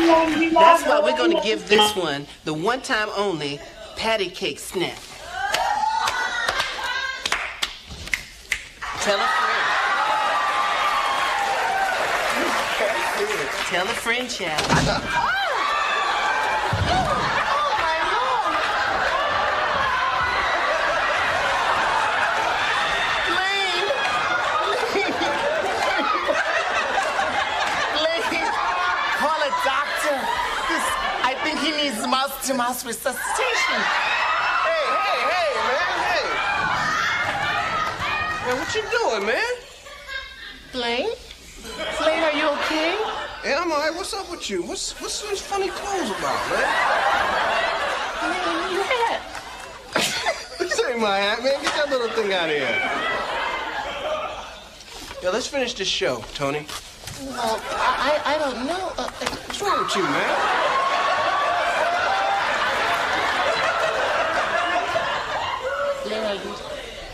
That's why we're going to give this one the one-time only patty cake snap. Tell a friend. Tell a friend, child. He needs mouth-to-mouth resuscitation. Hey, man. Man, what you doing, man? Blaine, are you okay? Yeah, I'm all right. What's up with you? What's these funny clothes about, man? Your hat. This ain't my hat, man. Get that little thing out of here. Yeah, let's finish this show, Tony. Well, I don't know. What's wrong with you, man?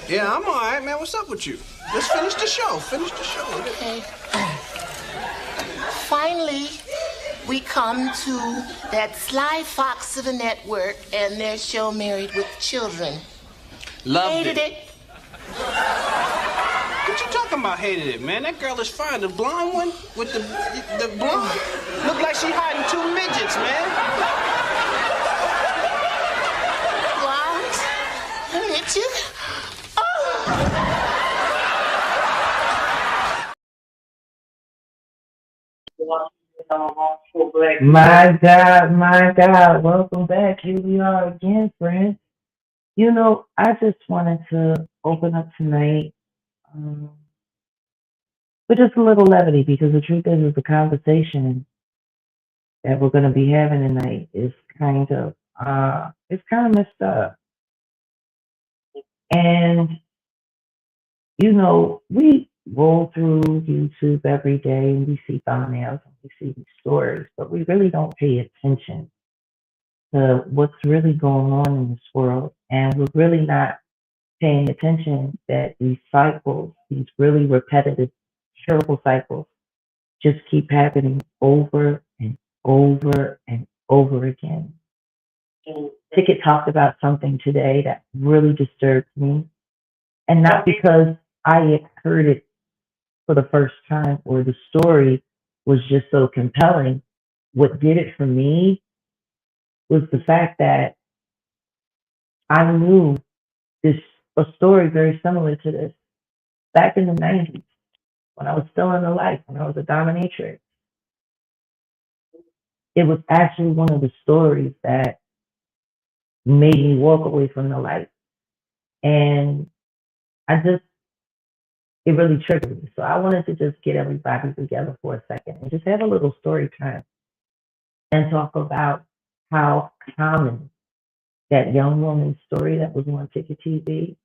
Yeah, I'm all right, man. What's up with you? Let's finish the show. Okay. Finally, we come to that sly fox of a network and their show Married with Children. Hated it. What you talking about, hated it, man? That girl is fine. The blonde one with the blonde? Look like she hiding two midgets, man. Blonde? Midget? My God, welcome back. Here we are again, friends. You know, I just wanted to open up tonight with just a little levity because the truth is the conversation that we're going to be having tonight is kind of messed up. And, you know, we roll through YouTube every day and we see thumbnails and we see these stories, but we really don't pay attention to what's really going on in this world. And we're really not paying attention that these cycles, these really repetitive, terrible cycles, just keep happening over and over and over again. Ticket talked about something today that really disturbed me. And not because I had heard it for the first time or the story was just so compelling. What did it for me was the fact that I knew a story very similar to this back in the 90s when I was still in the life, when I was a dominatrix. It was actually one of the stories that made me walk away from the light. And it really triggered me. So I wanted to just get everybody together for a second and just have a little story time and talk about how common that young woman's story that was on Ticket TV.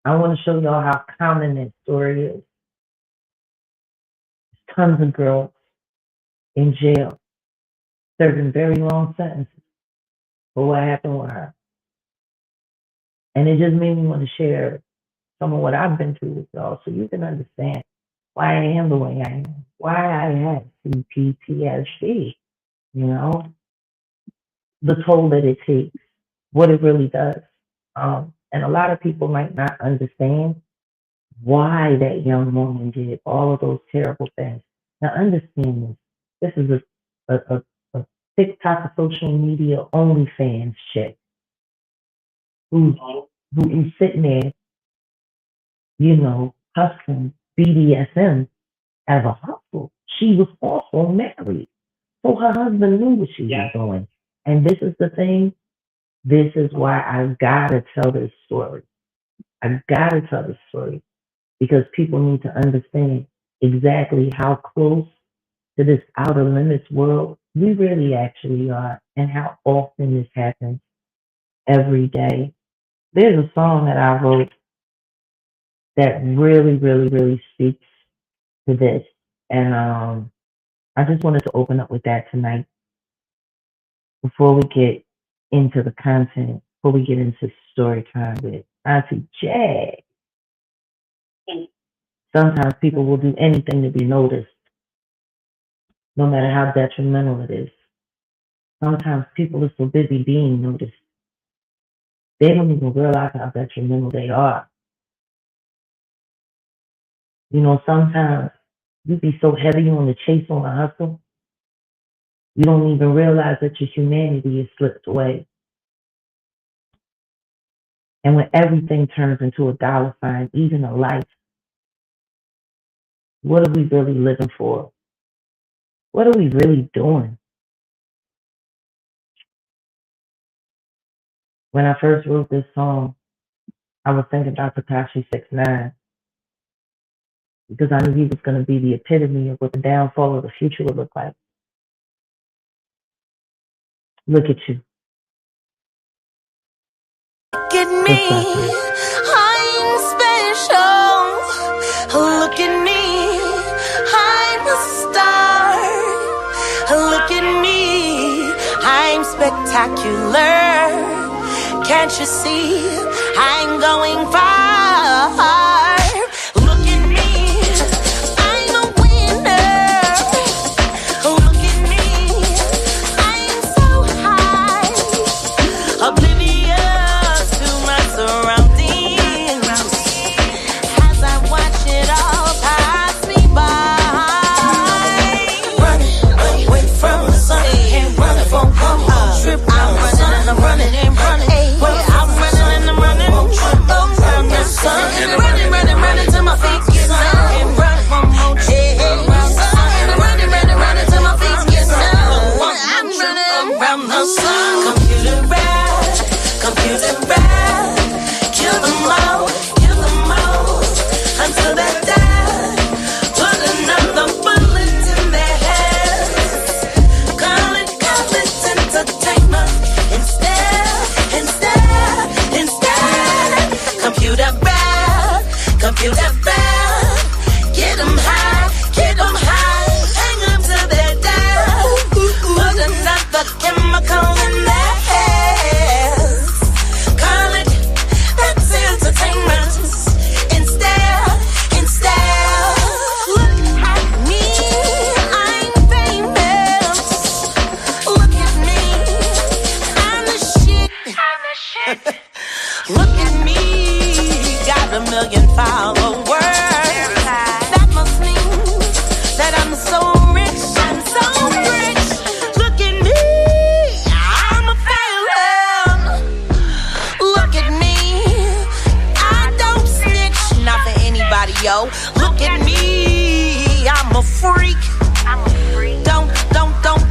I want to show y'all how common that story is. Tons of girls in jail serving very long sentences for what happened with her. And it just made me want to share some of what I've been through with y'all so you can understand why I am the way I am, why I have CPTSD, you know, the toll that it takes, what it really does. And a lot of people might not understand why that young woman did all of those terrible things. Now understand this. This is a TikTok social media OnlyFans chick who is sitting there, you know, hustling BDSM as a hustle. She was also married. So her husband knew what she was doing. And this is the thing. This is why I've got to tell this story. I've got to tell this story because people need to understand exactly how close to this outer limits world we really actually are and how often this happens every day. There's a song that I wrote that really, really, really speaks to this. And I just wanted to open up with that tonight before we get into the content, before we get into story time with Auntie Jag. Sometimes people will do anything to be noticed. no matter how detrimental it is. Sometimes people are so busy being noticed, they don't even realize how detrimental they are. You know, sometimes you be so heavy on the chase, on the hustle, you don't even realize that your humanity has slipped away. And when everything turns into a dollar sign, even a life, what are we really living for? What are we really doing? When I first wrote this song, I was thinking about Tekashi 6ix9ine, because I knew he was going to be the epitome of what the downfall of the future would look like. Look at you. Look at me, I'm special. Look at me, I'm a star. Look at me, I'm spectacular. Can't you see, I'm going far. Look at me, I'm a winner. Look at me, I'm so high, oblivious to my surroundings, as I watch it all pass me by. Running away from the sun, ain't running for one more trip. I'm running and I'm running and running. I'm running and I'm running from the sun. Running, running, running till my feet get numb. And running from more trip. And running, running, running till my feet get numb. I'm running around the sun. Computer rap, kill them all until they're dead. Put another bullet in their heads. Call it entertainment instead. Computer bad, get them high, hang them till they're dead. Put another chemical in their heads. Call it, that's entertainment instead. Look at me, I'm famous. Look at me, I'm the shit. Look at me, got 1 million followers. That must mean that I'm so rich. Look at me, I'm a felon. Look at me, I don't snitch, not for anybody, yo. Look at me, I'm a freak. Don't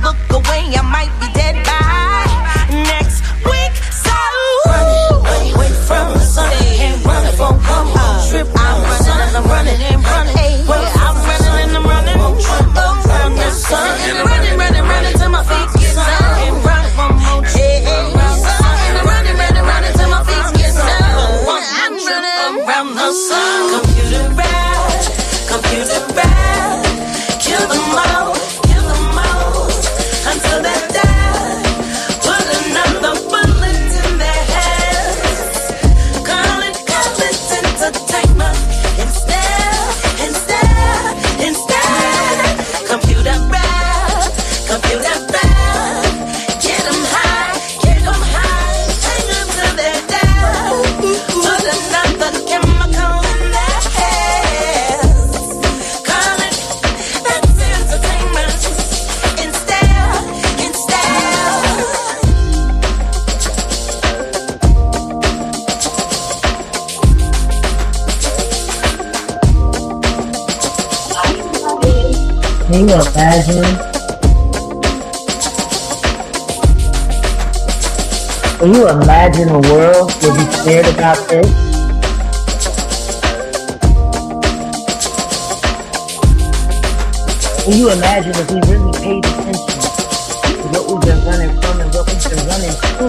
look away, I might be dead by next week. So running away from the sun, ain't running for one more trip. I'm running and I'm running and running. I'm running and I'm running from the sun. Running till my feet get numb. And running from more trip. And running till my feet get numb. I'm running around the sun. Computer rap, kill them all until they're dead. Put another bullet in their heads. Call it entertainment instead. Computer rap, get them high, hang them till they're dead. Put another chemical in their heads. Call it, that's entertainment instead. Can you imagine? Can you imagine a world where we cared about this? Can you imagine if we really paid attention to what we've been running from and what we've been running to?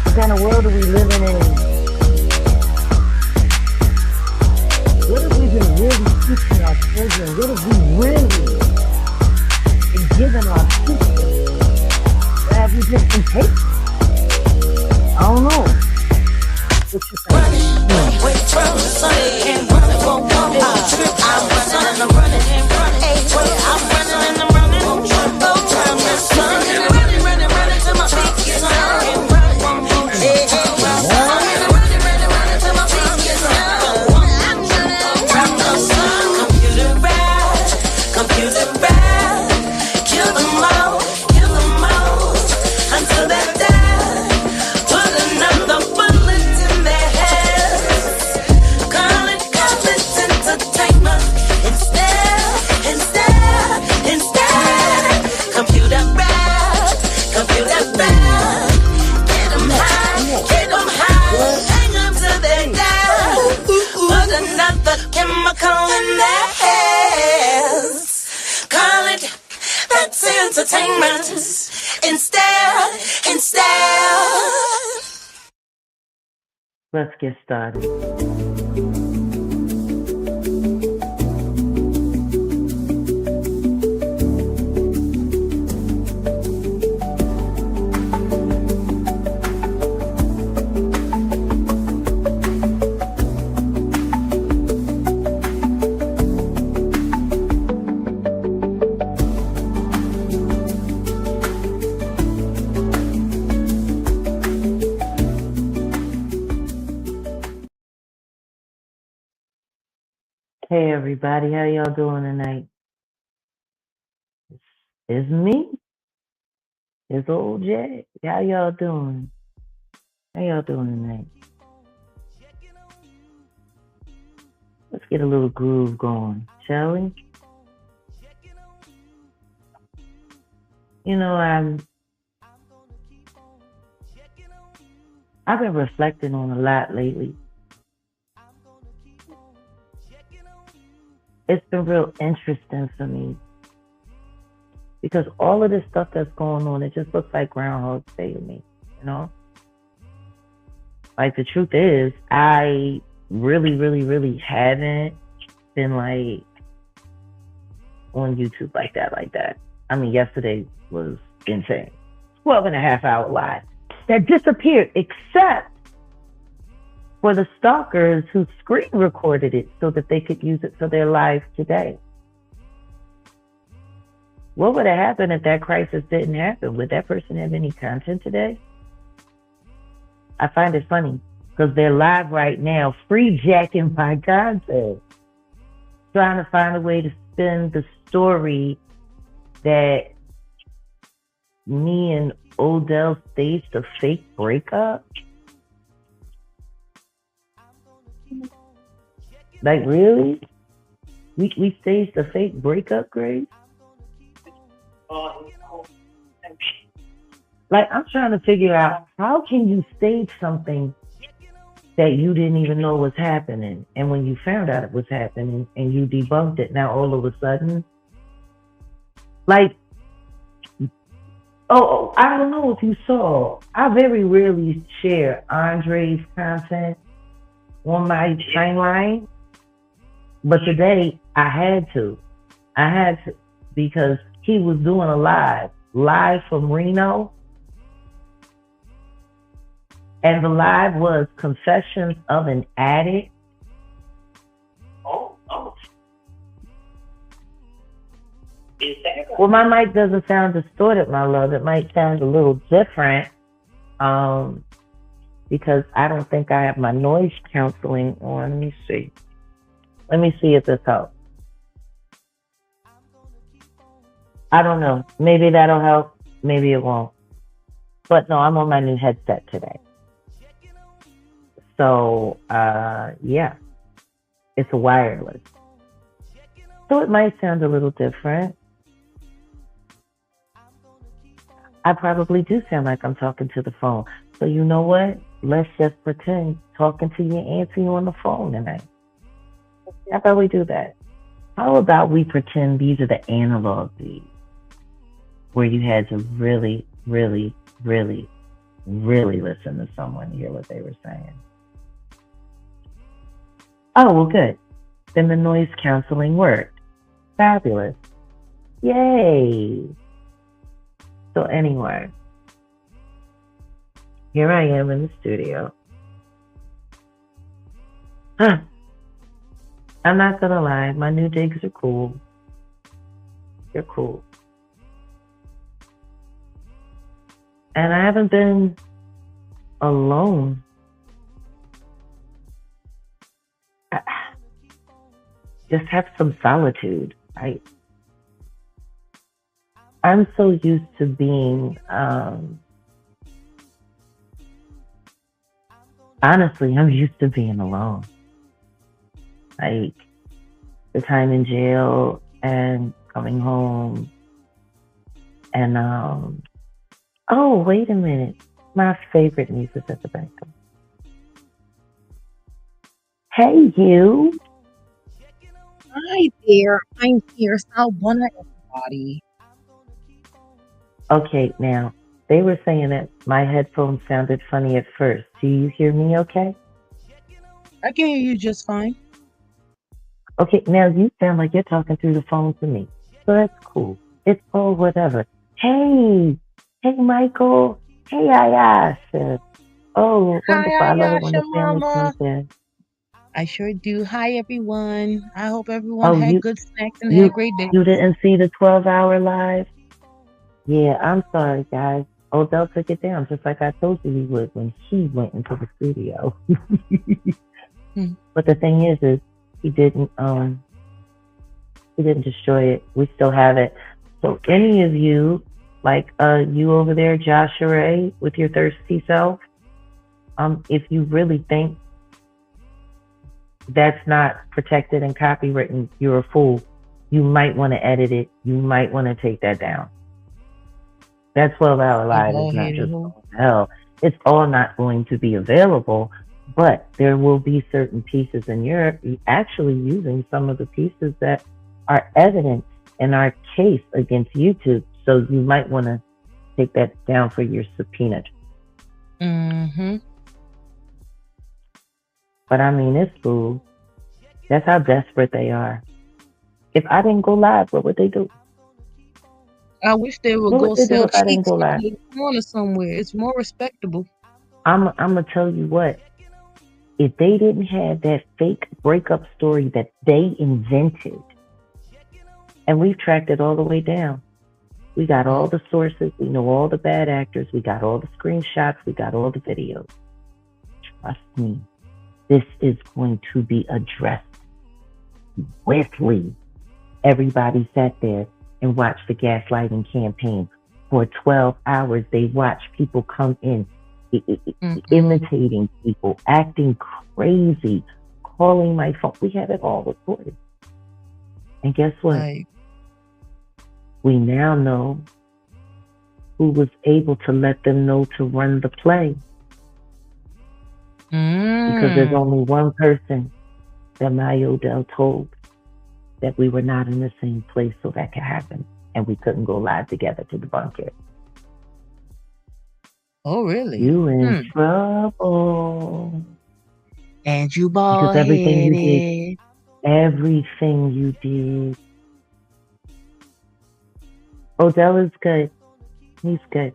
What kind of world are we living in? What have we been really teaching our children? What have we really been giving our people? Or have we just been taking? I don't know. in style. Let's get started. Hey everybody, how y'all doing tonight? It's me. It's old Jag. How y'all doing? How y'all doing tonight? Let's get a little groove going, shall we? You know, I've been reflecting on a lot lately. It's been real interesting for me because all of this stuff that's going on, it just looks like Groundhog Day to me, you know? Like, the truth is, I really haven't been, like, on YouTube like that. I mean, yesterday was insane. 12.5 hour live that disappeared, except for the stalkers who screen recorded it so that they could use it for their lives today. What would have happened if that crisis didn't happen? Would that person have any content today? I find it funny because they're live right now, free jacking my content, trying to find a way to spin the story that me and Odell staged a fake breakup. Like, really? We staged a fake breakup, Grace? Like, I'm trying to figure out, how can you stage something that you didn't even know was happening? And when you found out it was happening and you debunked it, now all of a sudden, like, oh, I don't know if you saw, I very rarely share Andre's content on my timeline. But today I had to because he was doing a live from Reno. And the live was Confessions of an Addict. Oh. Well, my mic doesn't sound distorted, my love. It might sound a little different because I don't think I have my noise canceling on. Let me see if this helps. I don't know. Maybe that'll help. Maybe it won't. But no, I'm on my new headset today. So, yeah. It's a wireless. So it might sound a little different. I probably do sound like I'm talking to the phone. So you know what? Let's just pretend talking to your auntie on the phone tonight. How about we do that? How about we pretend these are the analog days where you had to really listen to someone to hear what they were saying? Oh, well, good. Then the noise canceling worked. Fabulous. Yay. So anyway, here I am in the studio. I'm not gonna lie, my new digs are cool. They're cool. And I haven't been alone. Just have some solitude. I'm so used to being, honestly, I'm used to being alone. Like the time in jail and coming home and, oh, wait a minute. My favorite niece is at the back. Hey, you. Hi there, I'm here. Salbona, everybody. Okay, now, They were saying that my headphones sounded funny at first. Do you hear me okay? I can hear you just fine. Okay, now you sound like you're talking through the phone to me. So that's cool. It's all whatever. Hey, hey, Michael. Hey, Ayasha. Oh, Hi, wonderful. I love it when Ayasha the family Mama. comes in. I sure do. Hi, everyone. I hope everyone Oh, had you, good snacks and had you, great days. you didn't see the 12-hour live? Yeah, I'm sorry, guys. Odell took it down just like I told you he would when he went into the studio. Hmm. But the thing is he didn't destroy it. We still have it. So any of you, like you over there, Joshua Ray, with your thirsty self, if you really think that's not protected and copywritten, you're a fool. You might want to edit it. You might want to take that down. That 12-hour You live is not bald-headed just hoe. going to hell. It's all not going to be available, but there will be certain pieces, and you're actually using some of the pieces that are evidence in our case against YouTube. So you might want to take that down for your subpoena. Mm-hmm. But I mean, it's cool. That's how desperate they are. If I didn't go live, what would they do? I wish they would What go would they do sell if I didn't cheeks go in live? the corner somewhere. It's more respectable. I'm gonna tell you what. If they didn't have that fake breakup story that they invented, and we've tracked it all the way down. We got all the sources. We know all the bad actors. We got all the screenshots. We got all the videos. Trust me, this is going to be addressed swiftly. Everybody sat there and watched the gaslighting campaign for 12 hours. They watched people come in, imitating people, acting crazy, calling my phone. We have it all recorded. And guess what? Like, We now know who was able to let them know to run the play. Because there's only one person that Maya Odell told that we were not in the same place so that could happen. And we couldn't go live together to debunk it. oh, really? You in trouble. And you Because bald-headed. everything you did. Odell is good. He's good.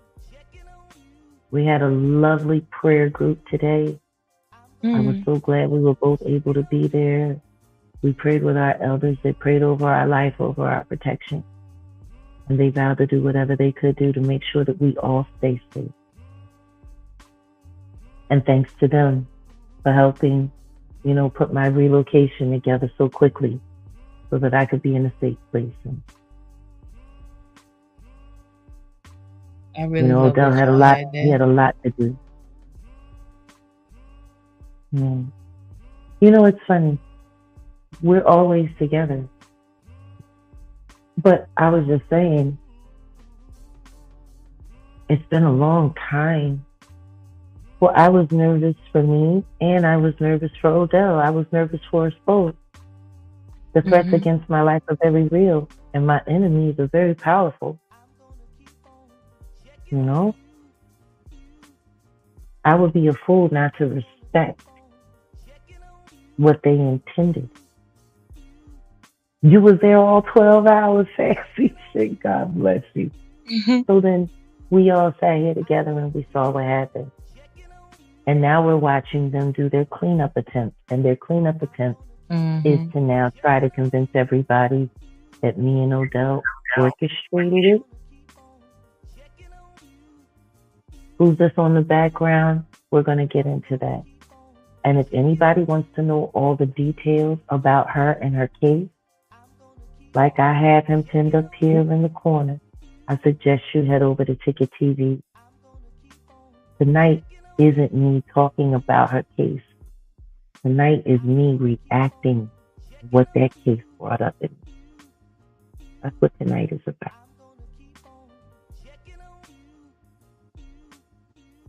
We had a lovely prayer group today. I was so glad we were both able to be there. We prayed with our elders. They prayed over our life, over our protection. And they vowed to do whatever they could do to make sure that we all stay safe. And thanks to them for helping, put my relocation together so quickly so that I could be in a safe place. And, I really love Odell that had a y'all lot. had He had that. a lot to do. Yeah. It's funny. We're always together. But I was just saying, it's been a long time. Well, I was nervous for me, and I was nervous for Odell. I was nervous for us both. The threats against my life are very real, and my enemies are very powerful. I would be a fool not to respect what they intended. You was there all 12 hours, sexy shit. God bless you. So then we all sat here together and we saw what happened. And now we're watching them do their cleanup attempt. And their cleanup attempt is to now try to convince everybody that me and Odell orchestrated it. Who's this on the background? We're going to get into that. And if anybody wants to know all the details about her and her case, like I have him pinned up here in the corner, I suggest you head over to Ticket TV. Tonight isn't me talking about her case. Tonight is me reacting to what that case brought up in me. That's what tonight is about.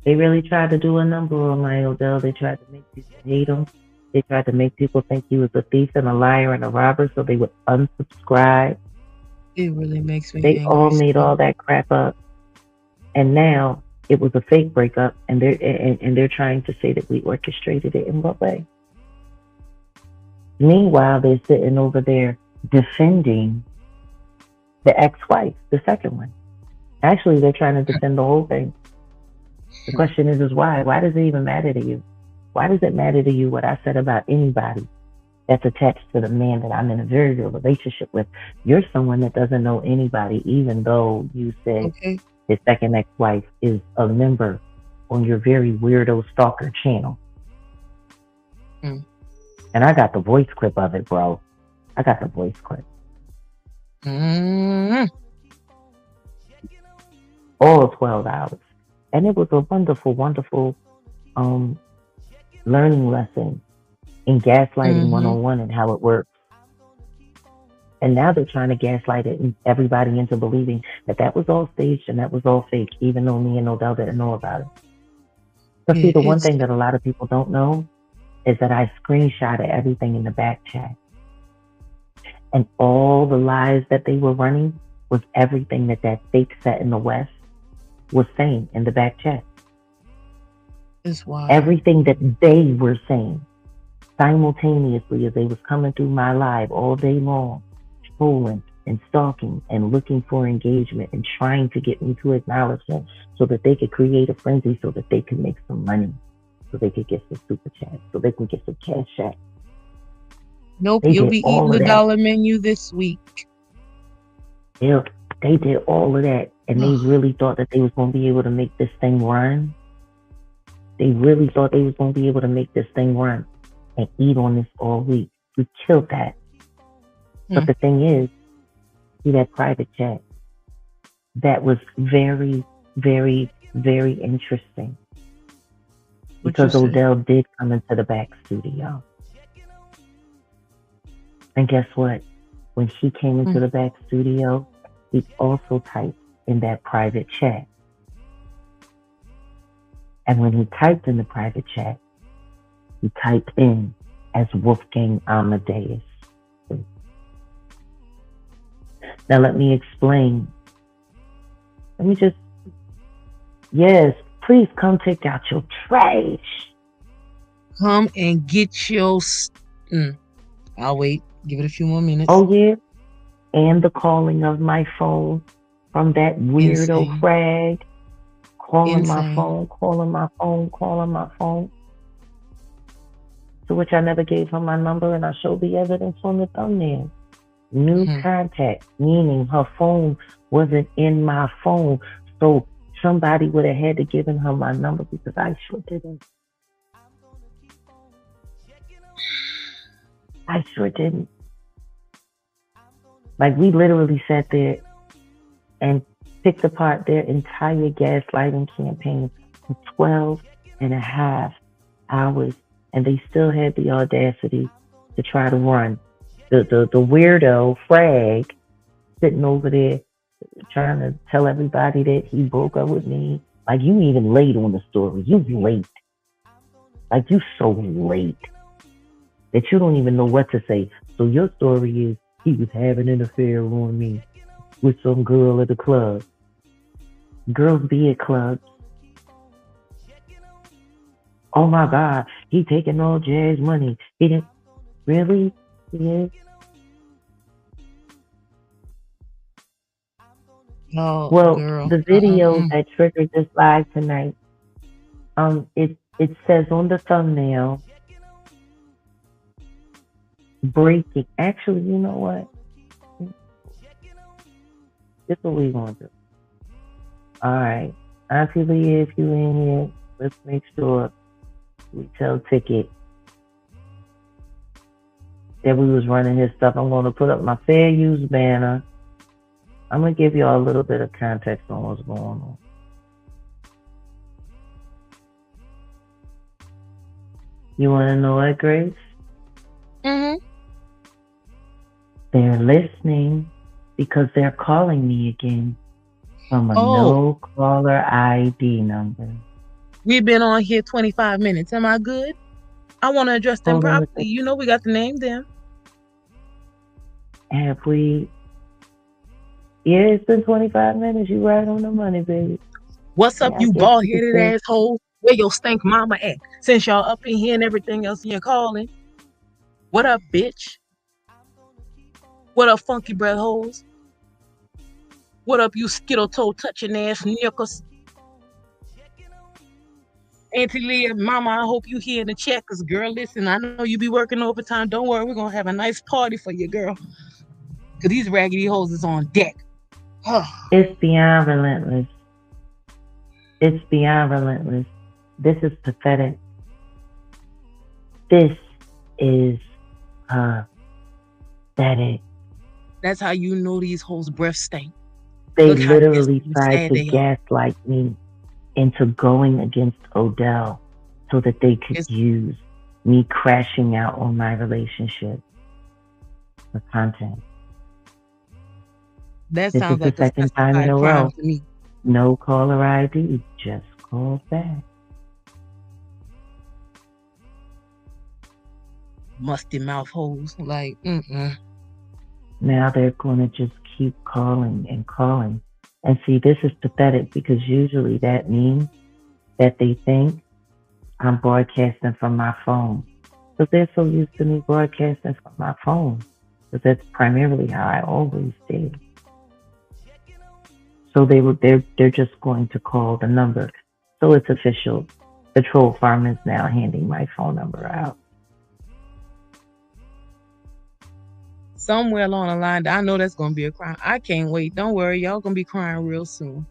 They really tried to do a number on my Odell. They tried to make people hate him. They tried to make people think he was a thief and a liar and a robber so they would unsubscribe. It really makes me They angry. all made all that crap up. And now it was a fake breakup, and they're trying to say that we orchestrated it. In what way? Meanwhile, they're sitting over there defending the ex-wife, the second one. Actually, they're trying to defend the whole thing. The question is why? Why does it even matter to you? Why does it matter to you what I said about anybody that's attached to the man that I'm in a very real relationship with? You're someone that doesn't know anybody, even though you said his second ex-wife is a member on your very weirdo Stalker channel. And I got the voice clip of it, bro. I got the voice clip. All 12 hours. And it was a wonderful, wonderful learning lesson in gaslighting 101 and how it works. And now they're trying to gaslight everybody into believing that that was all staged and that was all fake, even though me and Odell didn't know about it. But see, the one thing that a lot of people don't know is that I screenshotted everything in the back chat. And all the lies that they were running was everything that fake set in the West was saying in the back chat. It's wild. Everything that they were saying simultaneously as they was coming through my live all day long, trolling and stalking and looking for engagement and trying to get me to acknowledge them so that they could create a frenzy so that they could make some money, so they could get some super chat, so they can get some cash out. Nope, you'll be eating the dollar menu this week. Yeah, they did all of that, and they really thought that they was going to be able to make this thing run. They really thought they was going to be able to make this thing run and eat on this all week. We killed that. But the thing is, see that private chat, that was very, very, very interesting. Because Odell did come into the back studio. And guess what? When he came into the back studio, he also typed in that private chat. And when he typed in the private chat, he typed in as Wolfgang Amadeus. Now let me explain. Yes, please come take out your trash. Come and get your... I'll wait. Give it a few more minutes. Oh, yeah. And the calling of my phone from that weirdo frag. Calling my phone. To which I never gave her my number, and I showed the evidence on the thumbnail. New contact, meaning her phone wasn't in my phone. So somebody would have had to given her my number because I sure didn't. I sure didn't. Like, we literally sat there and picked apart their entire gaslighting campaign for 12 and a half hours, and they still had the audacity to try to run. The weirdo frag sitting over there trying to tell everybody that he broke up with me. Like, you even late on the story. You late. Like, you so late that you don't even know what to say. So your story is he was having an affair on me with some girl at the club. Girls be at clubs. Oh my God, he taking all Jazz money. He didn't really? Yeah. Oh, well, girl. The video that triggered this live tonight, it says on the thumbnail, breaking. Actually, you know what? This is what we gonna do. All right, Auntie Leah, if you in here, let's make sure we tell Ticket that we was running his stuff. I'm going to put up my fair use banner. I'm going to give y'all a little bit of context on what's going on. You want to know what, Grace? They're listening because they're calling me again from a no caller ID number. We've been on here 25 minutes. Am I good? I want to address them properly. You know we got to name them. Have we? Yeah, it's been 25 minutes. You right on the money, baby. What's up, Yeah, I you guess bald you could headed say. asshole? Where your stank mama at? Since y'all up in here and everything else in your calling. What up, bitch? What up, funky breath hoes? What up, you skittle toe touching ass knickers? Auntie Leah, mama, I hope you here in the chat, cause girl, listen, I know you be working overtime. Don't worry, we're gonna have a nice party for you, girl. Cause these raggedy hoes is on deck. It's beyond relentless. It's beyond relentless. This is pathetic. This is pathetic. That's how you know these hoes' breath stink. They Look how literally nasty and tried sad to they are. gaslight me into going against Odell so that they could use me crashing out on my relationship for content. That This sounds is the like a second time in specified a crime row. to me. No caller ID, just call back. Musty mouth hoes. Like, Now they're going to just keep calling and calling. And see, this is pathetic because usually that means that they think I'm broadcasting from my phone. But they're so used to me broadcasting from my phone. Because that's primarily how I always did. So they're just going to call the number. So it's official. The troll farm is now handing my phone number out. somewhere along the line, I know that's gonna be a crime. I can't wait. Don't worry, y'all gonna be crying real soon.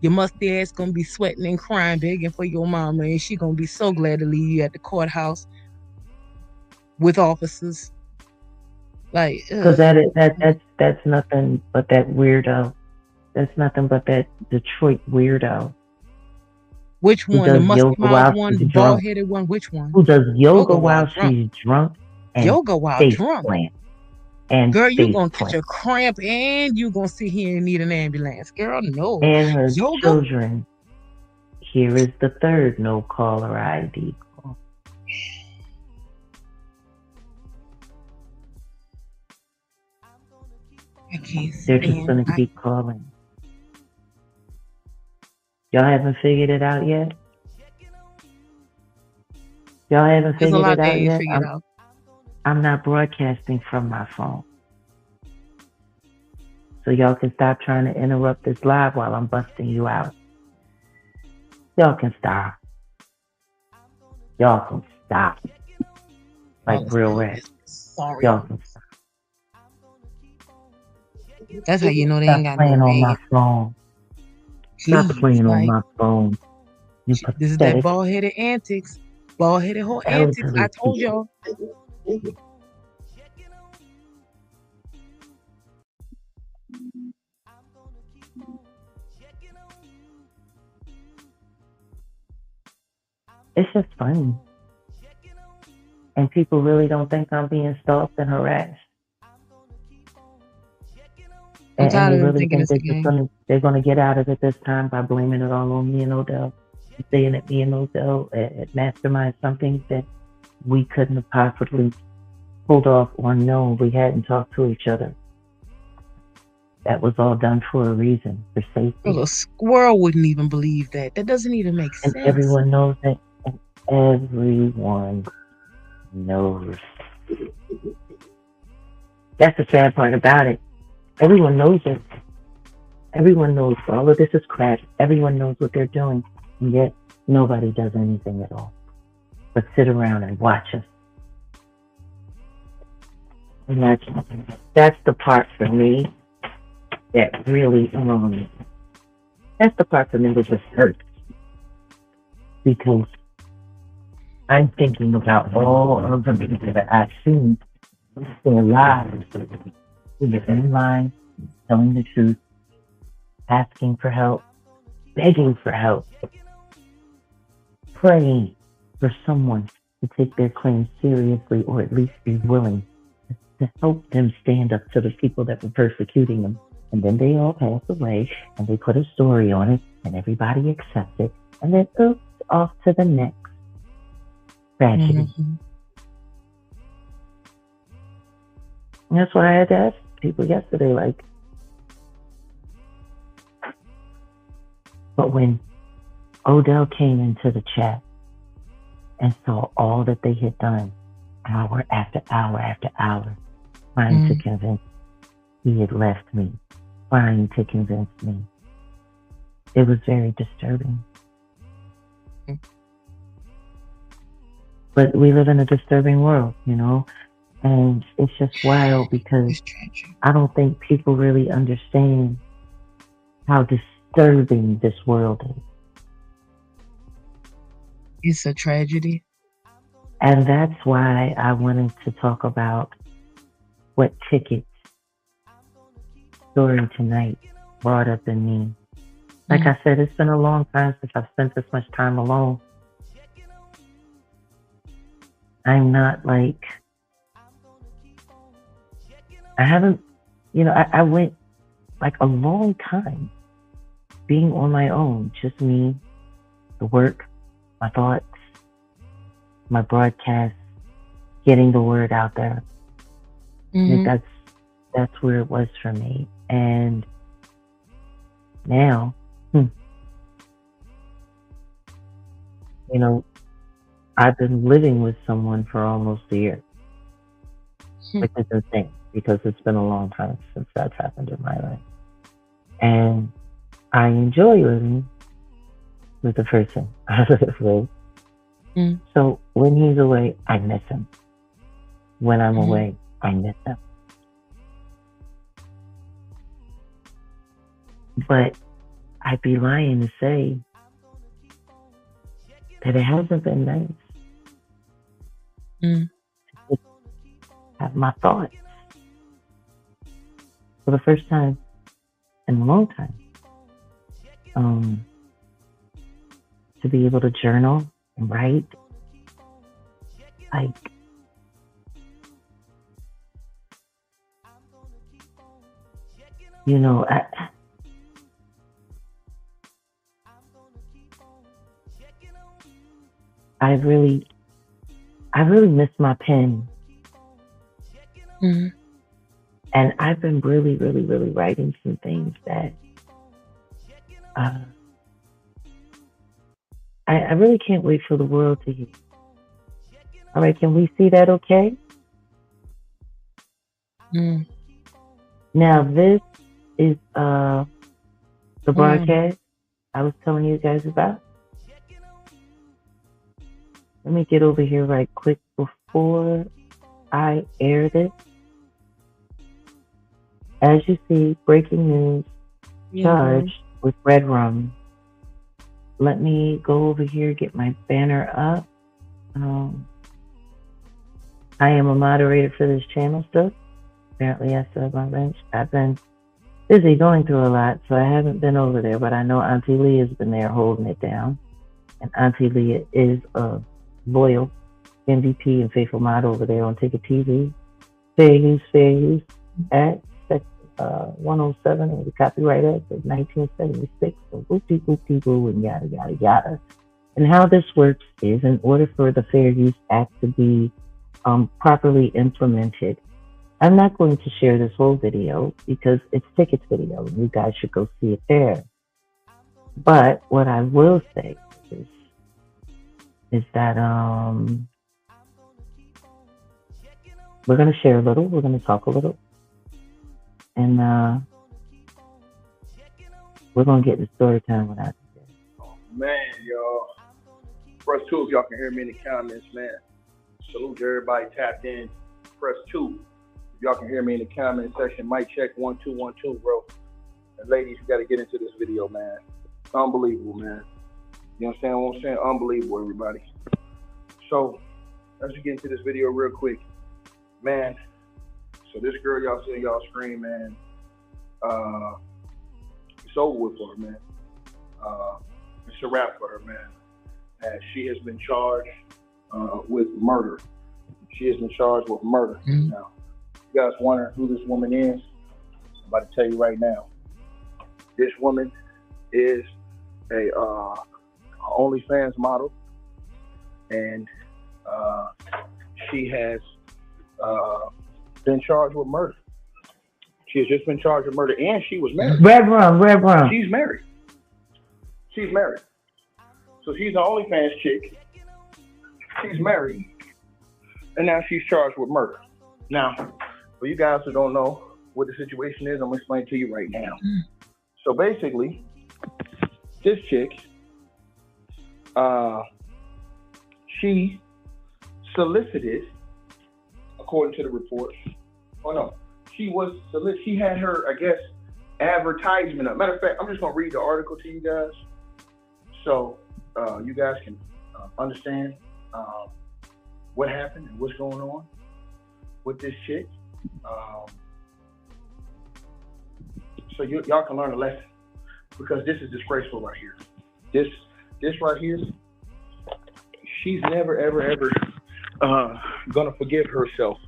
Your musty ass gonna be sweating and crying, begging for your mama, and she gonna be so glad to leave you at the courthouse with officers. Like, Because that's nothing but that weirdo. That's nothing but that Detroit weirdo. Which one? The musty mouth one, the bald drunk. headed one? Which one? Who does yoga while she's drunk and yoga while face drunk. plant. And girl, you gonna plant. catch a cramp and you gonna sit here and need an ambulance. Girl, no. And her yoga? children. Here is the third no caller ID call. I can't They're just gonna keep calling. Y'all haven't figured it out yet? Y'all haven't figured it out yet? I'm not broadcasting from my phone. So y'all can stop trying to interrupt this live while I'm busting you out. Y'all can stop. Y'all can stop. Like real rats. Sorry. Y'all can stop. That's how you know they Stop ain't got playing no on man. my phone. Stop playing on my phone. This is that bald-headed antics. Bald-headed whole antics. I told y'all. It's just funny. And people really don't think I'm being stalked and harassed. And they really think they're gonna get out of it this time by blaming it all on me and Odell. Saying that me and Odell masterminded something that we couldn't have possibly pulled off or known. We hadn't talked to each other. That was all done for a reason, for safety. Well, a squirrel wouldn't even believe that. That doesn't even make sense. And everyone knows that. And everyone knows. That's the sad part about it. Everyone knows it. Everyone knows all of this is crap. Everyone knows what they're doing. And yet, nobody does anything at all. But sit around and watch us. And that's the part for me that really, that's the part for me that just hurts. Because I'm thinking about all of the people that I've seen their lives who were in line, telling the truth, asking for help, begging for help, praying for someone to take their claims seriously or at least be willing to help them stand up to the people that were persecuting them. And then they all pass away and they put a story on it and everybody accepts it and then oops, off to the next tragedy. Mm-hmm. And that's why I had to ask people yesterday, like, But when Odell came into the chat and saw all that they had done, hour after hour after hour, trying to convince he had left me, trying to convince me, it was very disturbing. But we live in a disturbing world, you know, and it's just wild because I don't think people really understand how disturbing this world is. It's a tragedy. And that's why I wanted to talk about what Tik's story tonight brought up in me. Like I said, it's been a long time since I've spent this much time alone. I'm not like, I haven't, you know, I went like a long time being on my own, just me, the work, my thoughts, my broadcast, getting the word out there. That's where it was for me. And now, you know, I've been living with someone for almost a year, which is insane because it's been a long time since that's happened in my life. And I enjoy living with the person I live with. So when he's away, I miss him. When I'm away, I miss him. But I'd be lying to say that it hasn't been nice to just have my thoughts for the first time in a long time. To be able to journal and write, like, you know, I really miss my pen. And I've been really writing some things that I really can't wait for the world to hear. All right, can we see that okay? Now this is the broadcast I was telling you guys about. Let me get over here right quick before I air this. As you see, breaking news, charged with red rum. Let me go over here, get my banner up. I am a moderator for this channel still. Apparently I still have my bench. I've been busy going through a lot, so I haven't been over there, but I know Auntie Leah has been there holding it down. And Auntie Leah is a loyal MVP and faithful mod over there on Ticket TV. Fair use at 107 of the Copyright Act of 1976. So whoopty-whoopty-woo and yada, yada, yada. And how this works is, in order for the Fair Use Act to be properly implemented, I'm not going to share this whole video because it's Ticket's video and you guys should go see it there. But what I will say is that we're going to share a little, we're going to talk a little, and we're going to get the story time without it. Oh, man, y'all. Press 2 if y'all can hear me in the comments, man. Salute to everybody tapped in. Press 2 if y'all can hear me in the comment section. Mic check 1 2 1 2, bro. And ladies, you got to get into this video, man. Unbelievable, man. You understand what I'm saying? Unbelievable, everybody. So, let's get into this video real quick. Man, so this girl y'all see on y'all screen, man, it's over with for her, man. It's a wrap for her, man. And she has been charged with murder. She has been charged with murder. Now, you guys wondering who this woman is? I'm about to tell you right now. This woman is a OnlyFans model, and she has been charged with murder. She has just been charged with murder, and she was married. Red rum. She's married. She's married. So she's the OnlyFans chick. She's married. And now she's charged with murder. Now, for you guys who don't know what the situation is, I'm going to explain to you right now. So basically, this chick, she solicited, according to the reports. Oh no, she had her, I guess, advertisement. Matter of fact, I'm just gonna read the article to you guys, so you guys can understand what happened and what's going on with this chick. So y'all can learn a lesson, because this is disgraceful right here. This right here, she's never ever gonna forgive herself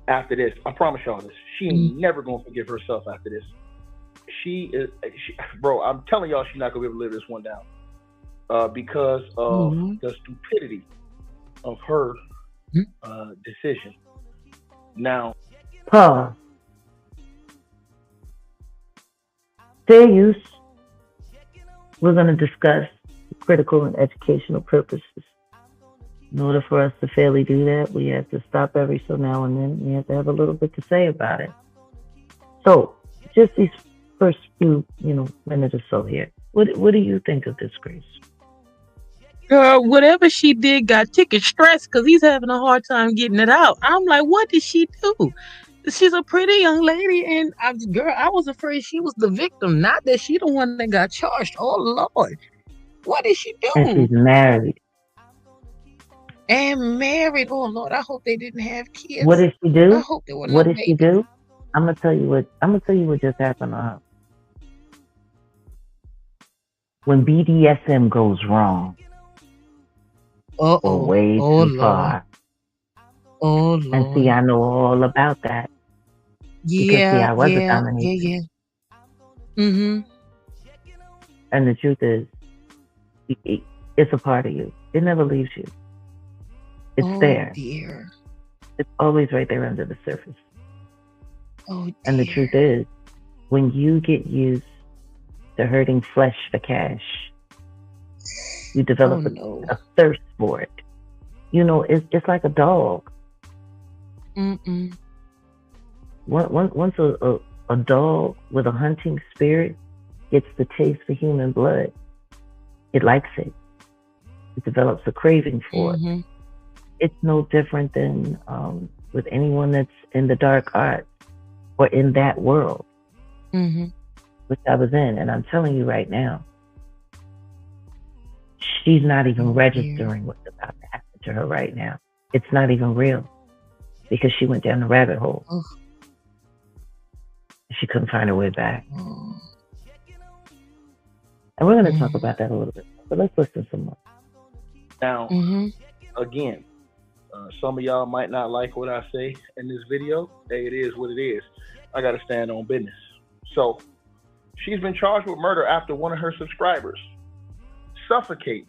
after this. I promise y'all this. She ain't never gonna forgive herself after this. Bro, I'm telling y'all, she's not gonna be able to live this one down because of the stupidity of her decision. Now, pause. Fair use. We're going to discuss critical and educational purposes. In order for us to fairly do that, we have to stop every so now and then. We have to have a little bit to say about it. So, just these first few, minutes or so here. What do you think of this, Grace? Whatever she did got Ticket stressed because he's having a hard time getting it out. I'm like, what did she do? She's a pretty young lady, and I was afraid she was the victim, not that she the one that got charged. Oh Lord, what did she do? And she's married. And married. Oh Lord, I hope they didn't have kids. What did she do? I hope they were. What did she do? I'm gonna tell you what just happened to her. When BDSM goes wrong, or way too far. Oh Lord. And see, I know all about that. Yeah, because, I was a dominatrix. Yeah. Mm-hmm. And the truth is, it's a part of you. It never leaves you. It's there. Dear. It's always right there under the surface. Oh, dear. And the truth is, when you get used to hurting flesh for cash, you develop a thirst for it. It's like a dog. Mm-mm. Once a dog with a hunting spirit gets the taste for human blood, it likes it. It develops a craving for it. It's no different than with anyone that's in the dark arts or in that world, which I was in. And I'm telling you right now, she's not even registering what's about to happen to her right now. It's not even real because she went down the rabbit hole. She couldn't find her way back. And we're going to talk about that a little bit, but let's listen some more. Now, again, some of y'all might not like what I say in this video. Hey, it is what it is. I got to stand on business. So, she's been charged with murder after one of her subscribers suffocated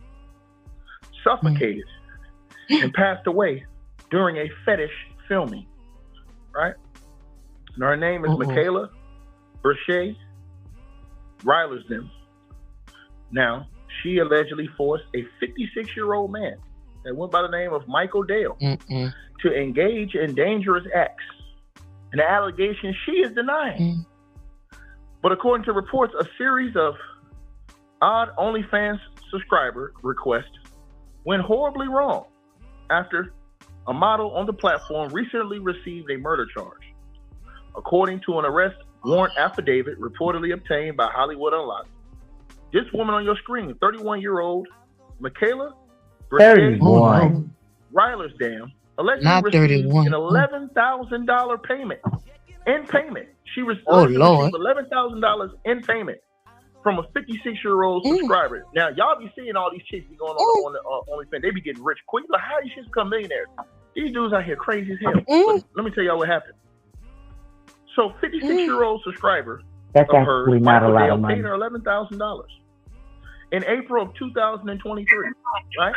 and passed away during a fetish filming, right? And her name is Michaela Berche Rylersden. Now, she allegedly forced a 56-year-old man that went by the name of Michael Dale to engage in dangerous acts, an allegation she is denying. But according to reports, a series of odd OnlyFans subscriber requests went horribly wrong after a model on the platform recently received a murder charge. According to an arrest warrant affidavit reportedly obtained by Hollywood Unlocked, this woman on your screen, 31-year-old Michaela 31 Rylersden, allegedly received an $11,000 payment. In payment, she received $11,000 in payment from a 56-year-old subscriber. Now, y'all be seeing all these chicks be going on the OnlyFans. They be getting rich quick. Like, how these chicks become millionaires? These dudes out here crazy as hell. But let me tell y'all what happened. So, 56-year-old subscriber That's of hers, actually not a Michael lot Dale, of money. paid her $11,000 in April of 2023, right?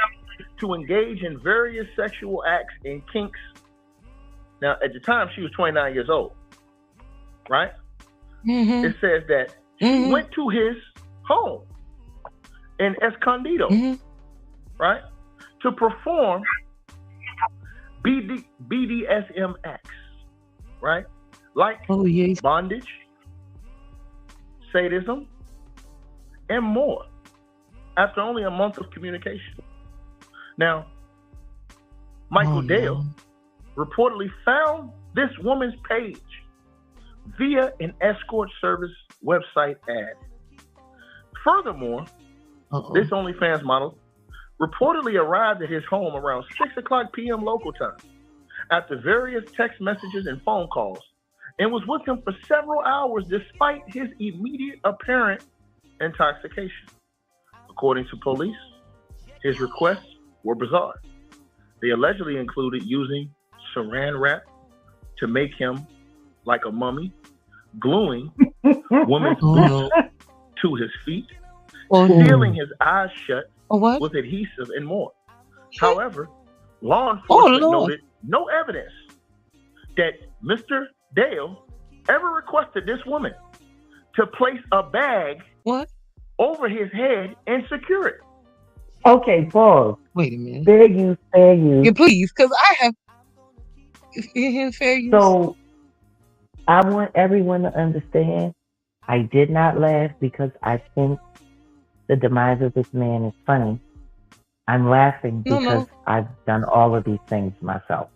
To engage in various sexual acts and kinks. Now, at the time, she was 29 years old, right? It says that she went to his home and Escondido, right, to perform BDSM acts, right, like bondage, sadism, and more, after only a month of communication. Now, Michael Dale reportedly found this woman's page via an escort service website ad. Furthermore, this OnlyFans model reportedly arrived at his home around 6 o'clock p.m. local time after various text messages and phone calls, and was with him for several hours despite his immediate apparent intoxication. According to police, his requests were bizarre. They allegedly included using saran wrap to make him like a mummy, gluing women's boots to his feet, sealing his eyes shut with adhesive, and more. However, law enforcement noted no evidence that Mr. Dale ever requested this woman to place a bag over his head and secure it. Okay, pause. Wait a minute. Fair use. Yeah, please, because I have fair use. So I want everyone to understand, I did not laugh because I think the demise of this man is funny. I'm laughing because I've done all of these things myself.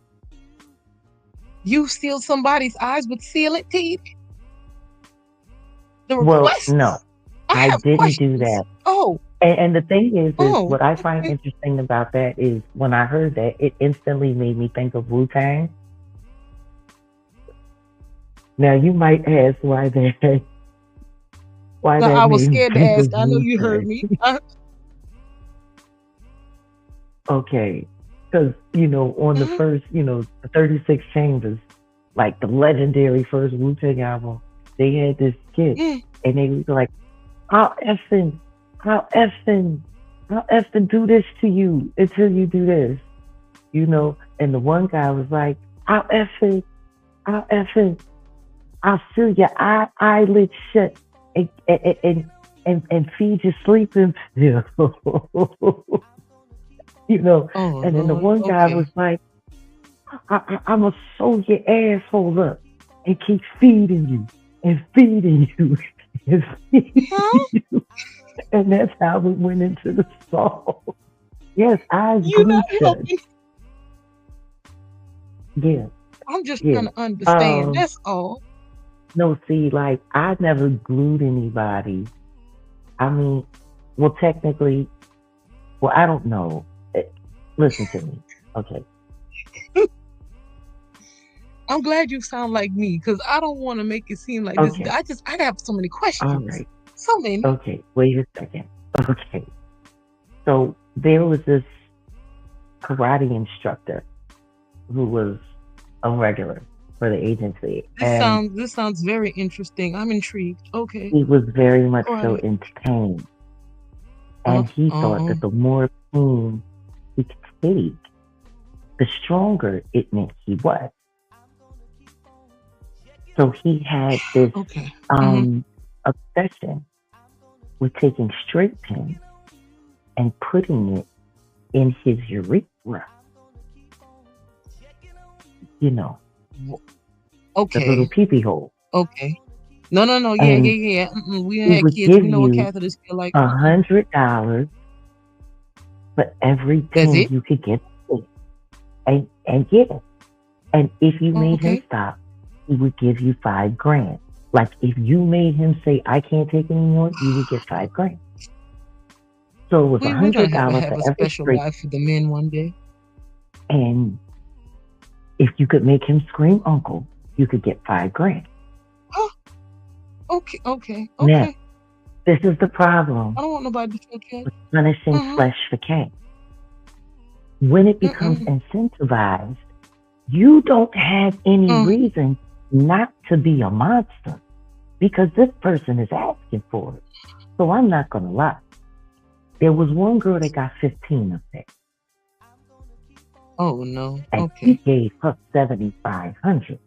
You sealed somebody's eyes with sealant teeth? Well, no. I didn't do that. And the thing is what I find interesting about that is when I heard that, it instantly made me think of Wu-Tang. Now you might ask why that. Why that? I was scared to ask. I know you heard me. Okay, because on the first, the 36 Chambers, like the legendary first Wu-Tang album, they had this skit, and they was like, I'll effing do this to you until you do this, and the one guy was like, I'll seal your eyelids shut and feed you sleeping pills. And then the one guy was like, I'm gonna sew your asshole up and keep feeding you and feeding you and feeding you. And that's how we went into the song. Yes, I glued shut. Yeah. I'm just trying to understand. That's all. No, see, like, I never glued anybody. I mean, well, technically, I don't know. Listen to me, okay? I'm glad you sound like me, because I don't want to make it seem like this. I have so many questions. All right. So many. Okay, wait a second. Okay. So there was this karate instructor who was a regular for the agency. This sounds very interesting. I'm intrigued. Okay. He was very much so in pain. And he thought that the more pain he could take, the stronger it meant he was. So he had this obsession with taking straight pins and putting it in his urethra. Okay. The little pee-pee hole. Okay. No. Yeah. We had kids. We know what catheters feel like. $100 for every pin you could get and get it. And if you made him stop, he would give you $5,000. Like if you made him say, I can't take anymore, you would get $5,000. So it was $100 for every special life for the men one day. And if you could make him scream uncle, you could get $5,000. Okay. Now, this is the problem. I don't want nobody to feel with punishing flesh for cash. When it becomes incentivized, you don't have any reason not to be a monster because this person is asking for it. So I'm not going to lie. There was one girl that got 15 of that. Oh, no. And he gave her 7,500.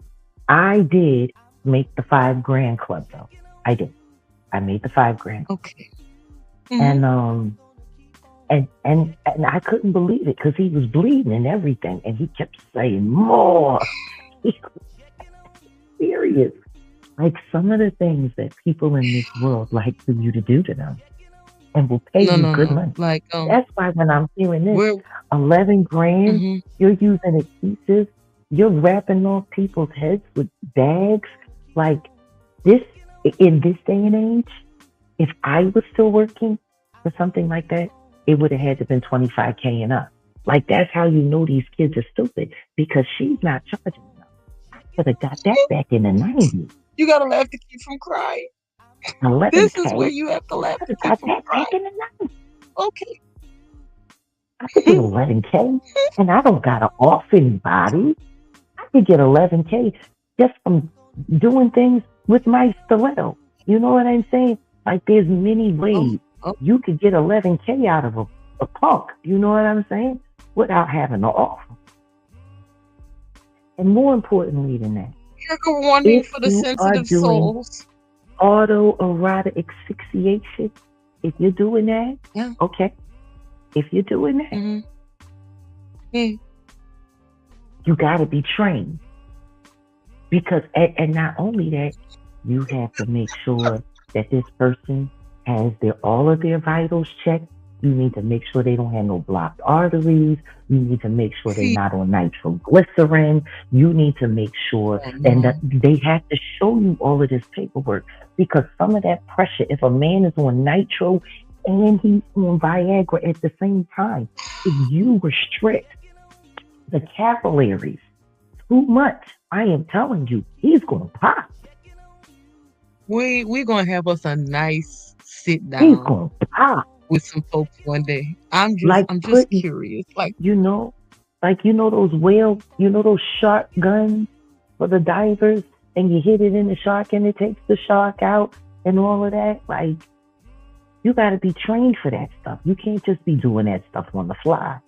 I did make the $5,000 club though. I did. I made the $5,000. Okay. And And I couldn't believe it because he was bleeding and everything, and he kept saying more. He was serious. Like some of the things that people in this world like for you to do to them, and will pay No, you no, good no. money. Like That's why when I'm hearing this, we're 11 grand, hmm you're using adhesive, you're wrapping off people's heads with bags. Like this, in this day and age, if I was still working for something like that, it would have had to been 25K and up. Like that's how you know these kids are stupid because she's not charging enough. I could have got that back in the 90s. you gotta laugh to keep from crying. This is where 11K. you have to I laugh could to have keep got from that back crying. in the 90s. Okay. I could get 11K, and I don't gotta off anybody. I could get 11K just from doing things with my stiletto. You know what I'm saying? Like there's many Oh, ways oh, you could get 11K out of a punk. You know what I'm saying? Without having to offer. And more importantly than that, trigger warning if for the you are sensitive doing souls. autoerotic asphyxiation, if you're doing that, Yeah. okay. If you're doing that, hmm Yeah. you got to be trained because, and not only that, you have to make sure that this person has all of their vitals checked. You need to make sure they don't have no blocked arteries. You need to make sure they're See, not on nitroglycerin. You need to make sure, oh and no. they have to show you all of this paperwork because some of that pressure, if a man is on nitro and he's on Viagra at the same time, if you restrict the capillaries too much, I am telling you, he's going to pop. We're gonna have us a nice sit He's down going to pop. with some folks one day. I'm Like just putting, curious. Like you know, like those shark guns for the divers, and you hit it in the shark and it takes the shark out and all of that. Like you got to be trained for that stuff. You can't just be doing that stuff on the fly.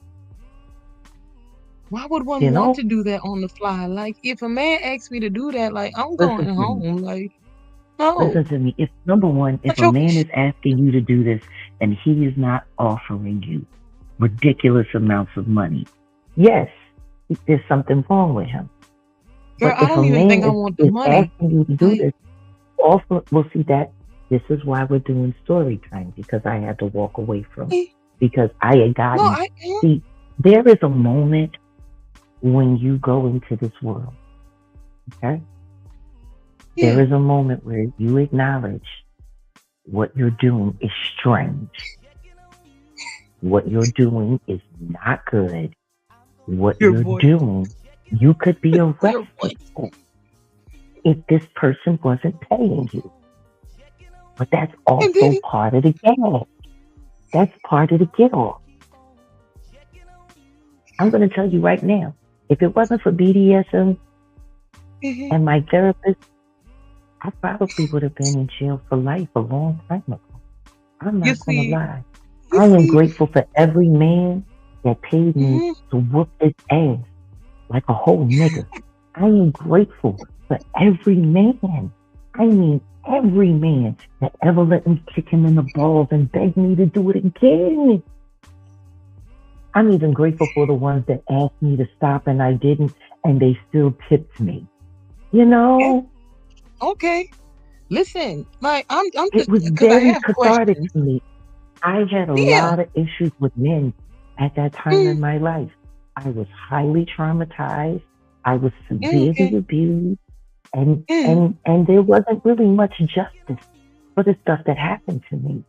why would one You want know, to do that on the fly? Like if a man asks me to do that, like I'm listen going to me. home. Like no, Listen to me. If number one, if not a your man is asking you to do this and he is not offering you ridiculous amounts of money, yes, there's something wrong with him. girl. But I if a don't even think man I want the is money. asking you to do Like this, also, we'll see that this is why we're doing story time because I had to walk away from it because I had no, gotten. I See, there is a moment when you go into this world. Okay, there yeah. is a moment where you acknowledge what you're doing is strange. What you're doing is not good. What Your you're voice, doing, you could be your arrested voice. for if this person wasn't paying you. But that's And then also part of the game. That's part of the get off. I'm going to tell you right now, if it wasn't for BDSM mhm. and my therapist, I probably would have been in jail for life a long time ago. I'm you not going to see, lie. you I am see. grateful for every man that paid me Mhm. to whoop his ass like a whole nigga. I am grateful for every man. I mean, every man that ever let me kick him in the balls and beg me to do it again. I'm even grateful for the ones that asked me to stop and I didn't, and they still tipped me. You Yeah. know, Okay. Listen, like I'm it just was because I very have cathartic questions. for me. I had a Yeah. lot of issues with men at that time in Mm, my life. I was highly traumatized. I was yeah. severely Okay. abused, and Yeah. and there wasn't really much justice for the stuff that happened to me.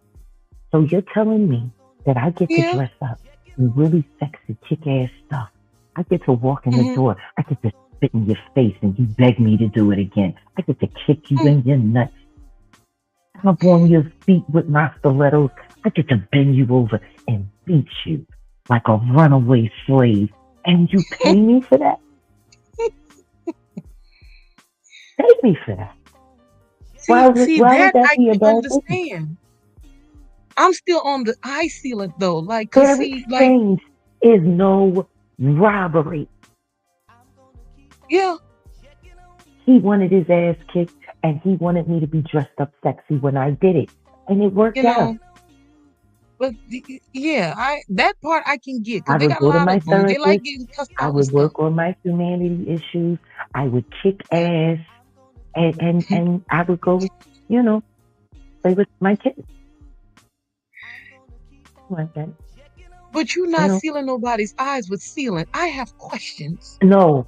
So you're telling me that I get to Yeah. dress up in really sexy, kick-ass stuff. I get to walk in the Mhm. door. I get to spit in your face and you beg me to do it again. I get to kick you Mm, in your nuts. Up on your feet with my stilettos. I get to bend you over and beat you like a runaway slave. And you pay me for that? Pay me for that. See, see Why would that that I be a can bad thing? understand. I'm still on the I ceiling though, like, cause Fair see, like, exchange is no robbery. yeah, He wanted his ass kicked and he wanted me to be dressed up sexy when I did it. And it you worked out. know, But yeah, that part I can get I because they would got a go to lot my of them. They like therapist. getting cussed I out and would stuff. work on my humanity issues. I would kick ass, and I would go, play with my kids like that. But you're not sealing nobody's eyes with sealant. I have questions. No,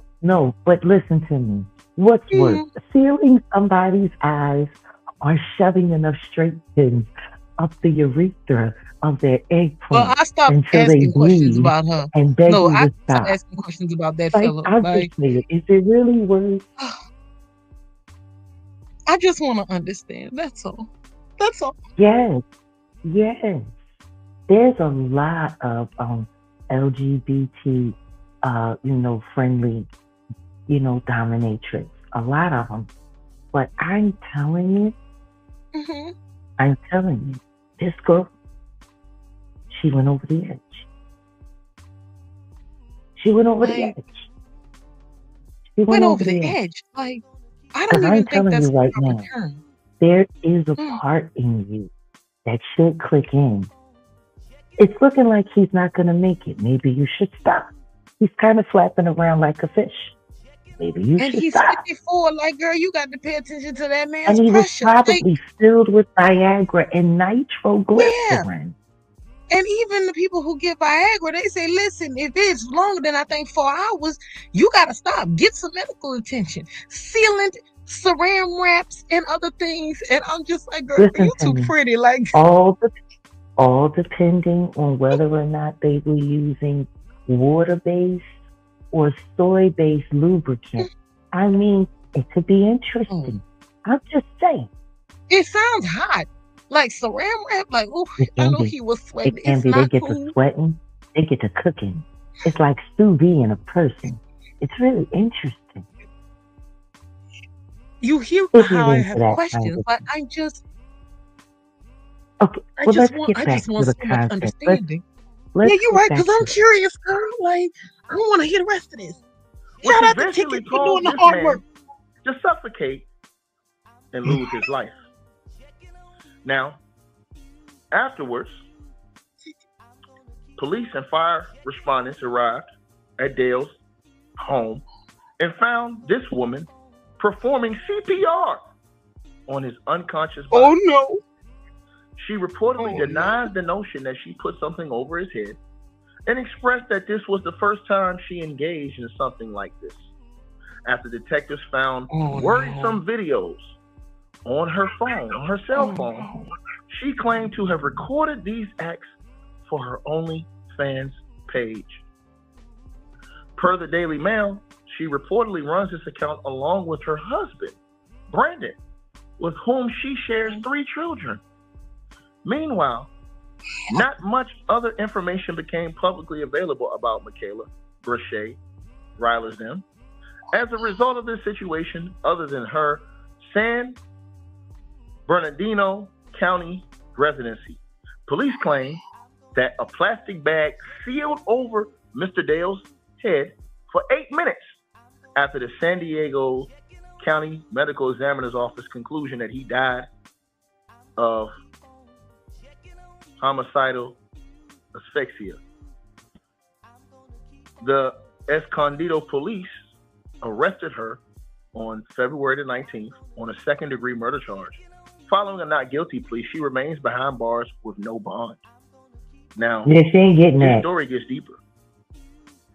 but listen to me. What's worse, sealing somebody's eyes or shoving enough straight pins up the urethra of their eggplant Well, I stopped until they asking questions bleed about her. and beg No, you I to stopped stop? asking questions about that Like, fella. I'm Like, just saying, is it really worth? I just want to understand. That's all. That's all. Yes. There's a lot of LGBT, friendly, dominatrix. A lot of them. But I'm telling you, this girl, she went over the edge. She went over the edge. She went over the edge. Like, I don't Because I'm even think telling that's you right a proper now, term. there is a part in you that should click in. It's looking like he's not going to make it. Maybe you should stop. He's kind of flapping around like a fish. Maybe you And should he's stop. 54. Like, girl, you got to pay attention to that man's And he was pressure. probably filled with Viagra and nitroglycerin. Yeah. And even the people who get Viagra, they say, listen, if it's longer than I think 4 hours, you got to stop. Get some medical attention. Sealant, saran wraps, and other things. And I'm just like, girl, you too pretty. Like, all depending on whether or not they were using water-based or soy-based lubricant. I mean, it could be interesting. I'm just saying. It sounds hot. Like saran wrap, like, oh, I know he was sweating. It can be. They get to sweating. They get to cooking. It's like sous vide in a person. It's really interesting. You hear how I have questions, but I'm just... Okay, I just want so much understanding. Let's yeah, you're right, because I'm curious, girl. Like, I don't want to hear the rest of this. Shout out to Tik for doing the hard work. To suffocate and lose his life. Now, afterwards, police and fire respondents arrived at Dale's home and found this woman performing CPR on his unconscious body. Oh, no. She reportedly denies the notion that she put something over his head and expressed that this was the first time she engaged in something like this. After detectives found worrisome videos on her phone, on her cell phone, she claimed to have recorded these acts for her OnlyFans page. Per the Daily Mail, she reportedly runs this account along with her husband, Brandon, with whom she shares 3 children. Meanwhile, not much other information became publicly available about Michaela, Brachet, Ryler's them. As a result of this situation, other than her San Bernardino County residency, police claim that a plastic bag sealed over Mr. Dale's head for 8 minutes after the San Diego County Medical Examiner's Office conclusion that he died of homicidal asphyxia. The Escondido police arrested her on February the 19th on a second-degree murder charge. Following a not guilty plea, she remains behind bars with no bond. Now, she ain't getting this that. story gets deeper.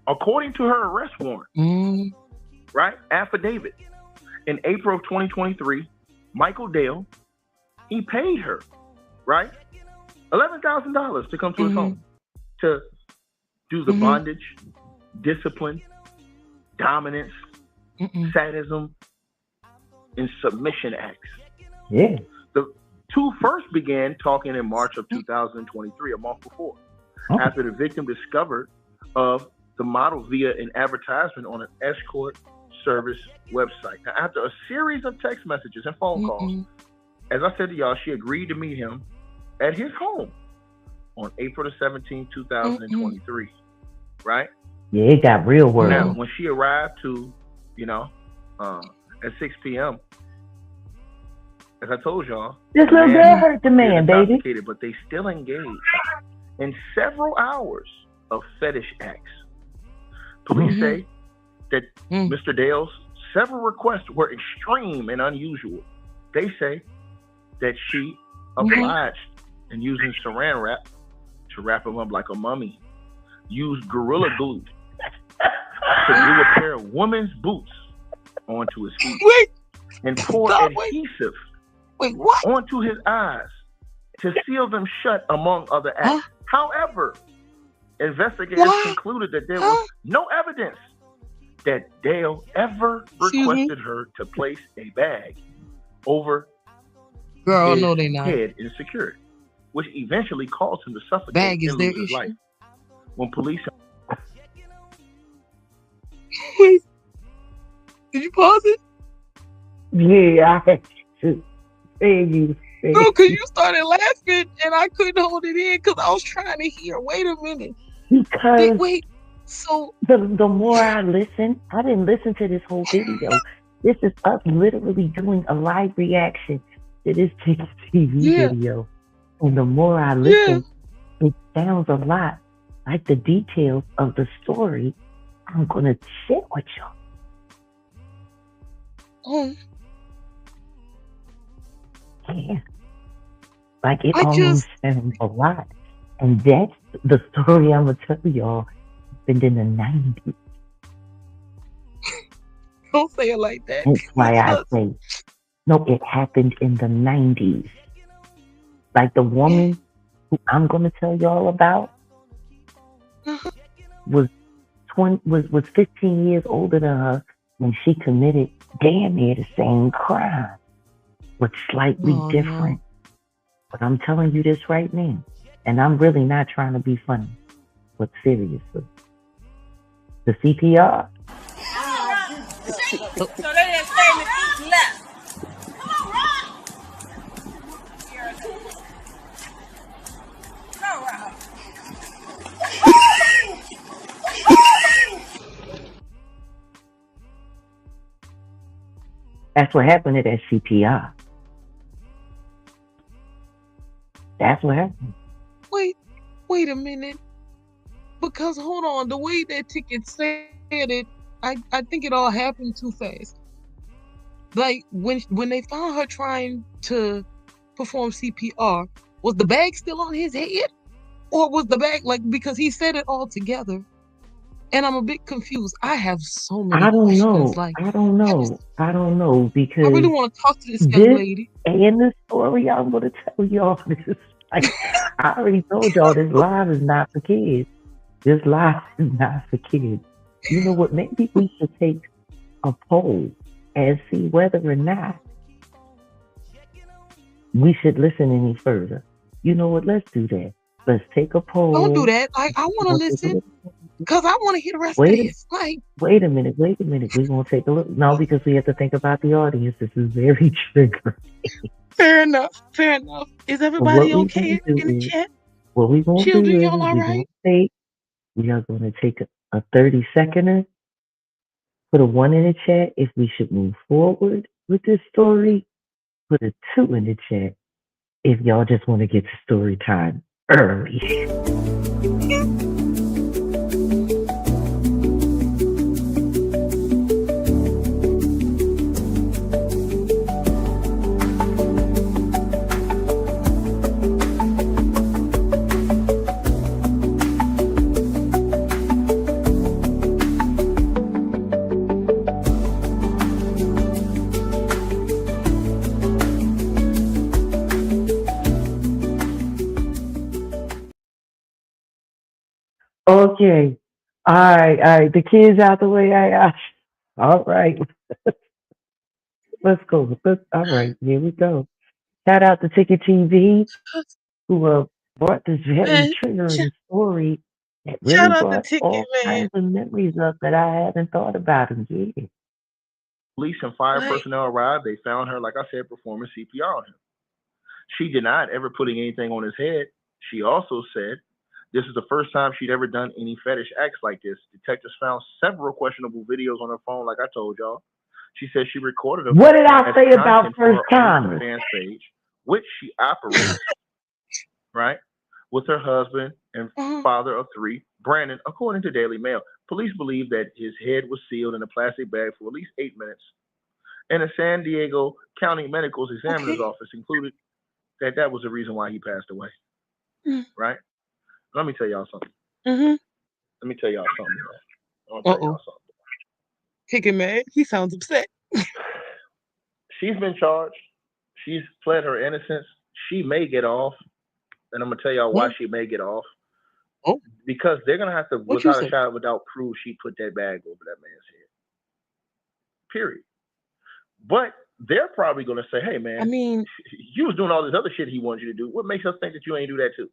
According to her arrest warrant, right, affidavit, in April of 2023, Michael Dale, he paid her, right, $11,000 to come to his home to do the bondage, discipline, dominance, sadism, and submission acts. Yeah. The 2 first began talking in March of 2023, a month before, after the victim discovered of the model via an advertisement on an escort service website. Now, after a series of text messages and phone calls, as I said to y'all, she agreed to meet him at his home on April the 17th, 2023, right? Yeah, it got real world. Now, when she arrived to, at 6 p.m., as I told y'all, this little girl hurt the man, baby. But they still engaged in several hours of fetish acts. Police say that Mr. Dale's several requests were extreme and unusual. They say that she obliged in using saran wrap to wrap him up like a mummy, used Gorilla Glue to glue a pair of women's boots onto his feet, and poured adhesive onto his eyes to seal them shut, among other acts. However, investigators concluded that there was no evidence that Dale ever requested her to place a bag over his head and secure it, which eventually caused him to suffocate and lose his life. When police... Wait, did you pause it? Yeah, I had to say you. No, because you started laughing and I couldn't hold it in because I was trying to hear. Wait a minute. Because so the more I listen, I didn't listen to this whole video. This is us literally doing a live reaction to this TV video. And the more I listen, it sounds a lot like the details of the story I'm going to share with y'all. Yeah. Like it almost sounds a lot. And that's the story I'm going to tell y'all happened in the 90s. Don't say it like that. That's why I say, no, it happened in the 90s. Like the woman who I'm going to tell y'all about was 15 years older than her when she committed damn near the same crime, but slightly different. But I'm telling you this right now, and I'm really not trying to be funny, but seriously. The CPR. So they didn't stay in the seat left. Come on, Rob. Go, Rob. That's what happened at that CPR. That's what happened. Wait a minute. Because hold on, the way that Ticket said it, I think it all happened too fast. Like when they found her trying to perform CPR, was the bag still on his head? Or was the bag because he said it all together? And I'm a bit confused. I have so many questions. I don't know because I really want to talk to this young lady. And the story I'm going to tell y'all is I already told y'all this live is not for kids. This live is not for kids. You know what? Maybe we should take a poll and see whether or not we should listen any further. You know what? Let's do that. Let's take a poll. Don't do that. I want to listen because I want to hear the rest of this. Wait a minute. We're going to take a look. No, because we have to think about the audience. This is very triggering. Fair enough. Is everybody okay in the chat? What we're going to do is y'all all right? we are going to take a 30-seconder, put a 1 in the chat if we should move forward with this story, put a 2 in the chat if y'all just want to get to story time early. Okay. All right. The kids out the way. All right. Let's go. All right. Here we go. Shout out to Ticket TV who brought this very triggering story that really brought all kinds of memories up that I haven't thought about in years. Police and fire personnel arrived. They found her, like I said, performing CPR on him. She denied ever putting anything on his head. She also said this is the first time she'd ever done any fetish acts like this. Detectives found several questionable videos on her phone, like I told y'all. She said she recorded them. What did I say about first time? Fans page, which she operates, right, with her husband and Uh-huh. father of 3, Brandon, according to Daily Mail. Police believe that his head was sealed in a plastic bag for at least 8 minutes, and a San Diego County Medical Examiner's Okay. office concluded that that was the reason why he passed away. Right? Let me tell y'all something. Mm-hmm. Let me tell y'all something. I'll tell Uh-oh. y'all something. Kicking mad. He sounds upset. She's been charged. She's pled her innocence. She may get off, and I'm gonna tell y'all why What? she may get off. Oh, Because they're gonna have to, what you without a say? shadow, without proof, she put that bag over that man's head. Period. But they're probably gonna say, "Hey, I man, mean, you was doing all this other shit he wanted you to do. What makes us think that you ain't do that too?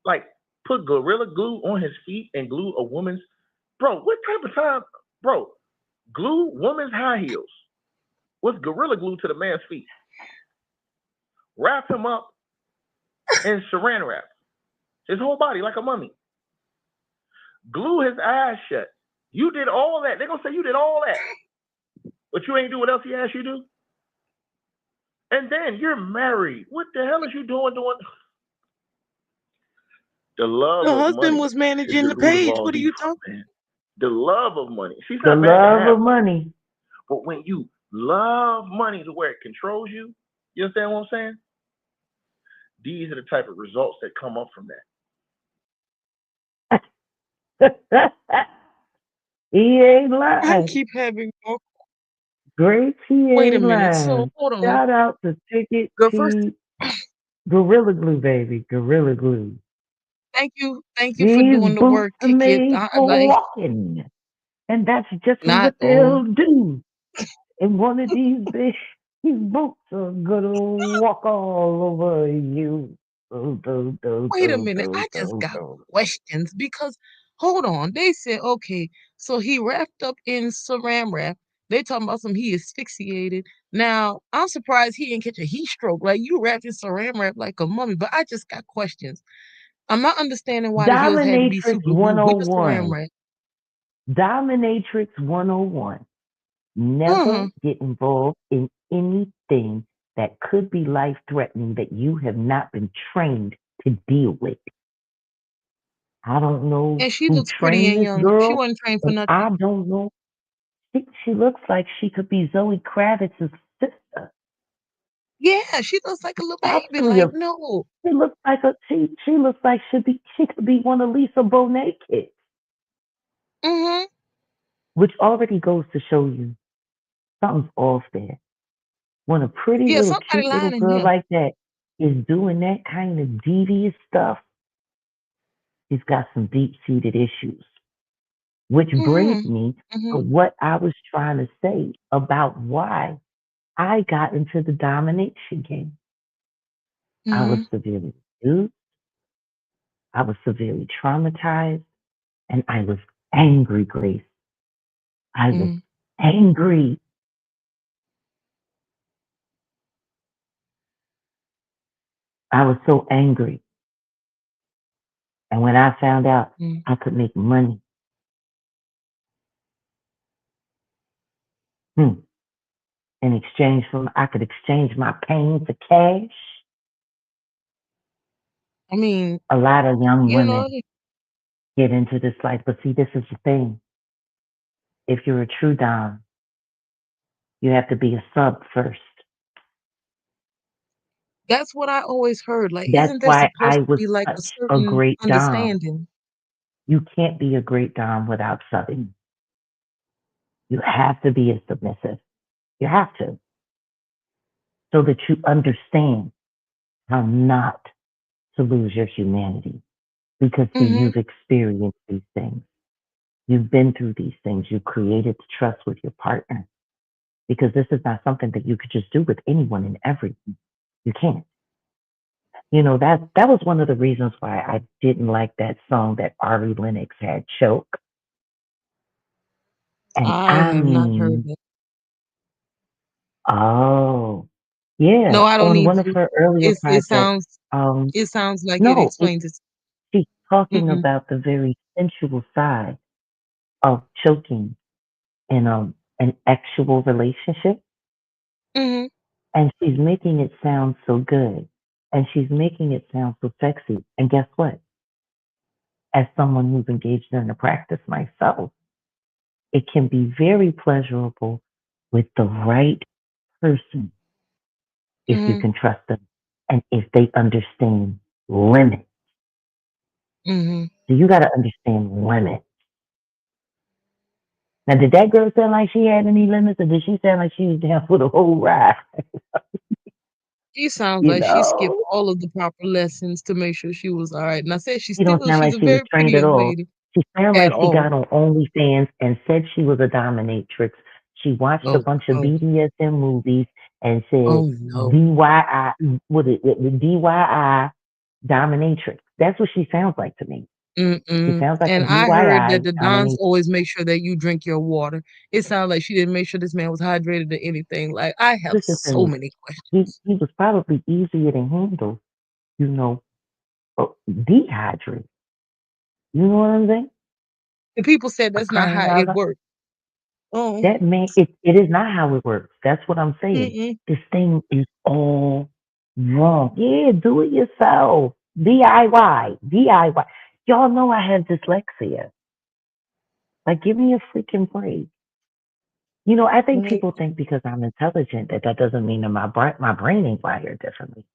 Like, put gorilla glue on his feet and glue a woman's, bro. What type of time, bro? Glue woman's high heels with gorilla glue to the man's feet. Wrap him up in saran wrap, his whole body like a mummy. Glue his eyes shut. You did all that. They're gonna say you did all that, but you ain't do what else he asked you to do. And then you're married. What the hell is you doing? The love the of husband money was is managing the the root of page. all What are you evil, talking? man. The love of money. She's The not bad to love have, of money. but when you love money to where it controls you, you understand what I'm saying? These are the type of results that come up from that. He ain't I lying. keep having more. Grace, he Wait a ain't minute. So lying. hold on. Shout out to Ticket Girl, first, T Gorilla Glue, baby. Gorilla Glue. thank you for These doing the boots work, are Ticket. made I for like walking. And that's just not what oh. they'll do. And one of these these boots are gonna walk all over you. Do, do, do, Wait a do, minute. do, I just do, got do. questions because hold on. They said okay, so he wrapped up in saran wrap. They talking about some he asphyxiated. Now I'm surprised he didn't catch a heat stroke. Like you wrapped in saran wrap like a mummy. But I just got questions. I'm not understanding why the heels had to be Dominatrix super glued with the saran 101. wrap. Dominatrix 101. Never Uh-huh. get involved in anything that could be life threatening that you have not been trained to deal with. I don't know And she who looks pretty trained and this young. She girl, wasn't trained for and nothing. I don't know. She looks like she could be Zoe Kravitz's sister. Yeah, she looks like a little baby. Actually, Like, no. she looks like she could be one of Lisa Bonet kids, Mm-hmm. which already goes to show you something's off there. When a pretty Yeah, little somebody cute little lying in girl here. like that is doing that kind of devious stuff, she's got some deep seated issues. Which Mm-hmm. brings me to Mm-hmm. what I was trying to say about why I got into the domination game. I was Mm-hmm. severely abused, I was severely traumatized, and I was angry, Grace. I was Mm-hmm. angry. I was so angry. And when I found out Mm-hmm. I could make money, hmm, in exchange for, I could exchange my pain for cash, I mean, a lot of young you know, women get into this life. But see, this is the thing. If you're a true dom, you have to be a sub first. that's what I always heard. Like, That's isn't there why supposed I to was be like a such a certain great dom. understanding? You can't be a great dom without subbing. You have to be a submissive. You have to, so that you understand how not to lose your humanity. Because see, Mm-hmm. you've experienced these things. You've been through these things. You created trust with your partner. Because this is not something that you could just do with anyone and everything. You can't. You know, that was one of the reasons why I didn't like that song that Ari Lennox had, Choke. And I I have not heard mean, that. oh, yeah, No, I don't on need one of to. her earlier It projects. sounds Um, it sounds like it no, explains it. she's talking Mm-mm. about the very sensual side of choking in an actual relationship, Mm-hmm. and she's making it sound so good, and she's making it sound so sexy. And guess what? as someone who's engaged in the practice myself, it can be very pleasurable with the right person if you Mm-hmm. can trust them and if they understand limits. Mm-hmm. So you got to understand limits. Now, did that girl sound like she had any limits, or did she sound like she was down for the whole ride? She sounds You like she skipped know, all of the proper lessons to make sure she was all right. And I said she don't sound she's like a she was very pretty trained at young all. lady She sound at like she all. got on OnlyFans and said she was a dominatrix. She watched a Oh, bunch of oh, BDSM movies and said oh no. DIY, what is it, the DIY dominatrix. That's what she sounds like to me. She Mm-mm. sounds like a And I heard that DIY the Dons dominatrix. always make sure that you drink your water. It sounds like she didn't make sure this man was hydrated or anything. Like, I have Listen to so me. many questions. He was probably easier to handle, you know, dehydrated. You know what I'm saying? And people said For that's not crying how out it loud. works. Oh, That man, it is not how it works. That's what I'm saying. mm-mm. This thing is all wrong. Yeah, do it yourself. DIY. DIY. Y'all know I have dyslexia. Like, give me a freaking break. You know, I think Like, people think because I'm intelligent that that doesn't mean that my brain ain't wired differently.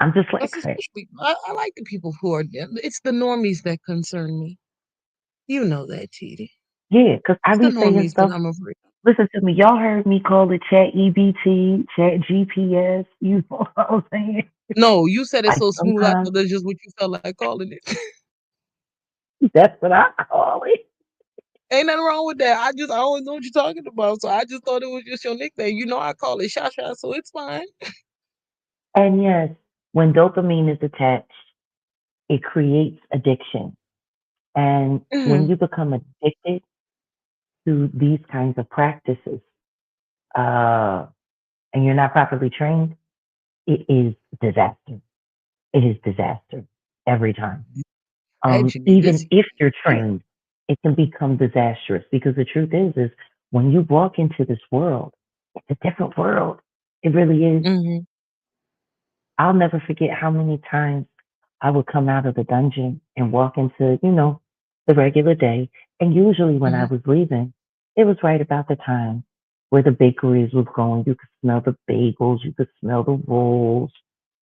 I'm that's dyslexic. especially, I like the people who are, it's the normies that concern me. You know that, TD. Yeah, because I It's the be saying normies that stuff. I'm afraid of. Listen to me. Y'all heard me call it Chat EBT, Chat GPS. You know what I'm saying? No, you said it Like so smooth. I sometimes thought that's just what you felt like calling it. that's what I call it. Ain't nothing wrong with that. I always know what you're talking about. So I just thought it was just your nickname. You know, I call it Sha Sha, so it's fine. And yes, when dopamine is attached, it creates addiction. And when Hmm. you become addicted to these kinds of practices, uh, and you're not properly trained, it is disaster. It is disaster every time. Glad you did this. Even if you're trained, it can become disastrous because the truth is when you walk into this world, it's a different world. It really is. Hmm. I'll never forget how many times I would come out of the dungeon and walk into, the regular day. And usually when I Hmm. was leaving, it was right about the time where the bakeries was going. You could smell the bagels, you could smell the rolls,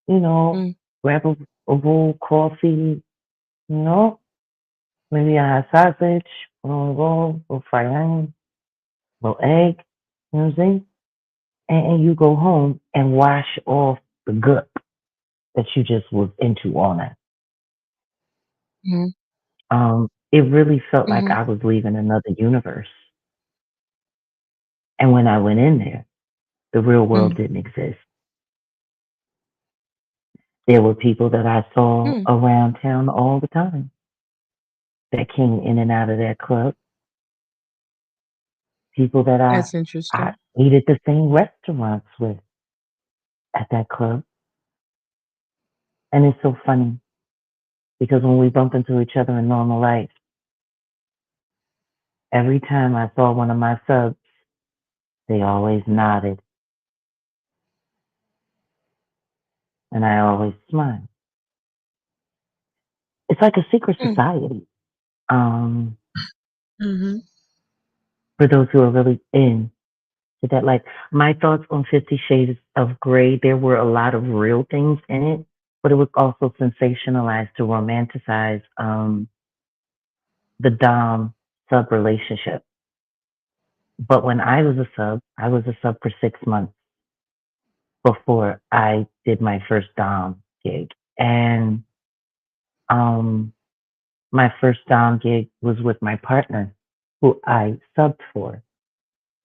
you know, Hmm. grab a roll, coffee, you know, maybe I had sausage, a roll, a fried onion, a little egg, you know what I'm saying? And you go home and wash off the gut that you just was into all night. Hmm. It really felt like Hmm. I was leaving another universe. And when I went in there, the real world Hmm. didn't exist. There were people that I saw Hmm. around town all the time that came in and out of that club. People that I, That's I interesting. ate at the same restaurants with at that club. And it's so funny because when we bump into each other in normal life, every time I saw one of my subs, they always nodded and I always smiled. It's like a secret Hmm. society. Um, Hmm. for those who are really in to that. Like my thoughts on 50 Shades of Grey, there were a lot of real things in it, but it was also sensationalized to romanticize the Dom sub relationship. But when I was a sub for 6 months before I did my first Dom gig. And um, my first Dom gig was with my partner who I subbed for.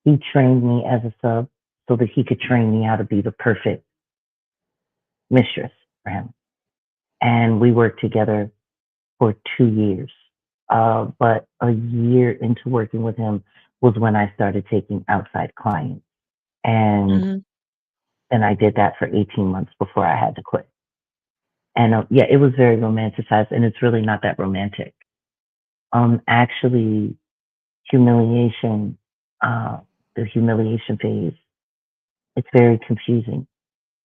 He trained me as a sub so that he could train me how to be the perfect mistress for him. And we worked together for 2 years. But a year into working with him was when I started taking outside clients. And Hmm. then I did that for 18 months before I had to quit. And yeah, it was very romanticized, and it's really not that romantic. Actually, humiliation, uh, the humiliation phase, it's very confusing.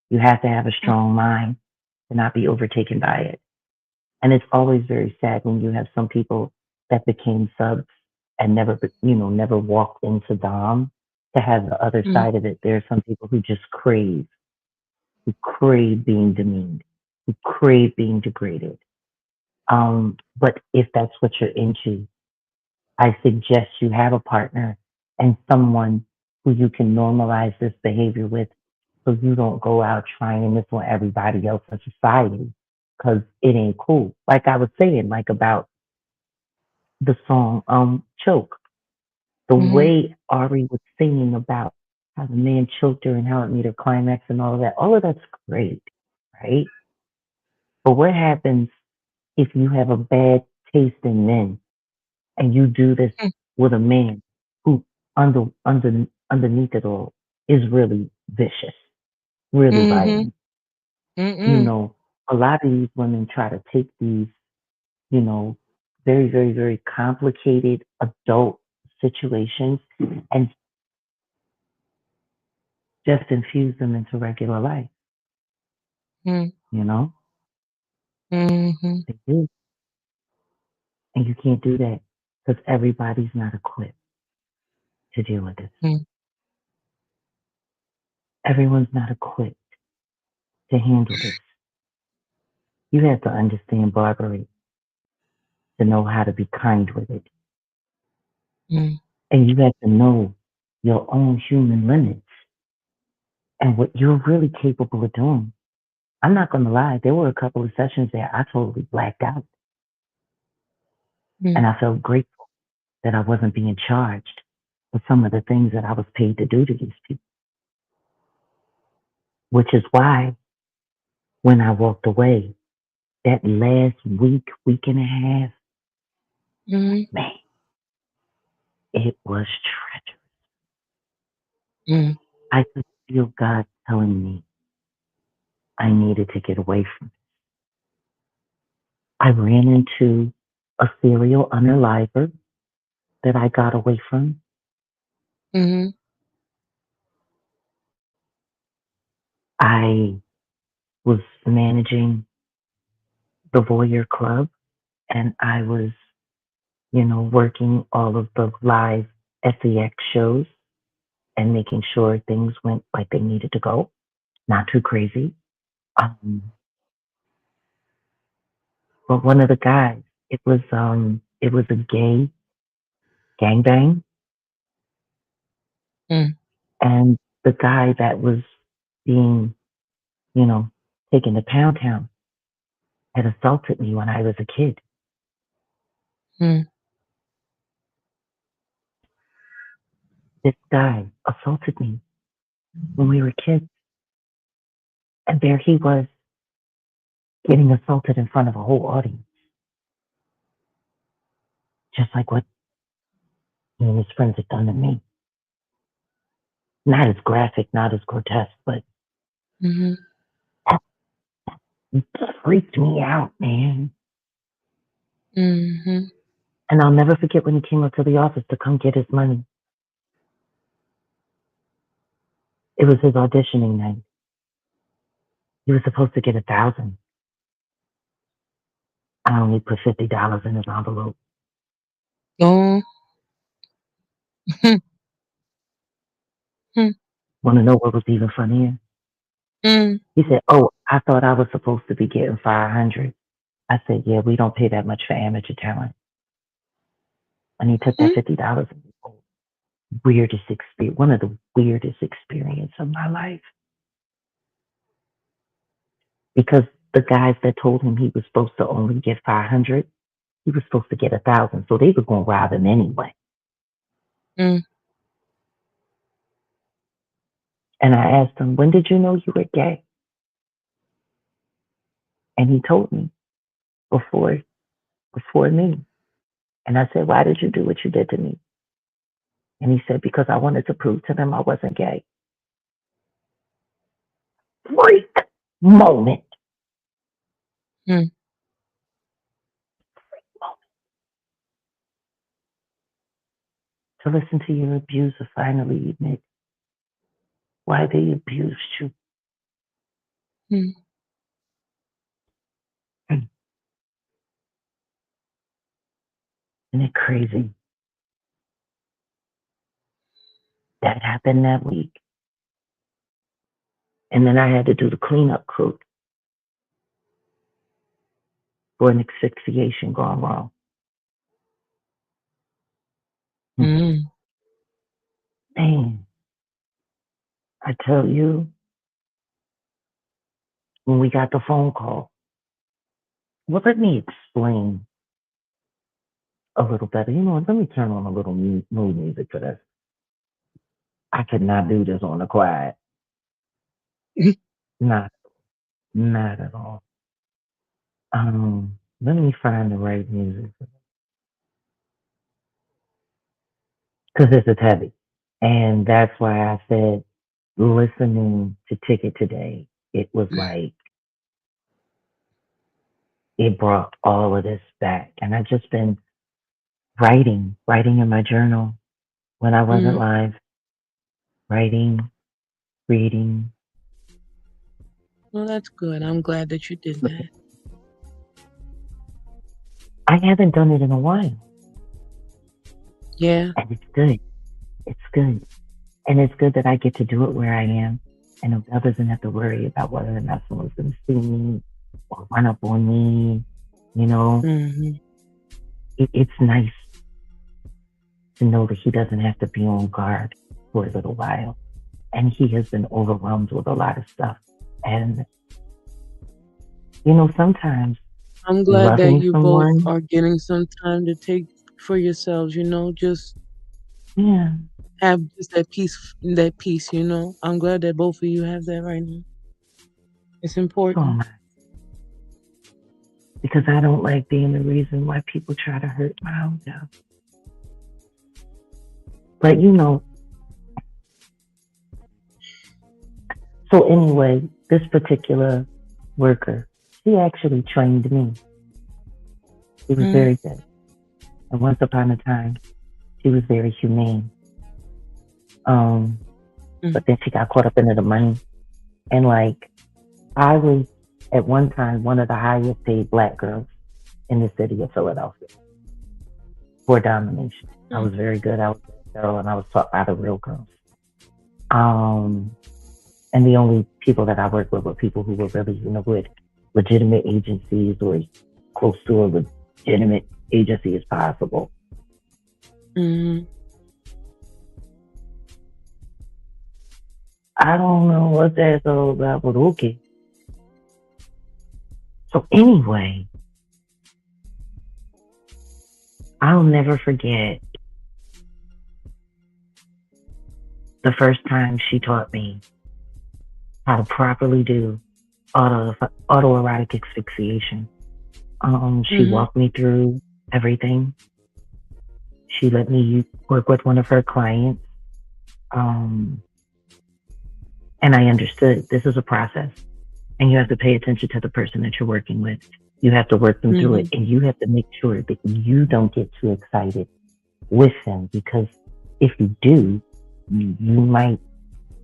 You have to have a strong mind to not be overtaken by it. And it's always very sad when you have some people that became subs and never, never walked into Dom to have the other side of it. There are some people who just who crave being demeaned, who crave being degraded. But if that's what you're into, I suggest you have a partner and someone who you can normalize this behavior with, so you don't go out trying this on everybody else in society, because it ain't cool. Like I was saying, like about the song Choke. The way Ari was singing about how the man choked her and how it made her climax and all of that's great, right? But what happens if you have a bad taste in men and you do this with a man who underneath it all is really vicious, really violent? A lot of these women try to take these, very, very, very complicated adult situations and just infuse them into regular life, you know? They do. And you can't do that because everybody's not equipped to deal with this. Everyone's not equipped to handle this. You have to understand Barbary to know how to be kind with it. And you have to know your own human limits and what you're really capable of doing. I'm not going to lie, there were a couple of sessions that I totally blacked out. And I felt grateful that I wasn't being charged for some of the things that I was paid to do to these people. Which is why when I walked away, that last week and a half, man, it was treacherous. I could feel God telling me I needed to get away from it. I ran into a serial unaliver that I got away from. I was managing the Voyeur Club, and I was, working all of the live SEX shows and making sure things went like they needed to go, not too crazy. But one of the guys, it was a gay gangbang, and the guy that was being, taken to Pound Town had assaulted me when I was a kid. This guy assaulted me when we were kids, and there he was getting assaulted in front of a whole audience, just like what he and his friends had done to me. Not as graphic, not as grotesque, but it freaked me out, man. And I'll never forget when he came up to the office to come get his money. It was his auditioning night. He was supposed to get 1,000. I only put $50 in his envelope. Want to know what was even funnier? He said, "Oh, I thought I was supposed to be getting 500." I said, "Yeah, we don't pay that much for amateur talent." And he took that $50. Weirdest experience, one of the weirdest experiences of my life. Because the guys that told him he was supposed to only get 500, he was supposed to get 1,000. So they were going to rob him anyway. And I asked him, "When did you know you were gay?" And he told me before me. And I said, "Why did you do what you did to me?" And he said, "Because I wanted to prove to them I wasn't gay." Freak moment. To listen to your abuser finally admit why they abused you. Isn't it crazy? That happened that week. And then I had to do the cleanup crew for an asphyxiation gone wrong. Mm. Man, I tell you, when we got the phone call, well, let me explain a little better. You know what? Let me turn on a little mood music for this. I could not do this on the quiet. Not at all. Let me find the right music because this is heavy, and that's why I said listening to Ticket today. It was like it brought all of this back, and I've just been writing in my journal when I wasn't live, writing, reading. Well, that's good. I'm glad that you did that. I haven't done it in a while. Yeah. And it's good. It's good. And it's good that I get to do it where I am. And the other doesn't have to worry about whether or not someone's going to see me or run up on me. You know, it's nice to know that he doesn't have to be on guard for a little while. And he has been overwhelmed with a lot of stuff. And, you know, sometimes I'm glad that you someone, both are getting some time to take for yourselves, you know, just have just that peace, you know. I'm glad that both of you have that right now. It's important. Because I don't like being the reason why people try to hurt my own self. But you know, so anyway, this particular worker, she actually trained me. She was very good. And once upon a time, she was very humane. But then she got caught up into the money. And like, I was at one time one of the highest paid Black girls in the city of Philadelphia for domination. I was very good. I was a girl and I was taught by the real girls. And the only people that I worked with were people who were really, you know, with legitimate agencies or close to a legitimate agency as possible. I don't know what that's all about, but okay. So anyway, I'll never forget the first time she taught me how to properly do autoerotic asphyxiation. She walked me through everything. She let me work with one of her clients. And I understood this is a process and you have to pay attention to the person that you're working with. You have to work them through it, and you have to make sure that you don't get too excited with them, because if you do, you might,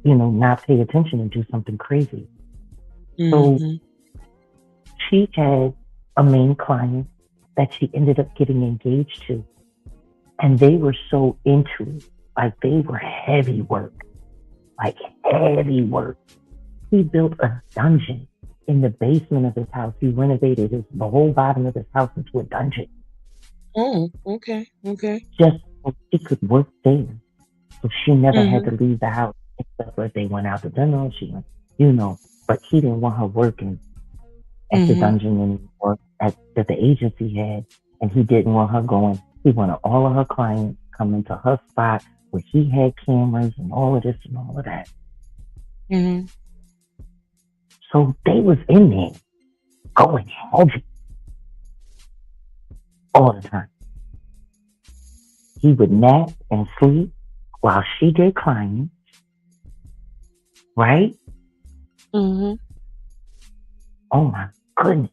you know, not pay attention and do something crazy. So she had a main client that she ended up getting engaged to, and they were so into it. Like, they were heavy work. He built a dungeon in the basement of his house. He renovated the whole bottom of his house into a dungeon. Oh, okay. Just so she could work there. So she never had to leave the house, except for if they went out to dinner. She went, you know, but he didn't want her working at the dungeon anymore that the agency had, and he didn't want her going. He wanted all of her clients coming to her spot where he had cameras and all of this and all of that. So they was in there going heavy all the time. He would nap and sleep while she did clients, right? Oh my goodness.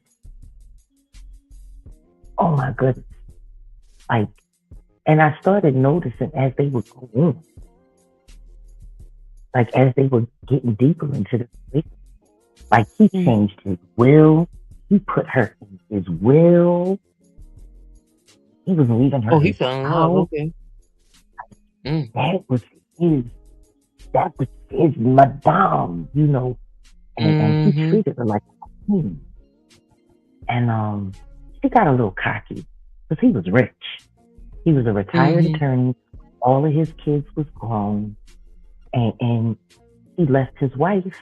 Like, and I started noticing as they would go in, like as they were getting deeper into the relationship, like he changed his will. He put her in his will. He was leaving her Oh, he his fell in love. house. Okay. Mm. That was his madame, you know, and he Mm-hmm. treated her like a queen. And he got a little cocky because he was rich. He was a retired Mm-hmm. attorney. All of his kids was grown, and he left his wife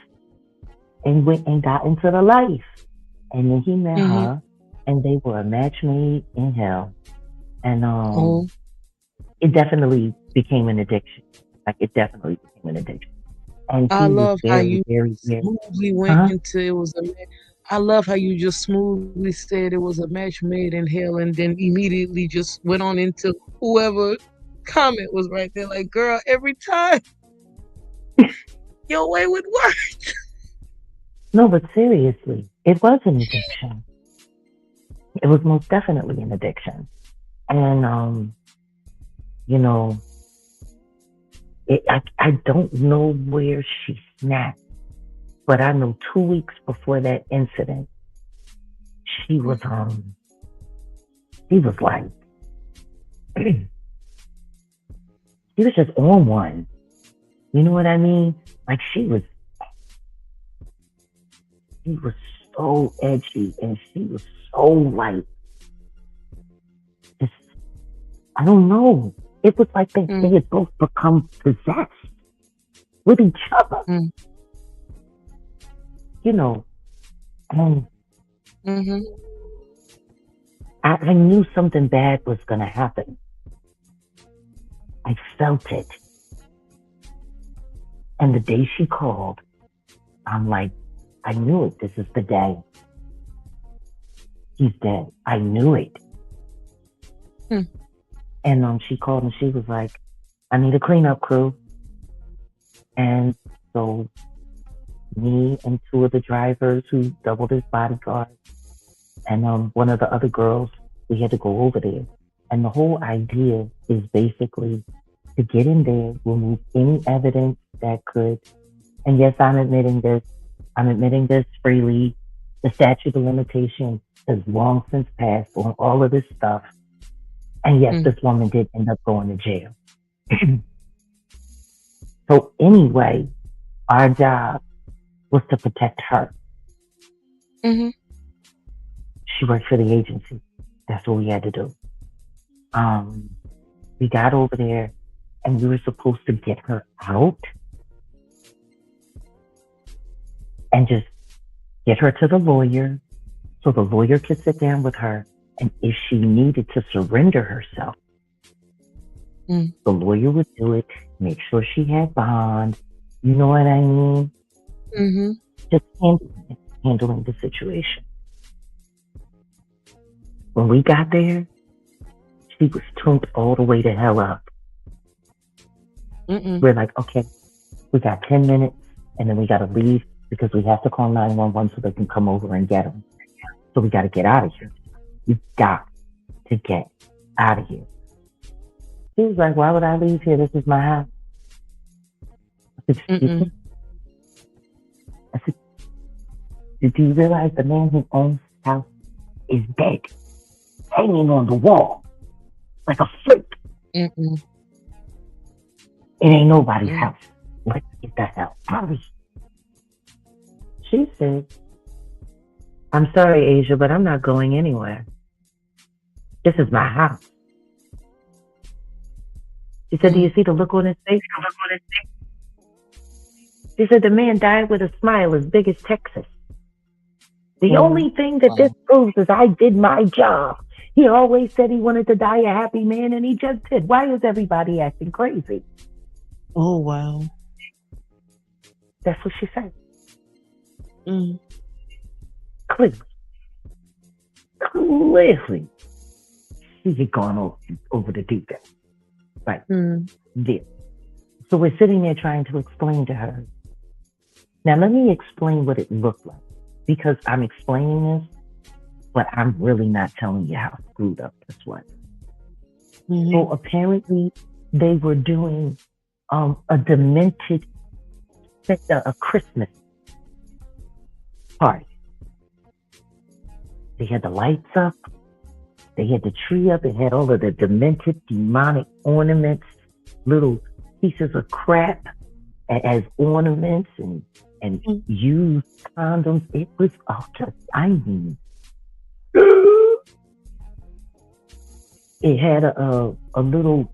and went and got into the life. And then he met Mm-hmm. her, and they were a match made in hell. And Oh, it definitely became an addiction. Like it definitely became an addiction. And I he was love how very, you very, very. smoothly went Huh? into it was a. I love how you just smoothly said it was a match made in hell, and then immediately just went on into whoever comment was right there. Like, girl, every time your way would work. No, but seriously, it was an addiction. It was most definitely an addiction. And you know, I don't know where she snapped, but I know 2 weeks before that incident, she was like she was just on one. You know what I mean? Like she was so edgy, and she was so like just, I don't know. It was like they had both become possessed with each other. Mm. You know, and Mm-hmm. I knew something bad was gonna happen. I felt it. And the day she called, I'm like, I knew it. This is the day. He's dead. I knew it. Hmm. And she called and she was like, I need a cleanup crew. And so me and two of the drivers who doubled as bodyguards and one of the other girls, we had to go over there. And the whole idea is basically to get in there, remove any evidence that could, and yes, I'm admitting this freely. The statute of limitation has long since passed on all of this stuff. And yes, this woman did end up going to jail. So anyway, our job was to protect her. Mm-hmm. She worked for the agency. That's what we had to do. We got over there and we were supposed to get her out and just get her to the lawyer so the lawyer could sit down with her. And if she needed to surrender herself, the lawyer would do it, make sure she had bond. You know what I mean? Mm-hmm. Just handling the situation. When we got there, she was tuned all the way to hell up. We're like, okay, we got 10 minutes and then we got to leave because we have to call 911 so they can come over and get them. So we got to get out of here. You got to get out of here. She was like, why would I leave here? This is my house. I said, excuse me? I said, do you realize the man who owns this house is dead, hanging on the wall like a freak? It ain't nobody's house. Let's get the hell out of here. She said, I'm sorry, Asia, but I'm not going anywhere. This is my house. She said, do you see the look on his face? She said, the man died with a smile as big as Texas. The only thing that this proves is I did my job. He always said he wanted to die a happy man, and he just did. Why is everybody acting crazy? Oh, wow. That's what she said. Clearly, she had gone over the deep end. Right. There. So we're sitting there trying to explain to her. Now, let me explain what it looked like. Because I'm explaining this, but I'm really not telling you how screwed up this was. So apparently, they were doing a demented, a Christmas party. They had the lights up. They had the tree up. It had all of the demented, demonic ornaments, little pieces of crap as ornaments and used condoms. It was I mean, it had a little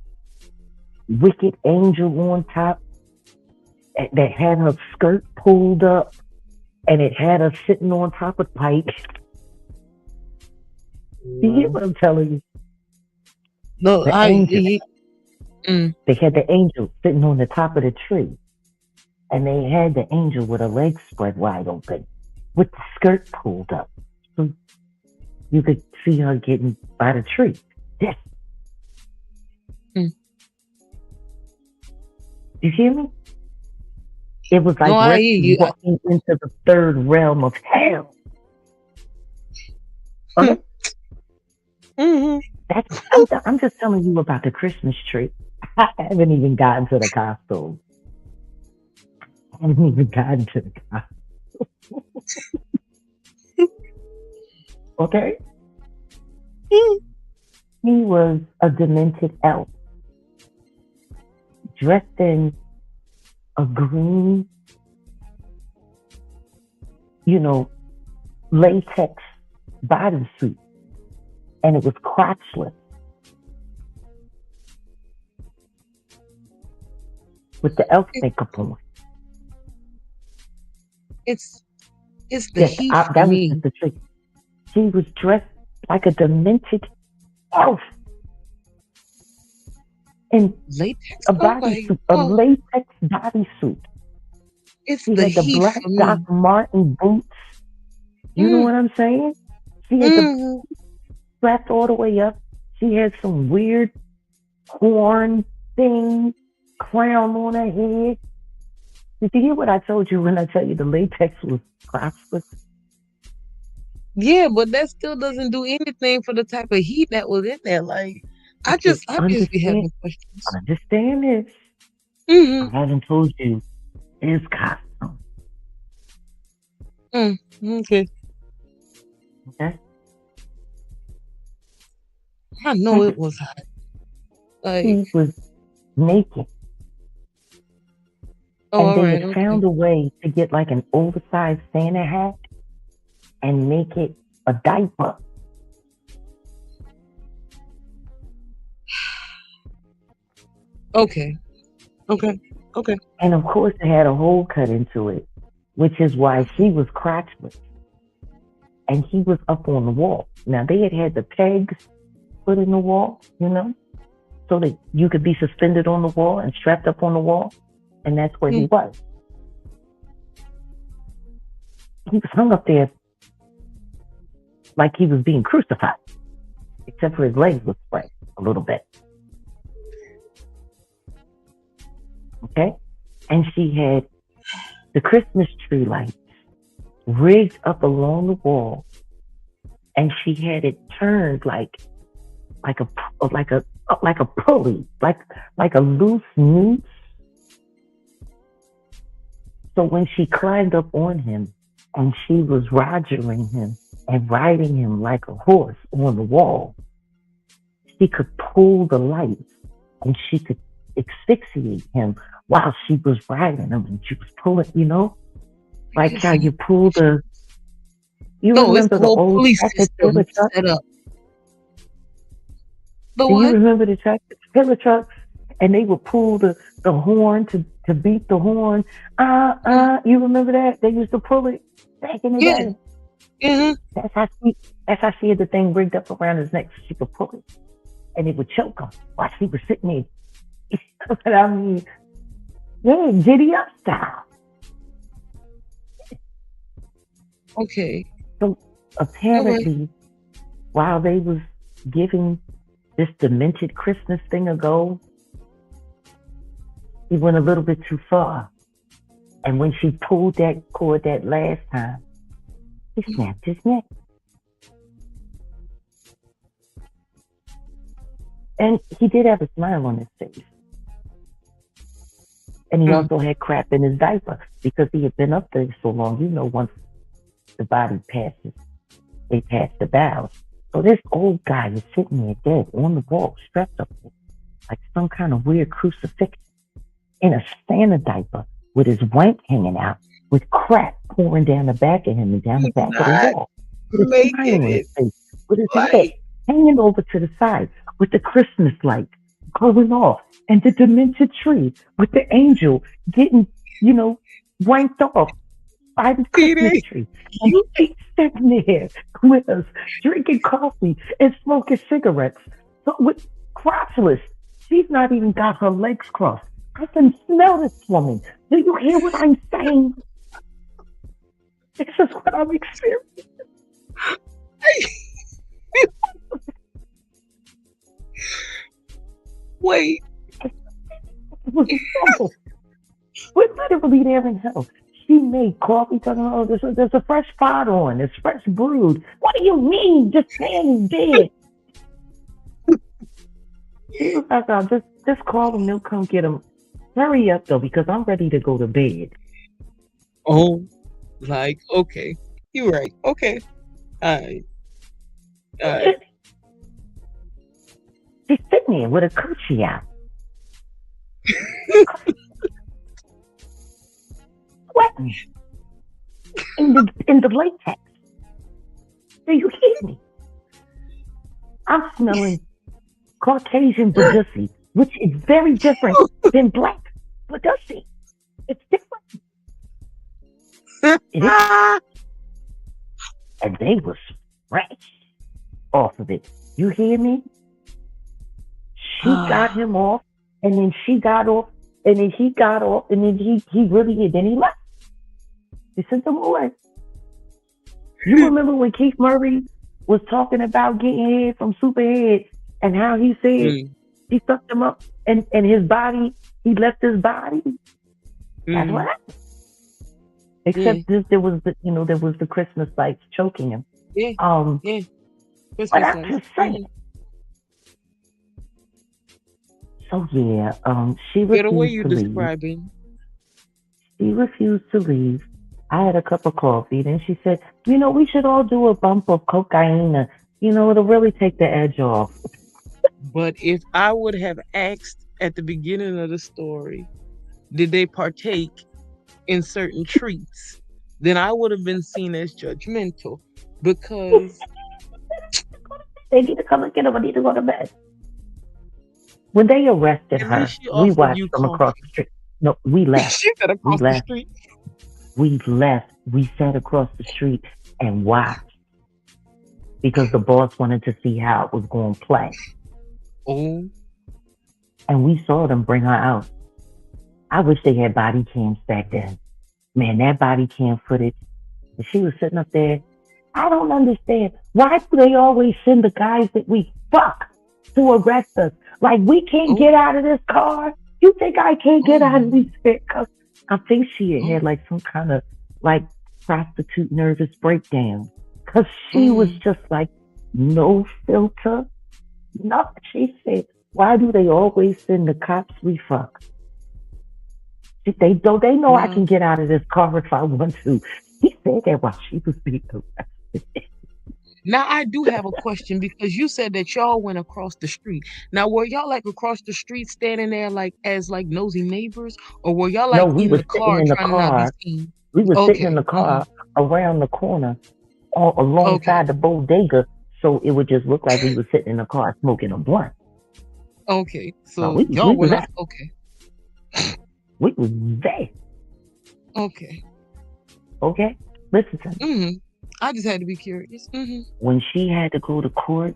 wicked angel on top that had her skirt pulled up, and it had her sitting on top of pipes. You hear what I'm telling you? No, They had the angel sitting on the top of the tree, and they had the angel with her legs spread wide open, with the skirt pulled up, so you could see her getting by the tree. Yes. You hear me? It was like walking into the third realm of hell. Okay? I'm just telling you about the Christmas tree. I haven't even gotten to the costume. Okay? He was a demented elf, dressed in a green, latex bodysuit, and it was crotchless, with the elf makeup on. It's the heat for me. Was the trick. She was dressed like a demented elf in latex, a bodysuit, a latex bodysuit. It's she the had the heat black for me. Doc Martin boots. You know what I'm saying? She had the strapped all the way up. She had some weird horn thing, crown on her head. Did you hear what I told you when I tell you the latex was prosperous? Yeah, but that still doesn't do anything for the type of heat that was in there. Like, I just be having questions. Understand this. I haven't told you his costume. Okay. Okay. I know it was hot. Like, he was naked. And they had found a way to get like an oversized Santa hat and make it a diaper. Okay. And of course, it had a hole cut into it, which is why she was crotchless. And he was up on the wall. Now, they had the pegs put in the wall, so that you could be suspended on the wall and strapped up on the wall. And that's where he was. He was hung up there like he was being crucified, except for his legs were spread a little bit. Okay? And she had the Christmas tree lights rigged up along the wall, and she had it turned like a pulley, like a loose noose. So when she climbed up on him and she was rogering him and riding him like a horse on the wall, she could pull the lights and she could asphyxiate him while she was riding him, and she was pulling, like how you pull the. You remember the old tractor trucks? Do you remember the tractor trucks? And they would pull the horn to beat the horn. You remember that? They used to pull it back in the day. That's how she had the thing rigged up around his neck so she could pull it. And it would choke him while she was sitting there. I mean, yeah, giddy up style. Okay. So apparently, while they was giving this demented Christmas thing a go, he went a little bit too far. And when she pulled that cord that last time, he snapped his neck. And he did have a smile on his face. And he also had crap in his diaper because he had been up there so long. Once the body passes, they pass the bowels. So this old guy is sitting there dead on the wall, strapped up like some kind of weird crucifix in a Santa diaper with his wank hanging out, with crap pouring down the back of him and down the back of the wall, with a smile on his face, with his head hanging over to the side, with the Christmas lights going off, and the demented tree with the angel getting, wanked off by the Christmas tree. And she's sitting there with us, drinking coffee and smoking cigarettes. So with crotchless, she's not even got her legs crossed. I can smell this woman. Do you hear what I'm saying? This is what I'm experiencing. Wait. We're literally there in hell. She made coffee talking about, there's a fresh pot on, it's fresh brewed. What do you mean? Just standing dead. She was like, just call them, they'll come get them. Hurry up though, because I'm ready to go to bed. Oh, like, okay. You're right. Okay. All right. She's sitting there with a coochie out. Sweating in the latex. Do you hear me? I'm smelling Caucasian Badussy, which is very different than black Badussy. It's different. It is. And they were fresh off of it. You hear me? She got him off, and then she got off, and then he got off, and then he really did. Then he left. He sent them away. You remember when Keith Murray was talking about getting head from Superhead and how he said he sucked him up and his body, he left his body? That's what happened. Except there was the Christmas lights choking him. Yeah. But I'm just saying. So yeah, she refused the way you're to leave. describing. She refused to leave. I had a cup of coffee. Then she said, we should all do a bump of cocaine. It'll really take the edge off. But if I would have asked at the beginning of the story, did they partake in certain treats, then I would have been seen as judgmental, because they need to come and get them. I need to go to bed. When they arrested her, we watched from across the street. No, we left. She said across the street. We left. We sat across the street and watched because the boss wanted to see how it was going to play. Oh. And we saw them bring her out. I wish they had body cams back then. Man, that body cam footage. And she was sitting up there. I don't understand. Why do they always send the guys that we fuck to arrest us? Like, we can't get out of this car. You think I can't get out of these handcuffs? I think she had like some kind of like prostitute nervous breakdown, because she was just like, no filter. No, she said, why do they always send the cops we fuck? They know I can get out of this car if I want to. He said that while she was being arrested. Now I do have a question, because you said that y'all went across the street. Now, were y'all like across the street standing there like as like nosy neighbors, or were y'all like in the car trying to not be seen? We were sitting in the car around the corner alongside the bodega, so it would just look like we were sitting in the car smoking a blunt. Okay, so y'all were not, okay. We was there. Okay. Okay? Listen to me. I just had to be curious. When she had to go to court,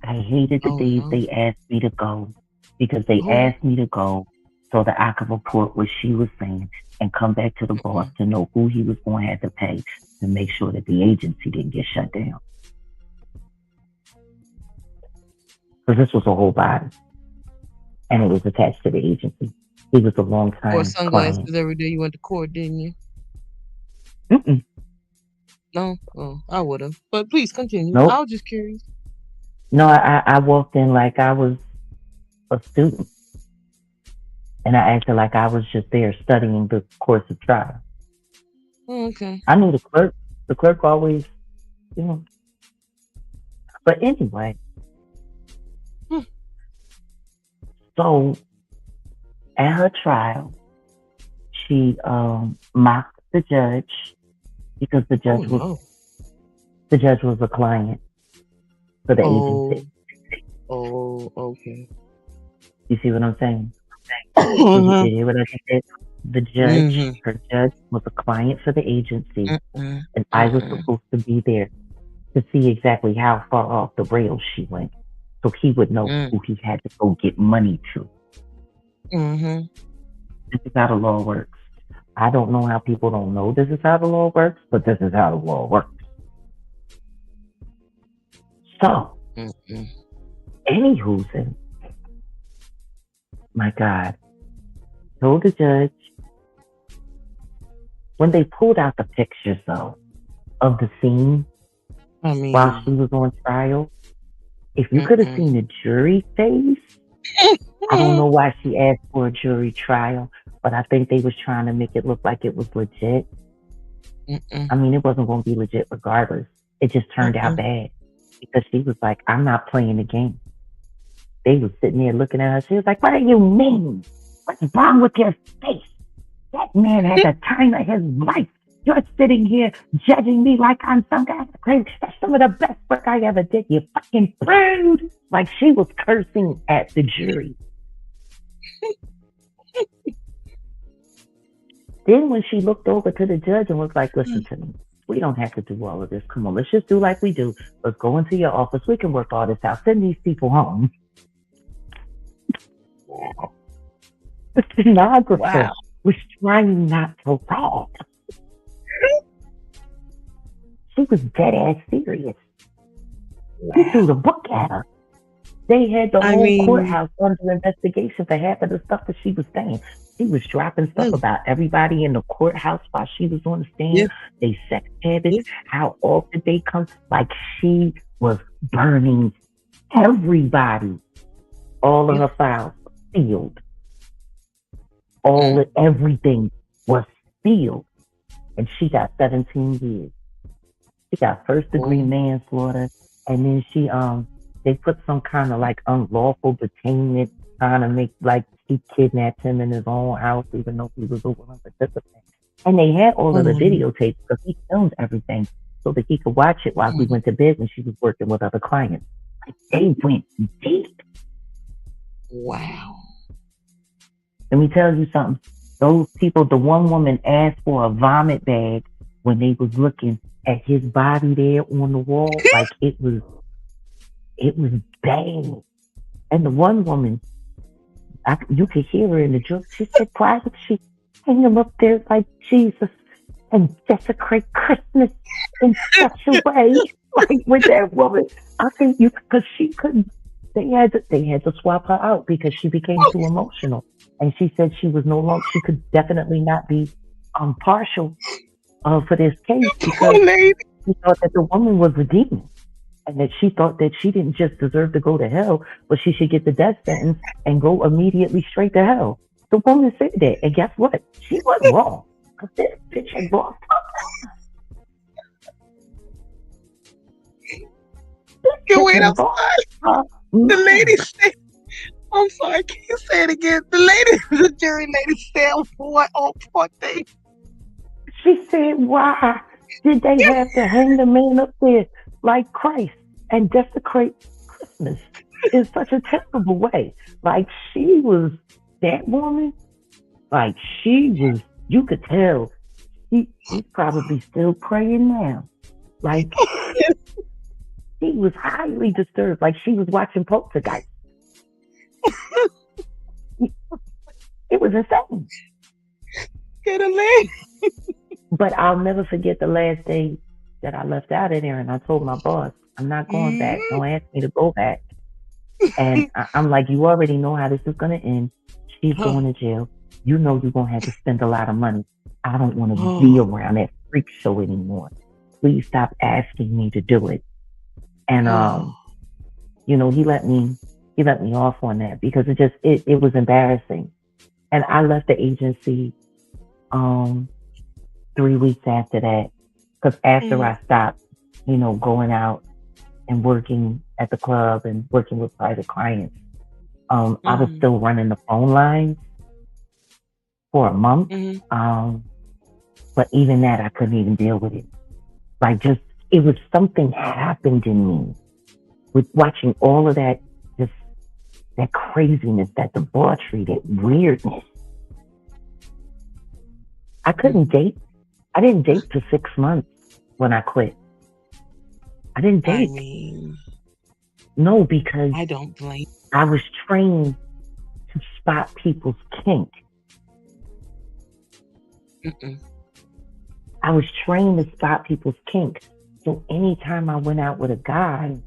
I hated the days they asked me to go, because they asked me to go so that I could report what she was saying and come back to the boss to know who he was going to have to pay to make sure that the agency didn't get shut down. Because this was a whole body, and it was attached to the agency. He was a long time Wore sunglasses client. every day you went to court, didn't you? No? Oh, I would have. But please continue. Nope. I was just curious. No, I walked in like I was a student. And I acted like I was just there studying the course of trial. Oh, okay. I knew the clerk. The clerk always, But anyway, so at her trial, she mocked the judge because the judge was a client for the agency. Oh, okay. You see what I'm saying? You hear what I just said? The judge, her judge was a client for the agency, and I was supposed to be there to see exactly how far off the rails she went, so he would know who he had to go get money to. This is how the law works. I don't know how people don't know this is how the law works, but this is how the law works. So, anywho's, my God, told the judge, when they pulled out the pictures, though, of the scene while she was on trial, if you could have seen the jury face, I don't know why she asked for a jury trial, but I think they was trying to make it look like it was legit. I mean, it wasn't going to be legit regardless. It just turned out bad because she was like, I'm not playing the game. They was sitting there looking at her. She was like, what do you mean? What's wrong with your face? That man had the time of his life. You're sitting here judging me like I'm some guy crazy. That's some of the best work I ever did. You fucking prude. Like she was cursing at the jury. Then when she looked over to the judge and was like, listen to me. We don't have to do all of this. Come on, let's just do like we do. Let's go into your office. We can work all this out. Send these people home. The stenographer was trying not to laugh. She was dead ass serious. He threw the book at her. They had the whole courthouse under investigation for half of the stuff that she was saying. She was dropping stuff about everybody in the courthouse while she was on the stand. They sex habits, how often they come. Like she was burning everybody. All of her files sealed. Everything was sealed. And she got 17 years. She got first degree manslaughter, and then they put some kind of like unlawful detainment, trying to make like she kidnapped him in his own house, even though he was a willing participant. And they had all of the videotapes because he filmed everything so that he could watch it while he went to bed when she was working with other clients. Like they went deep. Wow. Let me tell you something. Those people, the one woman asked for a vomit bag when they was looking at his body there on the wall. Like it was bad. And the one woman, you could hear her in the joke. She said, why would she hang him up there like Jesus and desecrate Christmas in such a way? Like with that woman. I think because she couldn't, they had to swap her out because she became too emotional. And she said she was no longer, she could definitely not be partial for this case because she thought that the woman was a demon and that she thought that she didn't just deserve to go to hell, but she should get the death sentence and go immediately straight to hell. The woman said that, and guess what? She wasn't wrong. Because this bitch had lost her. The lady said, I'm sorry, can you say it again? The jury lady said, what on poor thing? She said, why did they have to hang the man up there like Christ and desecrate Christmas in such a terrible way? Like she was, that woman, like she was, you could tell, she's probably still praying now. Like she was highly disturbed, like she was watching Poltergeist. It was insane. Get a leg. But I'll never forget the last day that I left out of there, and I told my boss, I'm not going back. Don't ask me to go back. And I'm like, you already know how this is going to end. She's going to jail. You know you're going to have to spend a lot of money. I don't want to be around that freak show anymore. Please stop asking me to do it. And, you know, he let me off on that because it was embarrassing. And I left the agency 3 weeks after that because after I stopped, you know, going out and working at the club and working with private clients, I was still running the phone lines for a month. But even that, I couldn't even deal with it. Like, just, it was something happened in me with watching all of that, just that craziness, that debauchery, that weirdness. I couldn't date. I didn't date for 6 months when I quit. I didn't date. I mean, no, because I don't blame. I was trained to spot people's kink. I was trained to spot people's kink. So anytime I went out with a guy,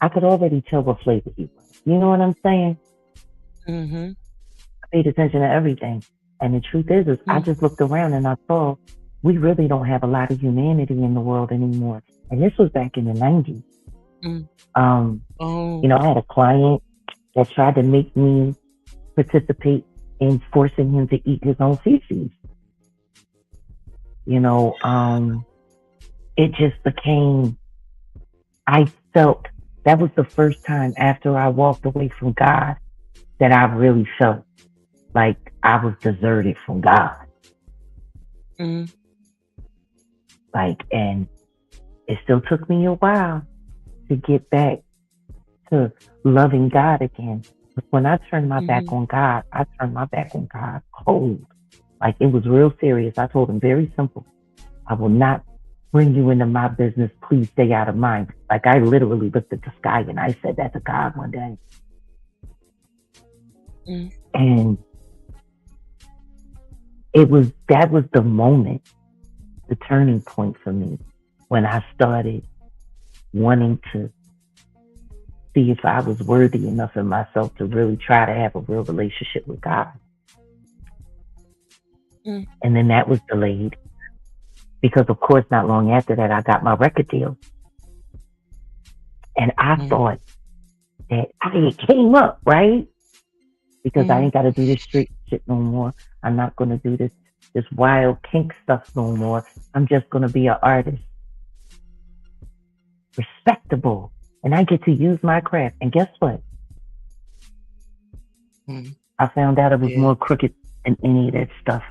I could already tell what flavor he was. You know what I'm saying? I paid attention to everything. And the truth is I just looked around and I saw we really don't have a lot of humanity in the world anymore. And this was back in the 90s. You know, I had a client that tried to make me participate in forcing him to eat his own feces. You know, it just became, I felt, that was the first time after I walked away from God that I really felt like I was deserted from God. Like, and it still took me a while to get back to loving God again. But when I turned my back on God, I turned my back on God cold. Like, it was real serious. I told him very simple. I will not bring you into my business. Please stay out of mine. Like, I literally looked at the sky and I said that to God one day. And that was the moment, the turning point for me, when I started wanting to see if I was worthy enough in myself to really try to have a real relationship with God. And then that was delayed because, of course, not long after that, I got my record deal. And I thought that I came up, right? Because I ain't got to do this street shit no more. I'm not going to do this wild kink stuff no more. I'm just going to be an artist. Respectable. And I get to use my craft. And guess what? I found out it was more crooked than any of that stuff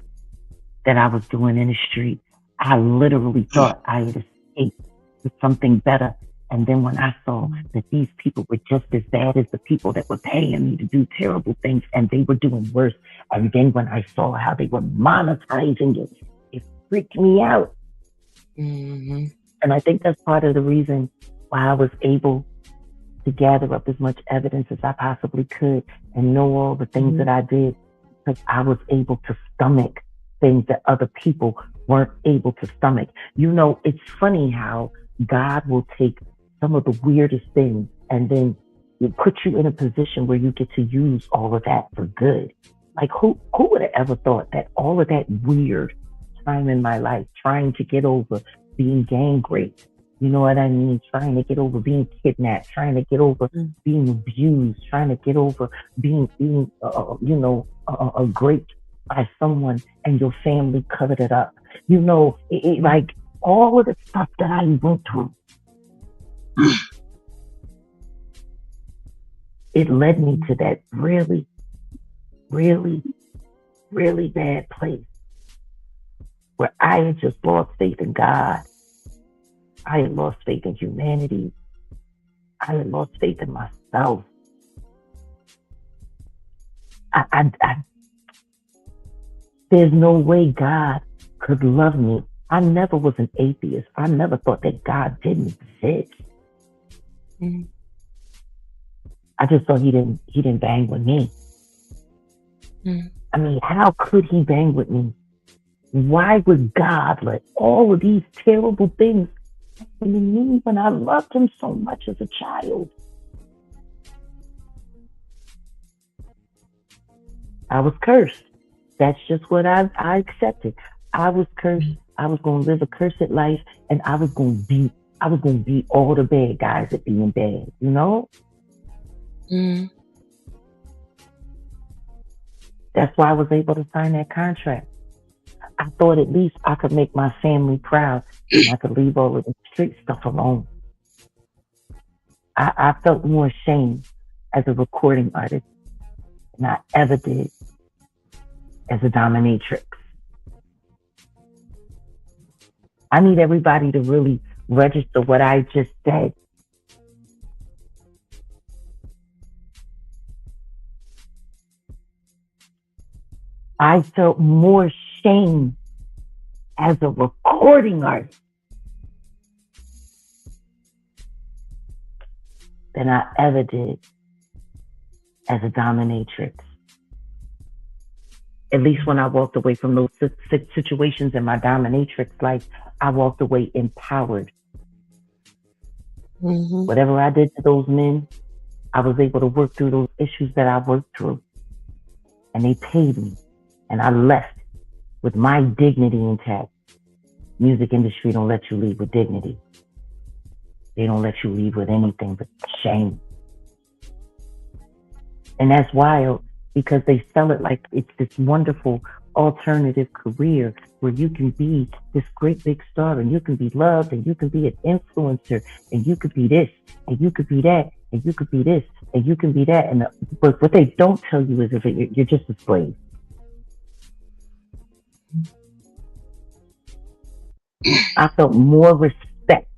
that I was doing in the street. I literally thought I had escaped to something better. And then when I saw that these people were just as bad as the people that were paying me to do terrible things, and they were doing worse. And then when I saw how they were monetizing it, it freaked me out. And I think that's part of the reason why I was able to gather up as much evidence as I possibly could and know all the things that I did, because I was able to stomach things that other people weren't able to stomach. You know, it's funny how God will take some of the weirdest things and then it puts you in a position where you get to use all of that for good. Like, who would have ever thought that all of that weird time in my life, trying to get over being gang raped, you know what I mean? Trying to get over being kidnapped, trying to get over being abused, trying to get over being raped by someone and your family covered it up. You know, like all of the stuff that I went through, it led me to that really, really, really bad place where I had just lost faith in God. I had lost faith in humanity. I had lost faith in myself. There's no way God could love me. I never was an atheist. I never thought that God didn't exist. I just thought he didn't bang with me. I mean, how could he bang with me? Why would God let all of these terrible things happen to me when I loved him so much as a child? I was cursed. That's just what I accepted. I was cursed. I was going to live a cursed life, and I was going to beat all the bad guys at being bad, you know? That's why I was able to sign that contract. I thought at least I could make my family proud and I could leave all of the street stuff alone. I felt more shame as a recording artist than I ever did as a dominatrix. I need everybody to really register what I just said. I felt more shame as a recording artist than I ever did as a dominatrix. At least when I walked away from those situations in my dominatrix life, I walked away empowered. Whatever I did to those men, I was able to work through those issues that I worked through. And they paid me. And I left with my dignity intact. Music industry don't let you leave with dignity. They don't let you leave with anything but shame. And that's wild because they sell it like it's this wonderful alternative career where you can be this great big star and you can be loved and you can be an influencer and you could be this and you could be that and you could be this and you can be that. But what they don't tell you is if you're just a slave. I felt more respect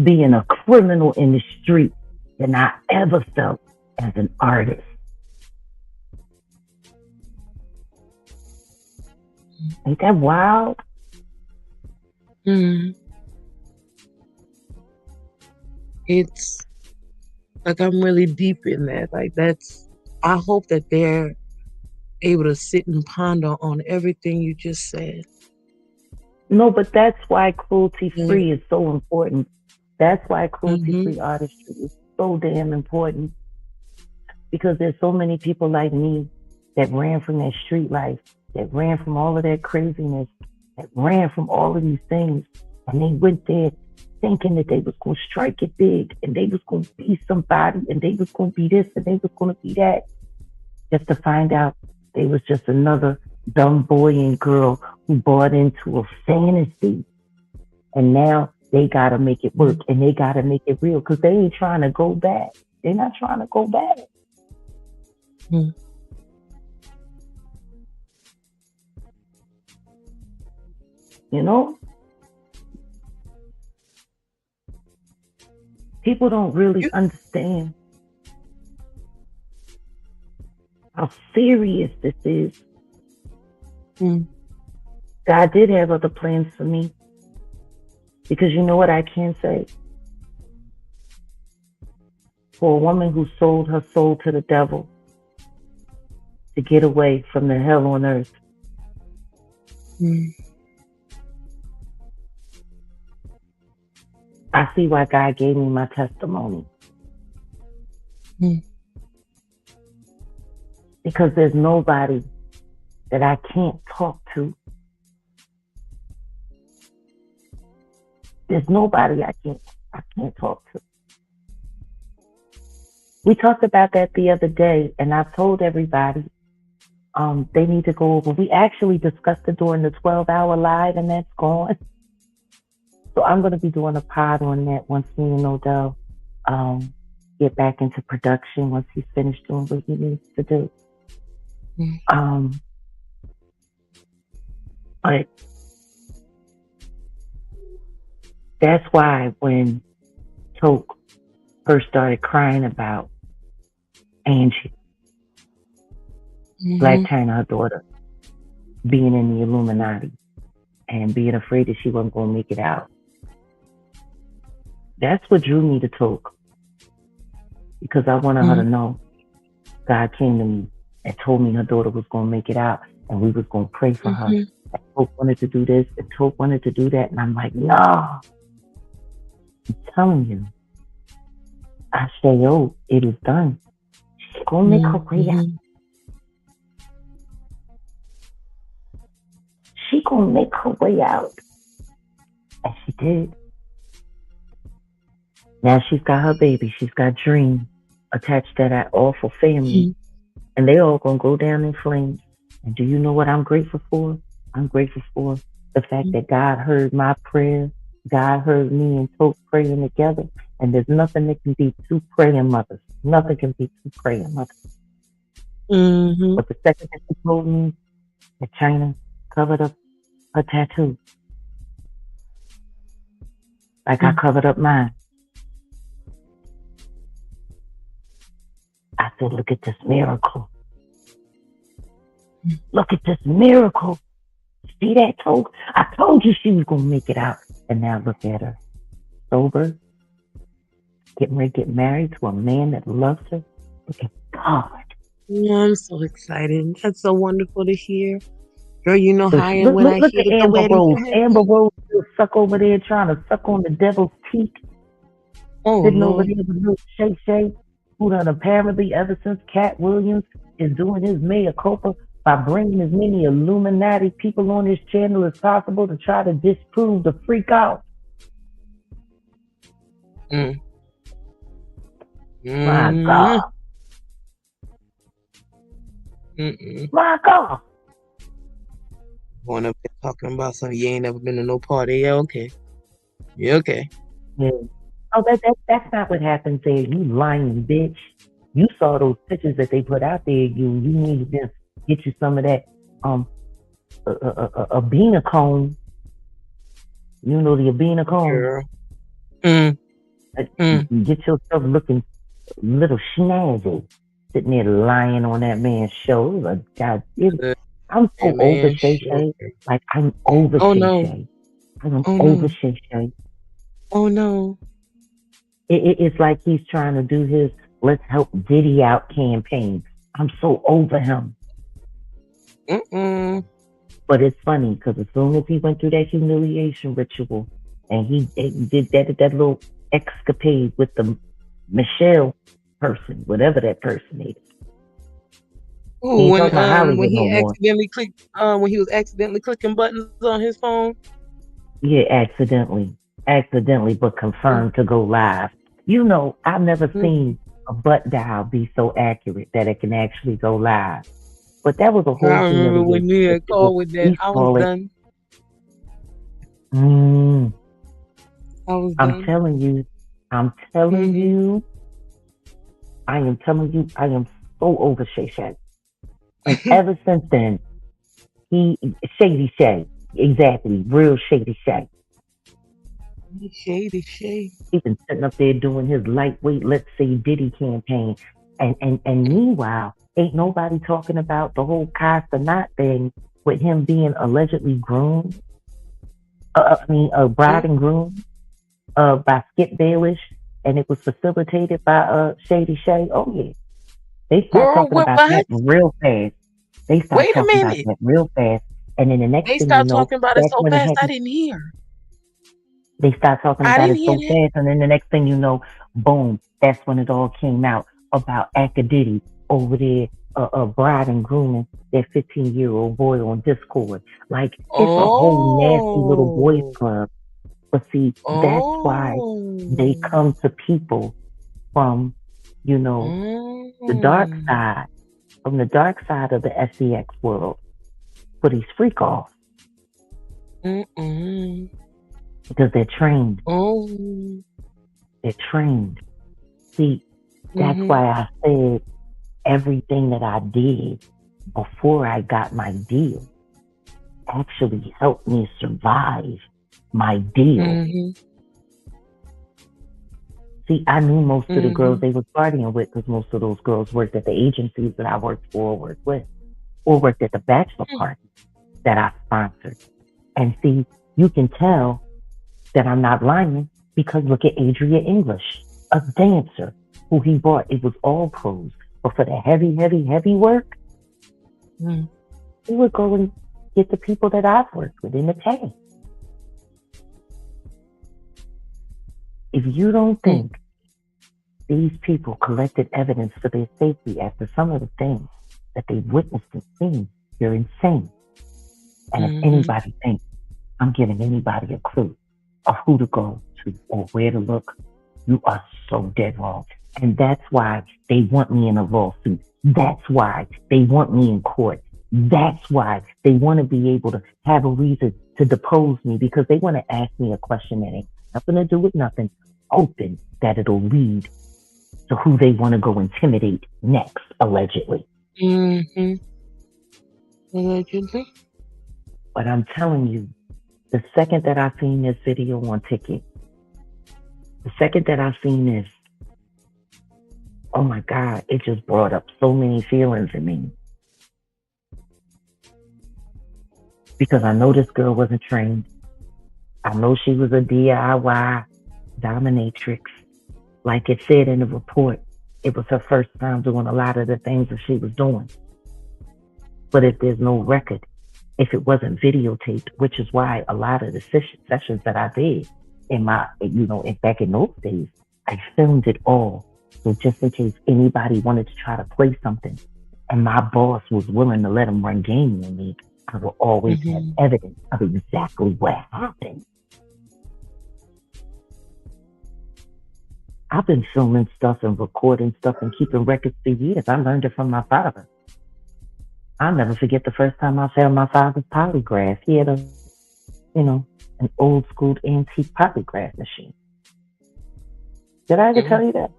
being a criminal in the street than I ever felt as an artist. Ain't that wild? It's like I'm really deep in that. Like I hope that they're able to sit and ponder on everything you just said. No, but that's why cruelty-free is so important. That's why cruelty-free artistry is so damn important. Because there's so many people like me that ran from that street life, that ran from all of that craziness, that ran from all of these things. And they went there thinking that they was going to strike it big and they was going to be somebody and they was going to be this and they was going to be that. Just to find out they was just another dumb boy and girl who bought into a fantasy. And now they got to make it work and they got to make it real because they ain't trying to go back. They're not trying to go back. You know? People don't really understand how serious this is. God did have other plans for me. Because you know what I can say? For a woman who sold her soul to the devil to get away from the hell on earth. I see why God gave me my testimony. Because there's nobody that I can't talk to. There's nobody I can't talk to. We talked about that the other day, and I've told everybody they need to go over. We actually discussed it during the 12-hour live, and that's gone. So I'm going to be doing a pod on that once me and Odell get back into production once he's finished doing what he needs to do. But that's why when Toke first started crying about Angie, Black China, her daughter, being in the Illuminati and being afraid that she wasn't going to make it out, that's what drew me to Toke. Because I wanted her to know God came to me and told me her daughter was going to make it out and we was going to pray for her. And Toke wanted to do this and Toke wanted to do that. And I'm like, no. I'm telling you. I say, yo, it is done. She's going to make her way out. She going to make her way out. And she did. Now she's got her baby. She's got Dream attached to that awful family. And they all going to go down in flames. And do you know what I'm grateful for? I'm grateful for the fact that God heard my prayer God heard me and Toke praying together, and there's nothing that can beat two praying mothers. Nothing can beat two praying mothers. Mm-hmm. But the second that she told me that China covered up her tattoo, like I covered up mine, I said, look at this miracle. Look at this miracle. See that, Toke? I told you she was going to make it out. And now look at her. Sober. Getting ready to get married to a man that loves her. Look at God. Yeah, I'm so excited. That's so wonderful to hear. Girl, you know So how I am when I look hear at that the Amber wedding Rose. can Amber happen. Rose still stuck over there trying to suck on the devil's teeth. Oh, Sitting over Lord. there with little Shay Shay, who done apparently ever since Cat Williams is doing his mea culpa by bringing as many Illuminati people on his channel as possible to try to disprove the freak out. Mm. My God. My God. Going up there talking about something you ain't never been to no party. Yeah, okay. Yeah, okay. Yeah. Oh, that's not what happens there. You lying bitch. You saw those pictures that they put out there. You need to just get you some of that a beaner cone. You know the Abena cone. Girl. You get yourself looking a little snazzy, sitting there lying on that man's show. Like, God, I'm so over Shay Shay. Like, I'm over Shay Shay. I'm over Shay Shay. Oh no. It's like he's trying to do his let's help Diddy out campaign. I'm so over him. But it's funny because as soon as he went through that humiliation ritual and he did that little escapade with the Michelle person, whatever that person is. Ooh, when he accidentally clicked, when he was accidentally clicking buttons on his phone. Yeah, accidentally, but confirmed to go live. You know, I've never seen a butt dial be so accurate that it can actually go live. But that was a whole. I remember when you had called with that. I was done. I'm telling you, I am telling you, I am so over Shay Shay. And ever since then, Shady Shay, exactly, real Shady Shay. Shady Shay. He's been sitting up there doing his lightweight, let's say Diddy campaign. And meanwhile, ain't nobody talking about the whole Costa Knot thing with him being allegedly groomed. Bride and groomed by Skip Bayless, and it was facilitated by Shady Shay. Oh yeah, they start talking about that real fast. They start talking about that real fast, and then the next thing you know, talking about it so fast I didn't hear. They start talking about it so fast, and then the next thing you know, boom, that's when it all came out about Akadiddy over there, bride and grooming their 15-year-old boy on Discord. Like, it's a whole nasty little boys club. But see, that's why they come to people from, the dark side, from the dark side of the SEX world for these freak offs. Because they're trained. They're trained. See, that's why I said everything that I did before I got my deal actually helped me survive my deal. See, I knew most of the girls they was partying with because most of those girls worked at the agencies that I worked for or worked with, or worked at the bachelor party that I sponsored. And see, you can tell that I'm not lying because look at Adria English, a dancer who he bought. It was all pros, but for the heavy work, he would go and get the people that I've worked with in the pay. If you don't think these people collected evidence for their safety after some of the things that they witnessed and seen, you're insane. And if anybody thinks I'm giving anybody a clue of who to go to or where to look, you are so dead wrong. And that's why they want me in a lawsuit. That's why they want me in court. That's why they want to be able to have a reason to depose me because they want to ask me a question that ain't nothing to do with nothing, hoping that it'll lead to who they want to go intimidate next, allegedly. Allegedly. But I'm telling you, the second that I seen this video on Tik, the second that I seen this, oh my God, it just brought up so many feelings in me. Because I know this girl wasn't trained. I know she was a DIY dominatrix. Like it said in the report, it was her first time doing a lot of the things that she was doing. But if there's no record, if it wasn't videotaped, which is why a lot of the sessions that I did in my, back in those days, I filmed it all. So just in case anybody wanted to try to play something and my boss was willing to let them run game on me, I will always have evidence of exactly what happened. I've been filming stuff and recording stuff and keeping records for years. I learned it from my father. I'll never forget the first time I found my father's polygraph. He had an old school antique polygraph machine. Did I ever tell you that?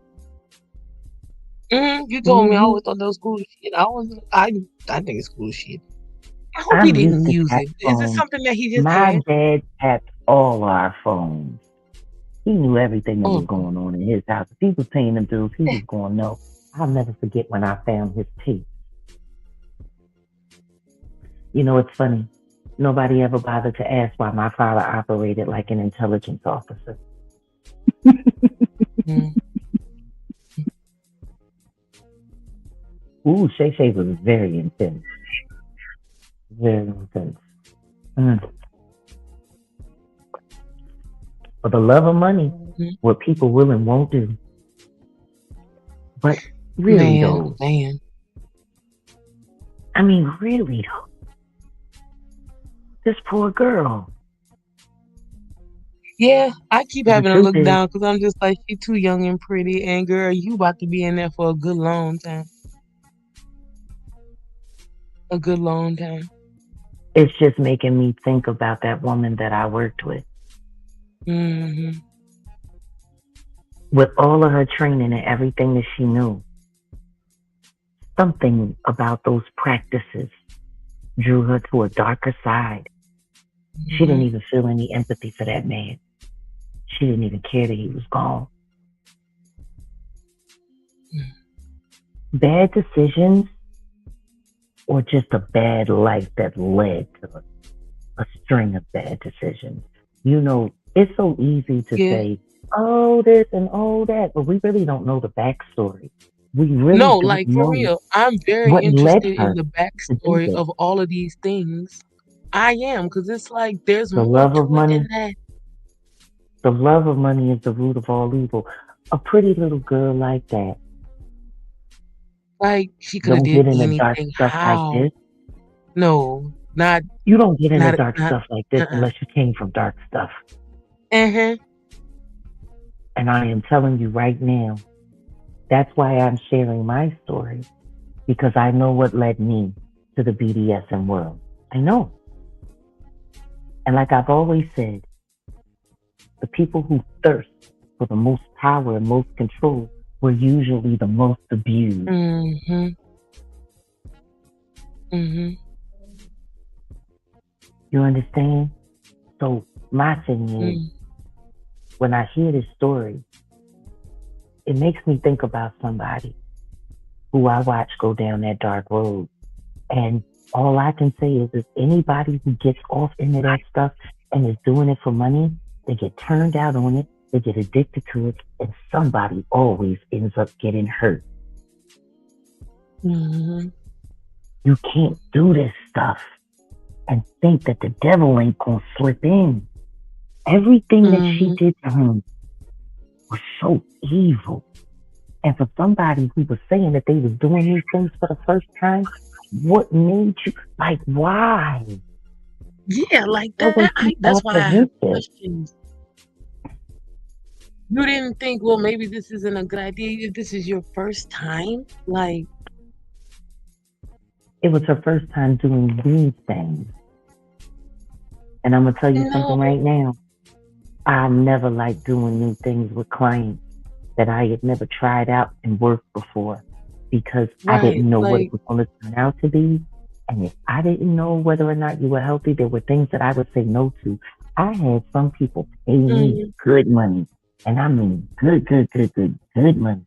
You told me. I always thought that was cool shit. I think it's cool shit. I hope he didn't use it. Is it something that he just My had? dad tapped all our phones. He knew everything that was going on in his house. If he was paying them bills, he was going to know. I'll never forget when I found his tape. It's funny. Nobody ever bothered to ask why my father operated like an intelligence officer. Ooh, Shay was very intense. Very intense. For the love of money, what people will and won't do. But really, though. I mean, really, though. This poor girl. Yeah, I keep having to look down because I'm just like, she too young and pretty. And girl, you about to be in there for a good long time. A good long time. It's just making me think about that woman that I worked with. With all of her training and everything that she knew, something about those practices drew her to a darker side. She didn't even feel any empathy for that man. She didn't even care that he was gone. Bad decisions or just a bad life that led to a string of bad decisions. It's so easy to say, oh, this and oh, that, but we really don't know the backstory. We really don't like know for real. I'm very interested in the backstory of all of these things. I am, because it's like there's more to it than that. The love of money is the root of all evil. A pretty little girl like that. Like she could have did anything. Dark stuff like this. No, not. You don't get into dark stuff like this unless you came from dark stuff. And I am telling you right now, that's why I'm sharing my story, because I know what led me to the BDSM world. I know. And like I've always said, the people who thirst for the most power and most control were usually the most abused. You understand? So my thing is, when I hear this story, it makes me think about somebody who I watch go down that dark road. And all I can say is anybody who gets off into that stuff and is doing it for money, they get turned out on it, they get addicted to it, and somebody always ends up getting hurt. You can't do this stuff and think that the devil ain't gonna slip in. Everything that she did to him was so evil. And for somebody who was saying that they was doing these things for the first time, what made you, like, why? Yeah, like that. That's why I have questions. You didn't think, well, maybe this isn't a good idea if this is your first time? Like, it was her first time doing these things. And I'm gonna tell you something No. right now. I never like doing new things with clients that I had never tried out and worked before because I Right. didn't know what it Like, was going to turn out to be. And if I didn't know whether or not you were healthy, there were things that I would say no to. I had some people pay me mm, good money, and I mean good money,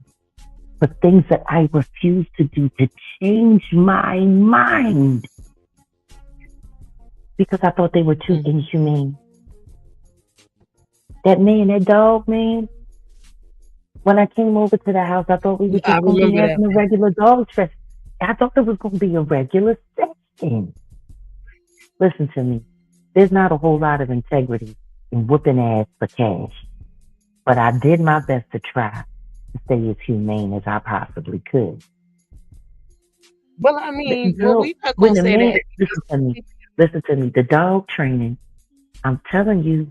for things that I refused to do to change my mind because I thought they were too inhumane. That dog man, when I came over to the house, I thought we were I just going to be remember that. having a regular dog fest. I thought it was going to be a regular session. Listen to me. There's not a whole lot of integrity in whooping ass for cash. But I did my best to try to stay as humane as I possibly could. Well, I mean, Girl, we not when gonna the say man, that. listen to me, the dog training, I'm telling you,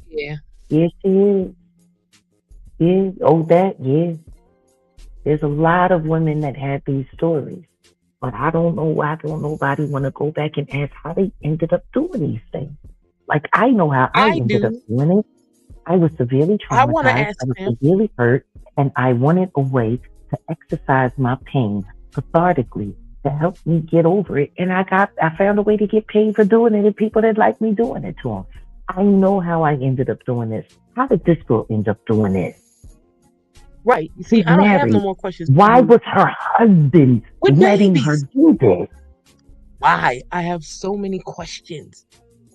Yeah. yes, she is. Yeah, yeah. There's a lot of women that have these stories, but I don't know why don't nobody want to go back and ask how they ended up doing these things. Like, I know how I I ended up do. doing it. I was severely I want to traumatized. ask I was them. severely hurt, and I wanted a way to exercise my pain cathartically to help me get over it. And I found a way to get paid for doing it, and people that like me doing it to them. I know how I ended up doing this. How did this girl end up doing this? Right. You see, She's I don't have no married. more questions. Why was her husband With letting her babies? do this? Why? I have so many questions.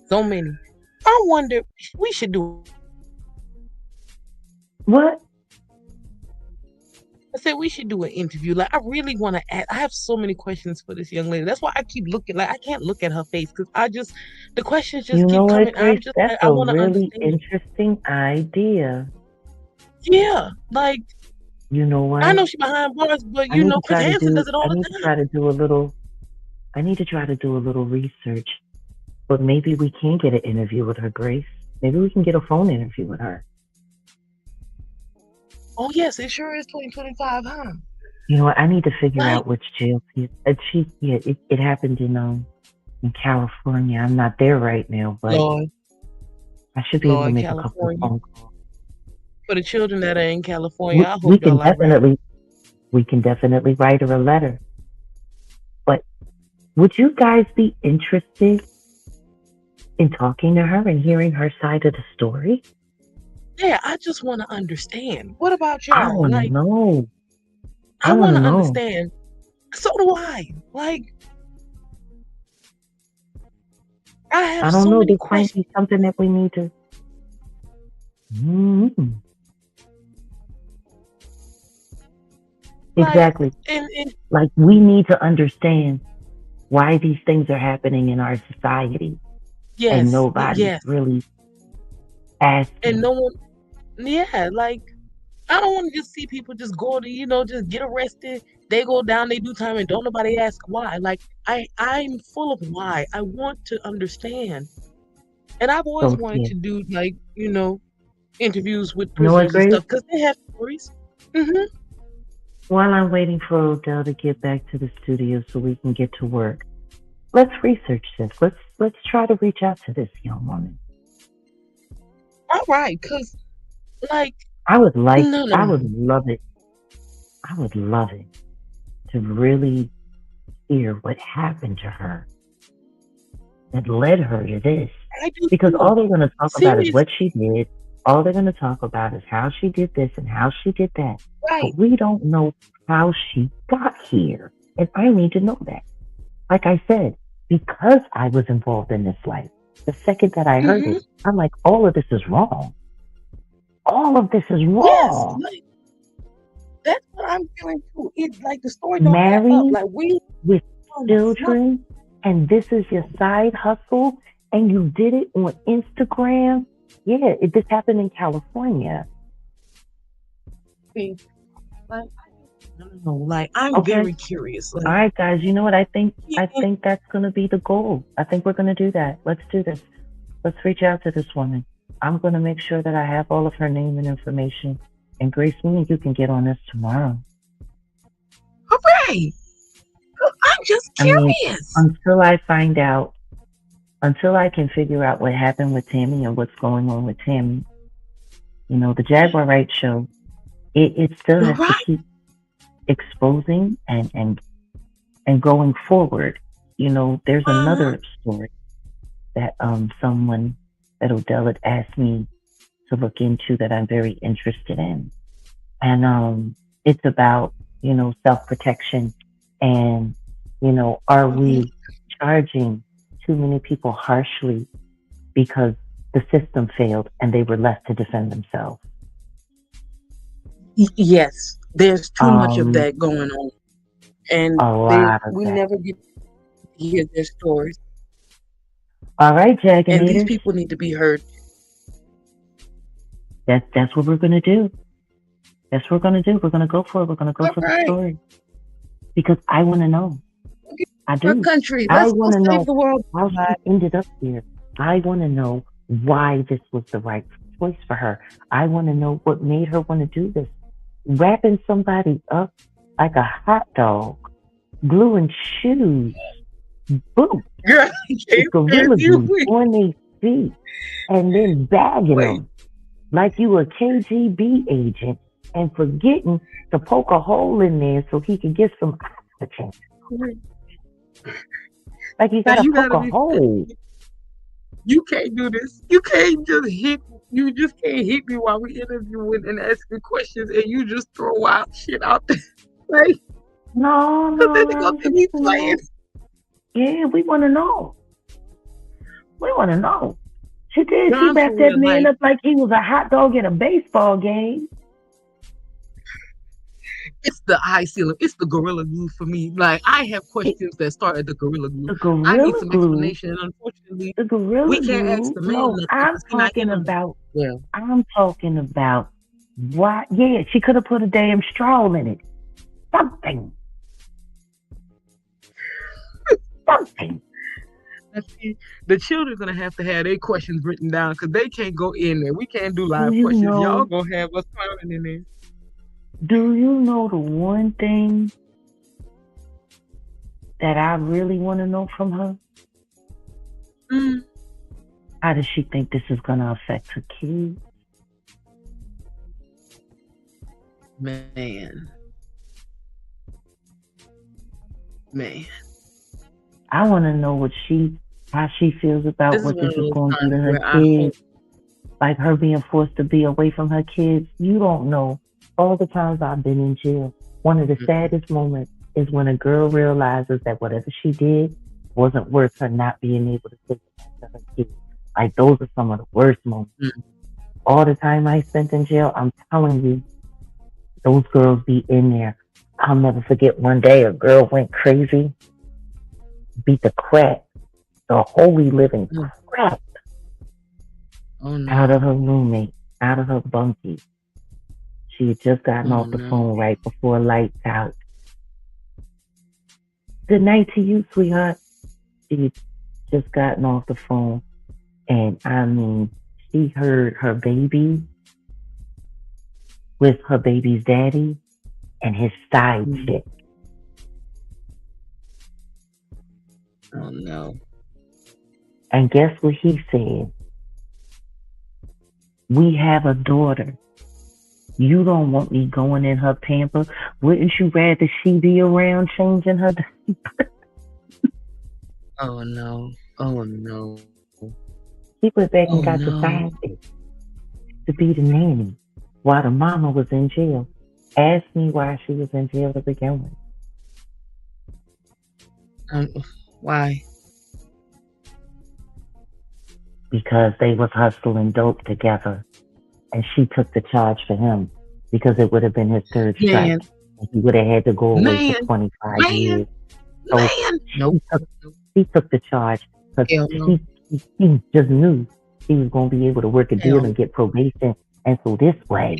So many. I wonder, we should do. What? I said we should do an interview. Like, I really want to ask. I have so many questions for this young lady. That's why I keep looking. Like, I can't look at her face because the questions just You know keep what, coming. I'm Grace? just That's like, I a want to really understand. interesting idea. Yeah, like, You know what? I know she's behind bars, but I need to Chris try to Hansen does do. it all I the need to time. try to do a little. I need to try to do a little research. But maybe we can get an interview with her, Grace. Maybe we can get a phone interview with her. Oh yes, it sure is 2025, huh? You know what? I need to figure Like, out which jail it happened in California. I'm not there right now, but Lord, I should be able to make a couple of California. phone calls. For the children that are in California, I We hope can y'all are definitely write her a letter. But would you guys be interested in talking to her and hearing her side of the story? Yeah, I just want to understand. What about I y'all? want to Like, know. I want want to to know. understand. So do I. Like, I have I don't so know. many This might questions. be something that we need to. Mm-hmm. Like, Exactly. and Like, we need to understand why these things are happening in our society. yes, And nobody's yes, really asking. and no one. Yeah, like, I don't want to just see people just go to, just get arrested. They go down, they do time, and don't nobody ask why. Like, I'm full of why. I want to understand, and I've always So, wanted yeah. to do interviews with You know what, prisoners and Grace? stuff because they have stories. Mm-hmm. While I'm waiting for Odell to get back to the studio so we can get to work, let's research this. Let's try to reach out to this young woman. All right, because like I would love it. I would love it to really hear what happened to her that led her to this. I do Because too. all they're going to talk about is Serious, what she did. All they're going to talk about is how she did this and how she did that. right? But we don't know how she got here. And I need to know that. Like I said, because I was involved in this life, the second that I heard it, I'm like, all of this is wrong. All of this is wrong. Yes, like, that's what I'm feeling too. It's like the story don't add up. Married Like we with children, and this is your side hustle, and you did it on Instagram. Yeah, this happened in California. Like, I don't know. Like, I'm very curious. Like, all right, guys. You know what? I think that's gonna be the goal. I think we're gonna do that. Let's do this. Let's reach out to this woman. I'm gonna make sure that I have all of her name and information. And Grace, me and you can get on this tomorrow. Hooray! I'm just curious. Until I find out until I can figure out what happened with Tammy and what's going on with Tammy, you know, the Jaguar Wright show, it still You're has to right. keep exposing and going forward. You know, there's another story that someone that Odell had asked me to look into that I'm very interested in. And it's about, you know, self-protection and, you know, are we charging too many people harshly because the system failed and they were left to defend themselves? Yes, there's too much of Um, that going on, and a lot of we that. never get to hear their stories. All right, And these Jaganators, people need to be heard. that's what we're gonna do. That's what we're gonna do. We're gonna go for it. We're gonna go All for the right. story because I want to know. I Our do. country. I Let's go want to save know the world. how she ended up here. I want to know why this was the right choice for her. I want to know what made her want to do this. Wrapping somebody up like a hot dog, gluing shoes, boots, Girl, I with can't gorilla stand you. glue on their feet, and then bagging Wait. them like you a KGB agent and forgetting to poke a hole in there so he could get some oxygen. Like you Now gotta you poke gotta a be. hole. You can't do this. You can't just hit. You just can't hit me while we interviewing and asking questions, and you just throw wild shit out there. Like, No, cause then they no, gonna I'm think we just, playing. yeah, we want to know. We want to know. She did. No, She I'm for wrapped that real. man Like, up like he was a hot dog at a baseball game. it's the eye ceiling. It's the gorilla glue for me. Like, I have questions that start at the gorilla glue. The I need gorilla some glue. explanation, and unfortunately, The gorilla we can't ask glue. the man No, nothing I'm because he's not talking in about. well. I'm talking about why. Yeah, she could have put a damn straw in it. Something. Something. The children gonna have to have their questions written down because they can't go in there. We can't do Do live you questions. Y'all know? gonna have us clowning in there. Do you know the one thing that I really want to know from her? Mm. How does she think this is gonna affect her kids? Man. I want to know how she feels about This is what one this of is those going to do to times her where I hope. kids. Like her being forced to be away from her kids. You don't know. All the times I've been in jail, one of the saddest moments is when a girl realizes that whatever she did wasn't worth her not being able to take care of her kids. Like those are some of the worst moments. All the time I spent in jail, I'm telling you, those girls be in there. I'll never forget one day a girl went crazy, beat the crap, the holy living crap out of her roommate, out of her bunkie. She had just gotten off the phone right before lights out. Good night to you, sweetheart. She had just gotten off the phone, and I mean, she heard her baby with her baby's daddy and his side chick. Oh no. And guess what he said? We have a daughter. You don't want me going in her pamper. Wouldn't you rather she be around changing her diaper? Oh no. Oh no. She went back and got the side chick to be the nanny while the mama was in jail. Ask me why she was in jail to begin with. Why? Because they was hustling dope together, and she took the charge for him because it would have been his third strike. And he would have had to go away for 25 years. So she took the charge because she just knew she was going to be able to work a deal and get probation. And so this way,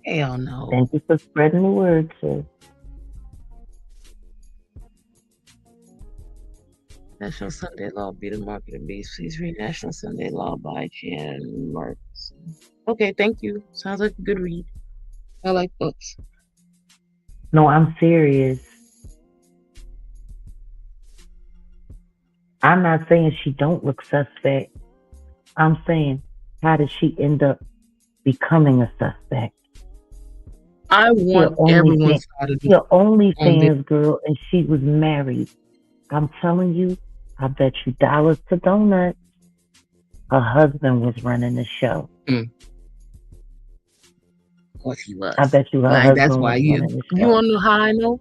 hell no. Thank you for spreading the word, sis. National Sunday Law, be the market of beast. Please read National Sunday Law by Jan Marks. Okay, thank you. Sounds like a good read. I like books. No, I'm serious. I'm not saying she don't look suspect. I'm saying, how did she end up becoming a suspect? I want everyone's side of You're on this. OnlyFans girl, and she was married. I'm telling you, I bet you dollars to donuts, her husband was running the show. Of course he was. I bet you her Like, husband that's why was running the show. you want to know how I know?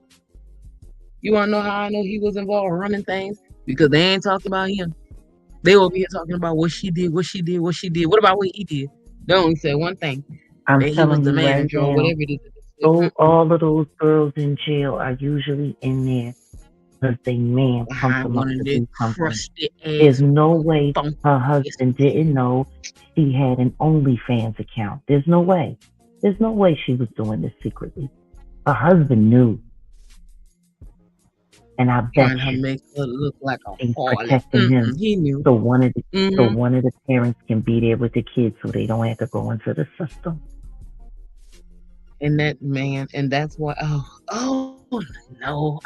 You want to know how I know he was involved running things? Because they ain't talking about him. They over here talking about what she did, what she did, what she did. What about what he did? They only said one thing. I'm that he was telling the you right manager or now, whatever it is. all of those girls in jail are usually in there because they man pumped them up to do something. There's no way her husband didn't know she had an OnlyFans account. There's no way. There's no way she was doing this secretly. Her husband knew. And I bet her you make her look like a he's harlot. protecting him. He knew. So one of the parents can be there with the kids so they don't have to go into the system. And that man, and that's why, oh no.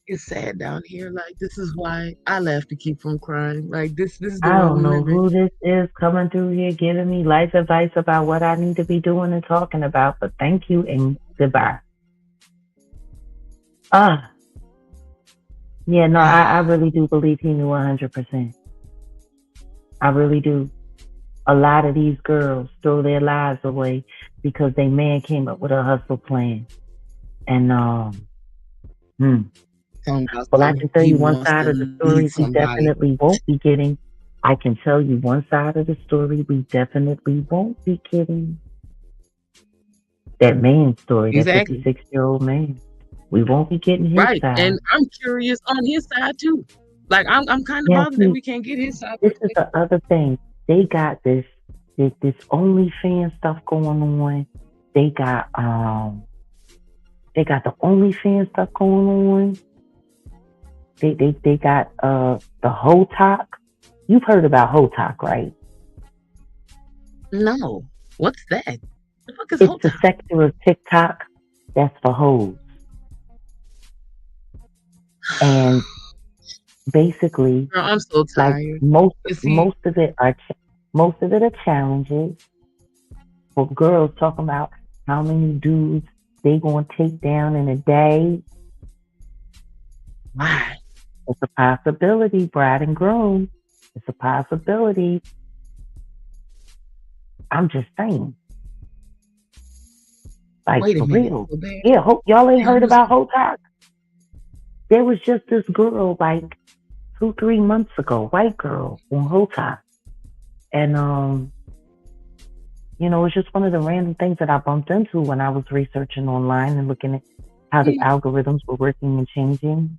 It's sad down here. Like, this is why I laugh to keep from crying. Like, this is the I world don't we know live in. who this is coming through here giving me life advice about what I need to be doing and talking about, but thank you and goodbye. Yeah, no, I really do believe he knew 100%. I really do. A lot of these girls throw their lives away because they man came up with a hustle plan. And well, I can tell you one side of the story we definitely won't be getting. I can tell you one side of the story we definitely won't be getting. That man story, that 56-year-old man. We won't be getting his side. And I'm curious on his side too. Like, I'm kind of bothered that we can't get his side. This is the other thing. They got this OnlyFans stuff going on. They got the OnlyFans stuff going on. They got the HOTOC. You've heard about HOTOC, right? No. What's that? The fuck is it's HOTOC? the sector of TikTok that's for hoes. And basically, girl, I'm so tired. Like most of it are challenges for girls talking about how many dudes they gonna take down in a day. Why? It's a possibility, bride and groom. It's a possibility. I'm just saying. Like, wait a for minute. real. Yeah, y'all ain't heard about HOTOC? There was just this girl like 2-3 months ago, white girl on HOTOC. And it's just one of the random things that I bumped into when I was researching online and looking at how the algorithms were working and changing.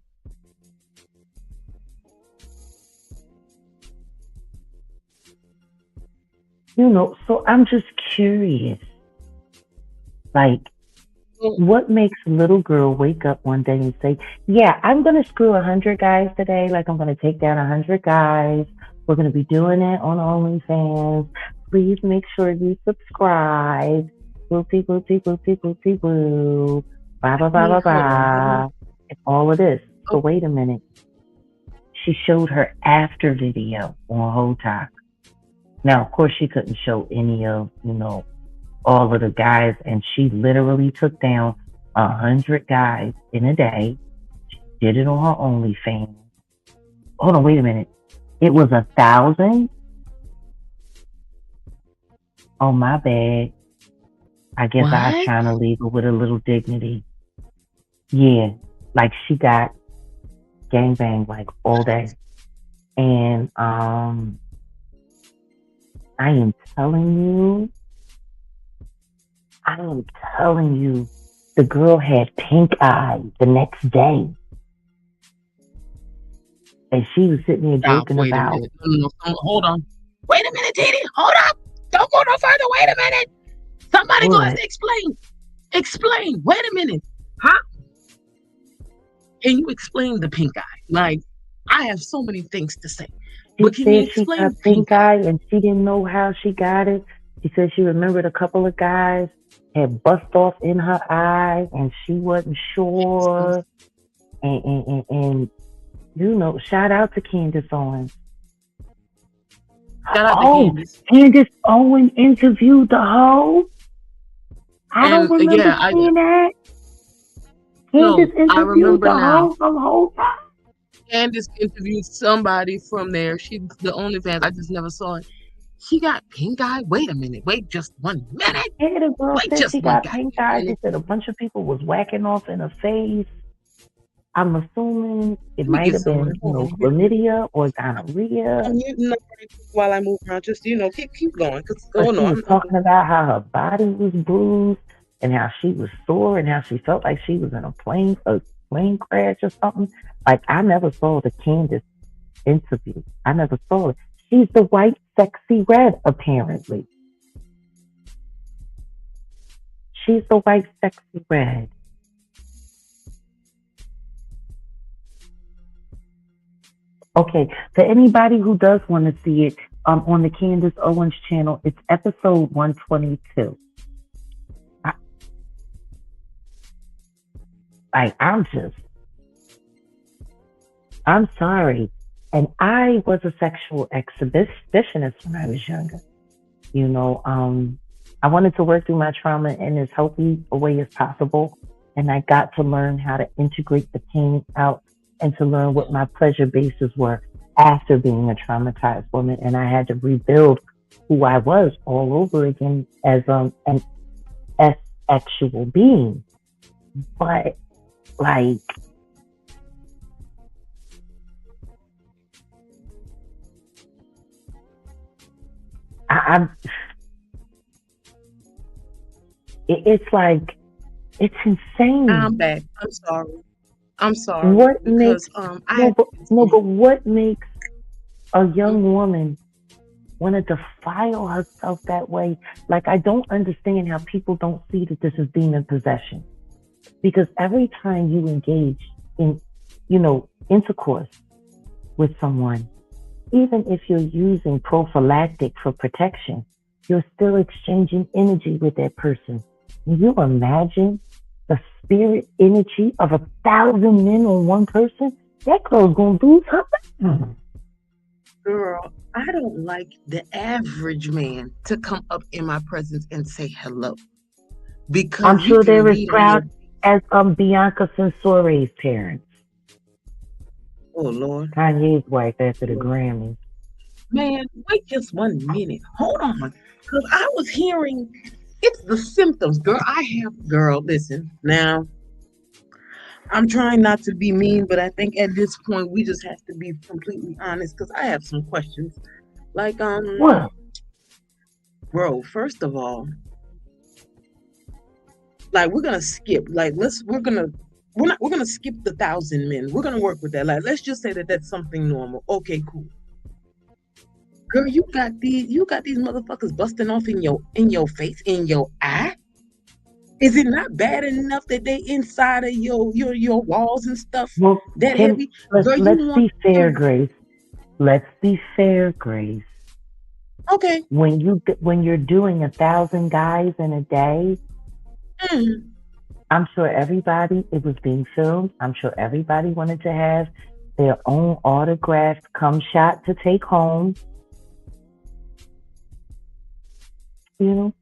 So I'm just curious. Like, what makes a little girl wake up one day and say, yeah, I'm going to screw 100 guys today. Like, I'm going to take down 100 guys. We're going to be doing it on OnlyFans. Please make sure you subscribe. Whoopty, whoopty, whoopty, whoopty, whoop. Blah, blah, blah, blah, blah. And all of this. So wait a minute. She showed her after video on HOTOC. Now, of course, she couldn't show any of, all of the guys, and she literally took down 100 guys in a day. She did it on her OnlyFans. Hold on, wait a minute. It was 1,000? Oh, my bad. I guess I was trying to leave her with a little dignity. Yeah, like she got gangbanged like all day. And I am telling you, the girl had pink eye the next day. And she was sitting there joking about... No, hold on. Wait a minute, Didi. Hold up. Don't go no further. Wait a minute. Somebody go ahead and explain. Explain. Wait a minute. Huh? Can you explain the pink eye? Like, I have so many things to say. But can you explain she got pink eye and she didn't know how she got it. She said she remembered a couple of guys had bust off in her eye, and she wasn't sure. And you know, shout out to Candace Owens. Shout out to Oh, Candace. Candace Owens interviewed the hoe. I don't And remember yeah, seeing that. no, Candace I interviewed remember the now. hoe the whole time. Candace interviewed somebody from there. She's the OnlyFans. I just never saw it. She got pink eye. Wait a minute. Wait just 1 minute. Yeah, the girl Wait said just she one got pink eye. She minute. said a bunch of people was whacking off in her face. I'm assuming it Let me might get have some. been, you know, chlamydia or gonorrhea. I'm muting up while I move around. Just keep going. Cause But she no, was talking about how her body was bruised and how she was sore and how she felt like she was in a plane crash or something. Like, I never saw the Candace interview. I never saw it. She's the white sexy red, apparently. She's the white sexy red. Okay, for anybody who does want to see it, on the Candace Owens channel, it's episode 122. I'm sorry. And I was a sexual exhibitionist when I was younger. You know, I wanted to work through my trauma in as healthy a way as possible. And I got to learn how to integrate the pain out and to learn what my pleasure bases were after being a traumatized woman. And I had to rebuild who I was all over again as an sexual being. But, like, it's like, it's insane. I'm back. I'm sorry. What because makes but what makes a young woman want to defile herself that way? Like, I don't understand how people don't see that this is demon possession. Because every time you engage in, you know, intercourse with someone, even if you're using prophylactic for protection, you're still exchanging energy with that person. Can you imagine the spirit energy of 1,000 men on one person? That girl's gonna lose her mind. Girl, I don't like the average man to come up in my presence and say hello. Because I'm sure they're as proud as Bianca Sensore's parents. Oh, Lord. Kanye's wife after the Grammys. Man, wait just 1 minute. Hold on. Because I was hearing it's the symptoms. Girl, listen. Now, I'm trying not to be mean, but I think at this point we just have to be completely honest because I have some questions. Like, what? Bro, first of all, like, we're gonna skip. Like, we're gonna skip the 1,000 men. We're gonna work with that. Like, let's just say that that's something normal. Okay, cool. Girl, you got these motherfuckers busting off in your face, in your eye. Is it not bad enough that they inside of your walls and stuff? Well, that heavy? Let's be fair, Grace. Let's be fair, Grace. Okay. When you're doing 1,000 guys in a day, I'm sure it was being filmed. I'm sure everybody wanted to have their own autographed cum shot to take home. You know?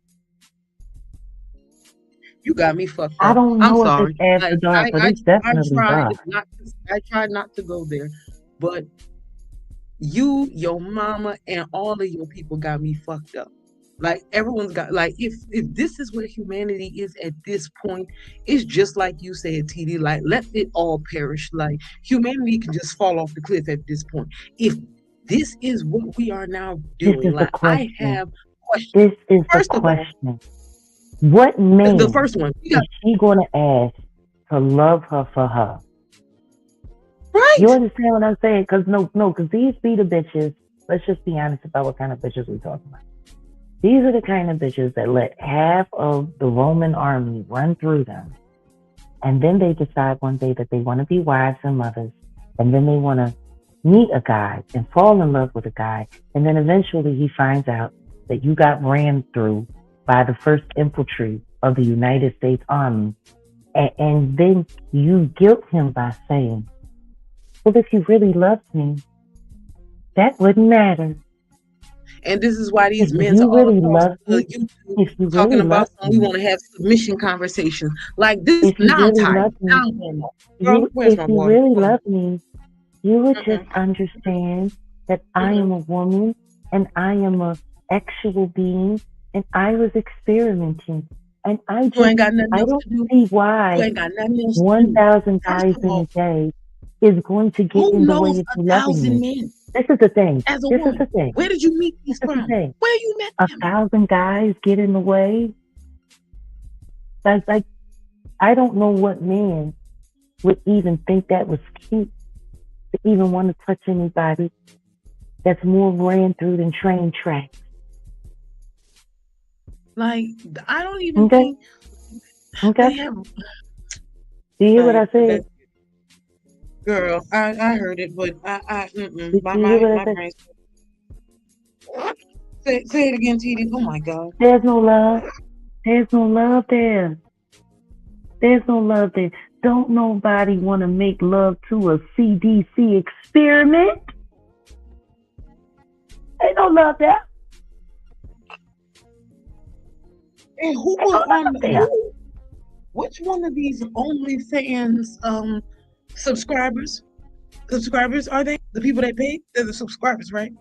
You got me fucked up. I don't know I'm if it's after dark, but it's definitely dark. I tried not to go there, but you, your mama, and all of your people got me fucked up. Like, everyone's got, like, if this is what humanity is at this point, it's just like you said, TD, like, let it all perish. Like, humanity can just fall off the cliff at this point. If this is what we are now doing, like, I have questions. This is the question. What man the first one is she going to ask to love her for her? Right. You understand what I'm saying? Because because these be the bitches. Let's just be honest about what kind of bitches we talking about. These are the kind of bitches that let half of the Roman army run through them. And then they decide one day that they want to be wives and mothers. And then they want to meet a guy and fall in love with a guy. And then eventually he finds out that you got ran through by the first infantry of the United States Army. And then you guilt him by saying, well, if you really loved me, that wouldn't matter. And this is why these If men you are all really across love me, YouTube if you talking really about love we me, want to have submission conversations. Like this if you now I'm really tired. love Now me, I'm going up. Girl, where's my if you water? really Come on. love me, you would just understand that I am a woman and I am a actual being and I was experimenting. And I You ain't just, got nothing I else don't to do. see You why ain't got nothing else to do. 1,000 First guys of in all, a day is going to get who in the way knows of you loving 1,000 me. men This is the thing. as a This is woman? the thing. Where did you meet these This is the from? thing. Where you met them? 1,000 guys get in the way. Like, I don't know what man would even think that was cute to even want to touch anybody that's more ran through than train tracks. Like, I don't even Okay. think Okay. they have. Do you hear what I Like, said? girl, I heard it, but Do you hear what I my said? brain. Say it again, TD. Oh my God. There's no love. There's no love there. There's no love there. Don't nobody want to make love to a CDC experiment. Ain't no love there. And who was on who? Which one of these OnlyFans subscribers are they? The people that pay? They're the subscribers, right?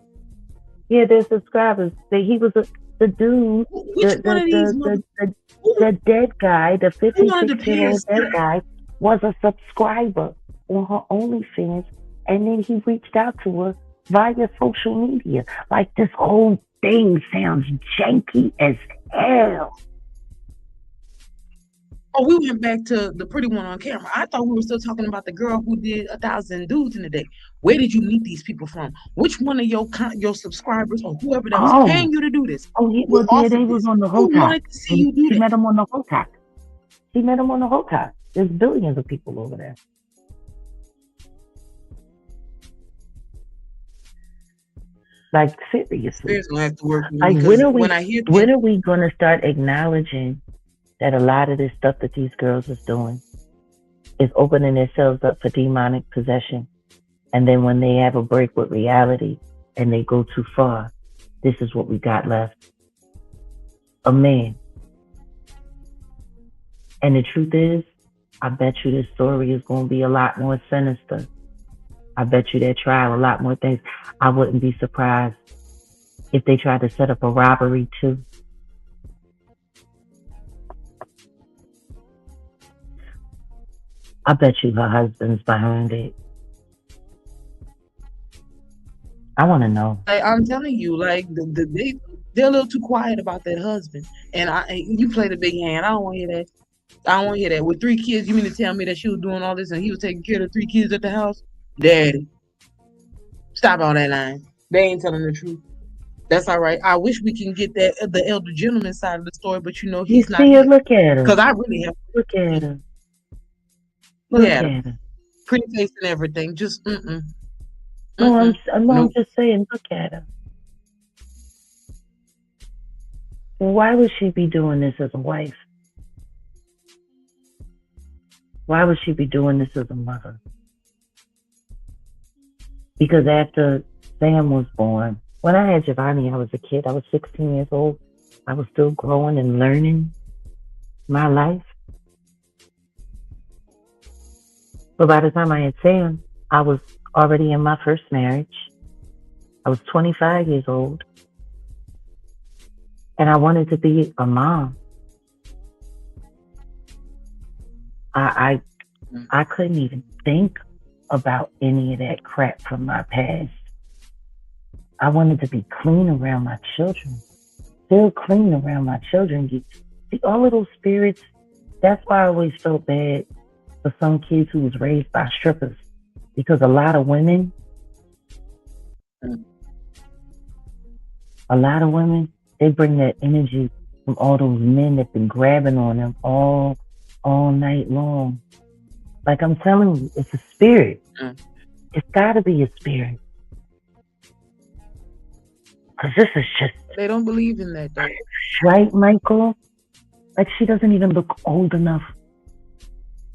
Yeah, they're subscribers. He was the dude, Which one of these the dead guy, the who wanted to 56-year-old dead guy, was a subscriber on her OnlyFans, and then he reached out to her via social media. Like, this whole thing sounds janky as hell. Oh, we went back to the pretty one on camera. I thought we were still talking about the girl who did 1,000 dudes in a day. Where did you meet these people from? Which one of your subscribers or whoever that was paying you to do this? Oh, they was on the who Hotak. wanted to see you do She that? met him on the Hotak. She met him on the Hotak. There's billions of people over there. Like, seriously. Like, when are we gonna start acknowledging that a lot of this stuff that these girls is doing is opening themselves up for demonic possession? And then when they have a break with reality and they go too far, this is what we got left. A man. And the truth is, I bet you this story is going to be a lot more sinister. I bet you they trial a lot more things. I wouldn't be surprised if they tried to set up a robbery too. I bet you her husband's behind it. I want to know. I'm telling you, like they're a little too quiet about that husband. And you play the big hand. I don't want to hear that. I don't want to hear that. With 3 kids, you mean to tell me that she was doing all this and he was taking care of the 3 kids at the house? Daddy, stop all that lying. They ain't telling the truth. That's all right. I wish we can get the elder gentleman side of the story, but you know he's not here. Look at her. Because I really have. Look at her. Look at her. Pretty face and everything. Just No, I'm just saying, look at her. Why would she be doing this as a wife? Why would she be doing this as a mother? Because after Sam was born, when I had Giovanni, I was a kid. I was 16 years old. I was still growing and learning my life. But by the time I had Sam, I was already in my first marriage. I was 25 years old. And I wanted to be a mom. I couldn't even think about any of that crap from my past. I wanted to be clean around my children. Still clean around my children. See, all of those spirits, that's why I always felt bad for some kids who was raised by strippers. Because a lot of women, they bring that energy from all those men that been grabbing on them all night long. Like I'm telling you, it's a spirit. It's gotta be a spirit. Because this is just... They don't believe in that, though. Right, Michael? Like she doesn't even look old enough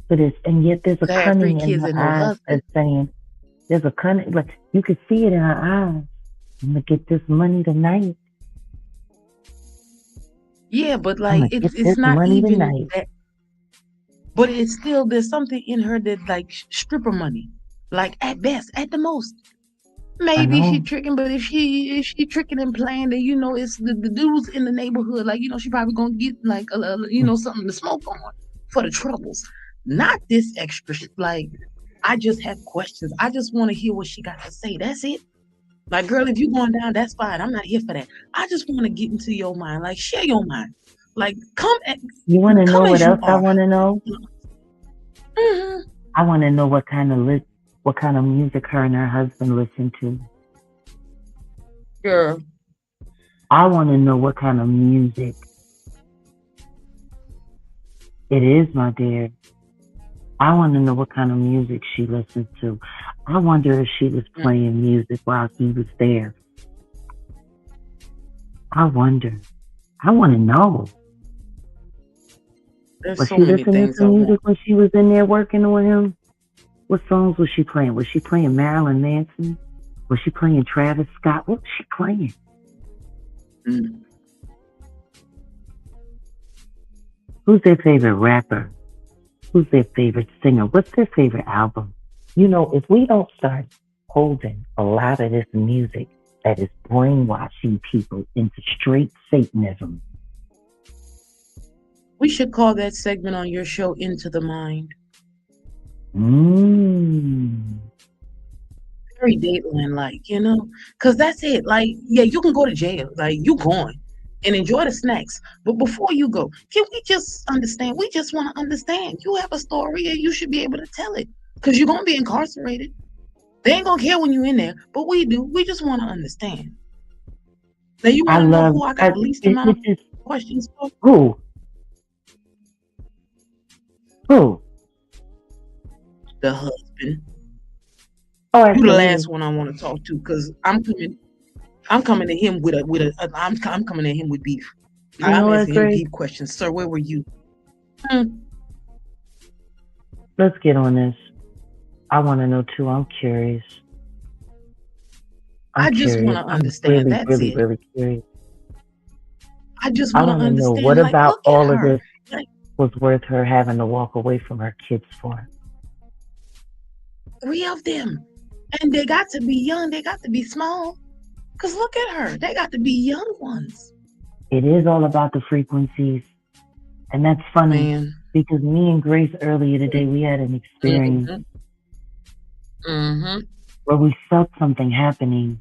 for this, and yet there's a To have 3 cunning in kids her and no eyes husband. that's saying, there's a cunning, like you could see it in her eyes. I'm gonna get this money tonight. Yeah, but I'm like gonna get it's this not money even tonight. that. But it's still there's something in her that like stripper money. Like at best, at the most. I Maybe she know. tricking, but if she tricking and playing, then you know it's the dudes in the neighborhood. Like, you know, she probably gonna get like you know, something to smoke on for the troubles. Not this extra shit. Like, I just have questions. I just want to hear what she got to say. That's it. Like, girl, if you going down, that's fine. I'm not here for that. I just want to get into your mind. Like, share your mind. Like, You want to know come what as you else I are. want to know? Mhm. I want to know what kind of music her and her husband listen to. Girl, I want to know what kind of music it is, my dear. I want to know what kind of music she listens to. I wonder if she was playing music while he was there. I wonder. I want to know. there's Was so she many listening things to I want. music when she was in there working with him? What songs was she playing? Was she playing Marilyn Manson? Was she playing Travis Scott? What was she playing? Mm. Who's their favorite rapper? Who's their favorite singer? What's their favorite album? You know, if we don't start holding a lot of this music that is brainwashing people into straight Satanism. We should call that segment on your show Into the Mind. Very Dateline-like, you know? Because that's it. Like, yeah, you can go to jail. Like, you going and enjoy the snacks. But before you go, can we just understand? We just want to understand. You have a story and you should be able to tell it. Because you're going to be incarcerated. They ain't going to care when you're in there. But we do. We just want to understand. Now, you want to know who I got the least amount of questions for? Who? The husband. Oh, you the absolutely. last one I want to talk to because I'm coming to him I'm coming at him with beef. I'm asking him deep questions. Sir, where were you? Let's get on this. I want to know too. I'm curious. I just want to understand. That's really, it. really curious. I just want to know understand. what like, about look at all of her. this was worth her having to walk away from her kids for. 3 of them. And they got to be young. They got to be small. Because look at her. They got to be young ones. It is all about the frequencies. And that's funny because me and Grace earlier today, we had an experience where we felt something happening.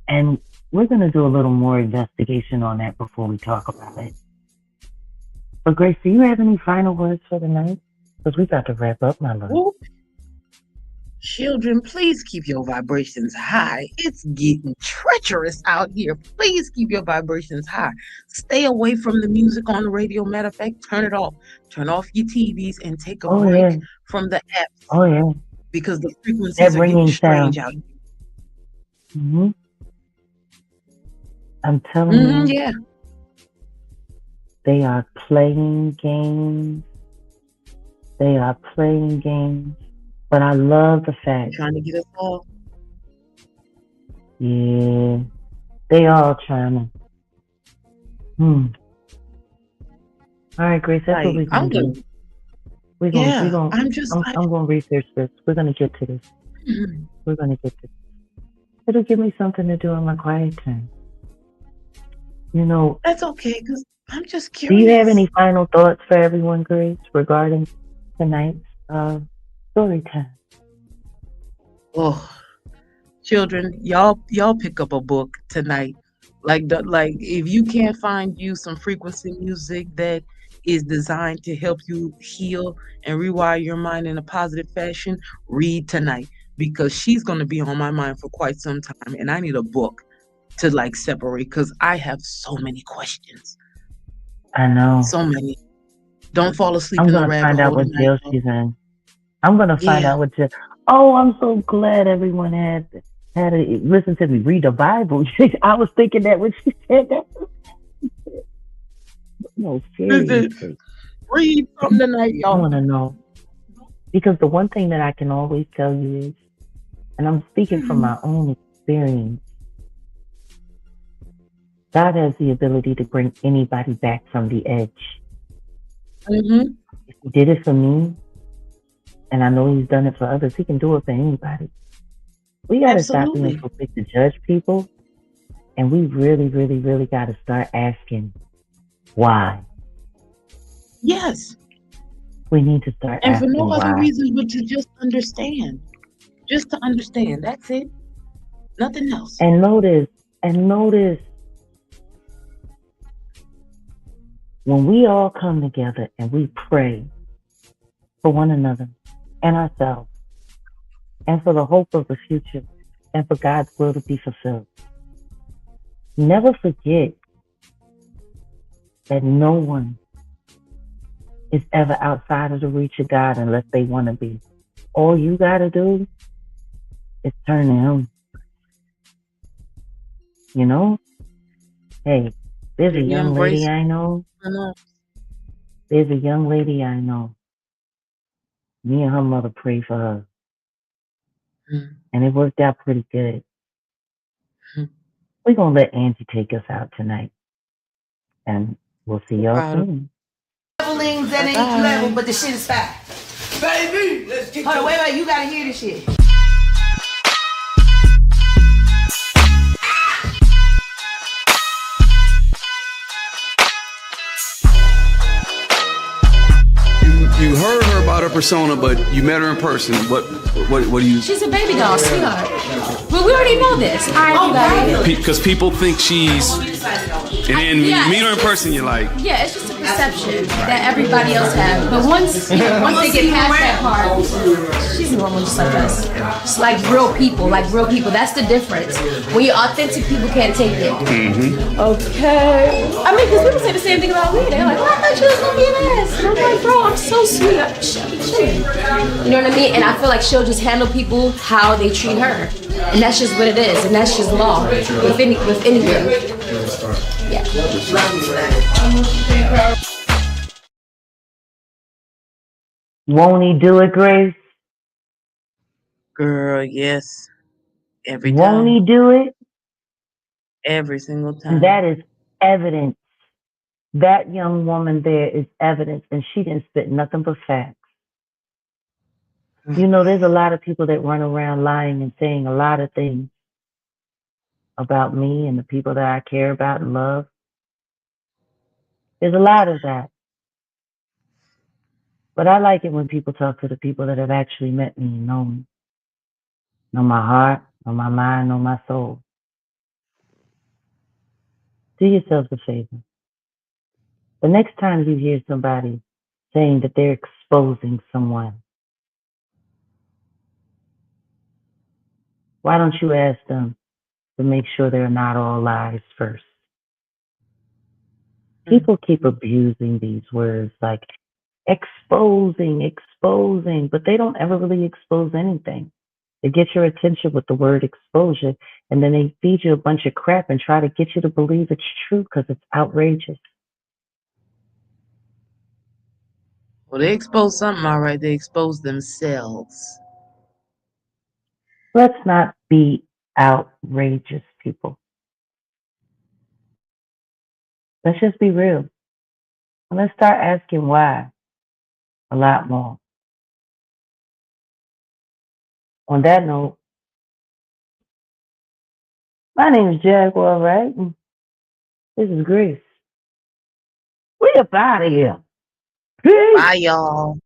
And we're going to do a little more investigation on that before we talk about it. But Grace, do you have any final words for the night? Because we got to wrap up, my love. Whoop. Children, please keep your vibrations high. It's getting treacherous out here. Please keep your vibrations high. Stay away from the music on the radio. Matter of fact, turn it off. Turn off your TVs and take a break from the apps. Oh, yeah. Because the frequencies are getting strange out here. I'm telling you. Yeah. They are playing games. They are playing games. But I love the fact. Trying to get us all. Yeah. They all trying to. All right, Grace, that's what we're going to do. I'm going to research this. We're going to get to this. We're going to get to this. It'll give me something to do in my quiet time. You know. That's okay, because I'm just curious. Do you have any final thoughts for everyone, Grace, regarding tonight's story time? Oh, children, y'all pick up a book tonight. Like if you can't find you some frequency music that is designed to help you heal and rewire your mind in a positive fashion, read tonight, because she's going to be on my mind for quite some time, and I need a book to like separate because I have so many questions. I know. So many. Don't fall asleep I'm in going the to rabbit find out hole what jail tonight. she's in. I'm going to find out what jail. Oh, I'm so glad everyone had to listen to me read the Bible. I was thinking that when she said that. No, Listen, seriously. read something tonight, I y'all. want to know. Because the one thing that I can always tell you is, and I'm speaking from my own experience, God has the ability to bring anybody back from the edge. Mm-hmm. If He did it for me, and I know He's done it for others, He can do it for anybody. We got to stop being Absolutely. so quick to judge people, and we really, really, really got to start asking why. Yes. We need to start And for asking no other why. reason but to just understand. Just to understand. That's it. Nothing else. And notice, when we all come together and we pray for one another and ourselves and for the hope of the future and for God's will to be fulfilled, never forget that no one is ever outside of the reach of God unless they want to be. All you got to do is turn to Him. You know? Hey, there's a young lady I know. There's a young lady I know. Me and her mother prayed for her. And it worked out pretty good. We're going to let Angie take us out tonight. And we'll see y'all soon. Levelings at each level, but the shit is fire. Baby, let's get Hold on, wait, you gotta hear this shit. You heard her about her persona, but you met her in person. What do you? She's a baby doll, sweetheart. But we already know this. All right, everybody. Because people think she's, and then you meet her in person, you're like, yeah, it's just a perception that everybody else has. But once they get past that part, she's normal, just like us. Just like real people, That's the difference. When you're authentic, people can't take it. Okay. I mean, because people say the same thing about me. They're like, well, I thought you was gonna be an ass. And I'm like, bro, I'm so sweet. She'll be chilling. You know what I mean? And I feel like she'll just handle people how they treat her. And that's just what it is. And that's just law with anything. Yeah. Won't He do it, Grace? Girl, yes. Every time. Won't He do it? Every single time. And that is evidence. That young woman there is evidence, and she didn't spit nothing but facts. You know, there's a lot of people that run around lying and saying a lot of things about me and the people that I care about and love. There's a lot of that. But I like it when people talk to the people that have actually met me and know me. Know my heart, know my mind, know my soul. Do yourselves a favor. The next time you hear somebody saying that they're exposing someone, why don't you ask them to make sure they're not all lies first? People keep abusing these words like exposing, but they don't ever really expose anything. They get your attention with the word exposure, and then they feed you a bunch of crap and try to get you to believe it's true because it's outrageous. Well, they expose something, all right. They expose themselves. Let's not be outrageous, people. Let's just be real. And let's start asking why a lot more. On that note, my name is JAGUARWRIGHT, and this is Grace. We up out of here. Peace. Bye, y'all.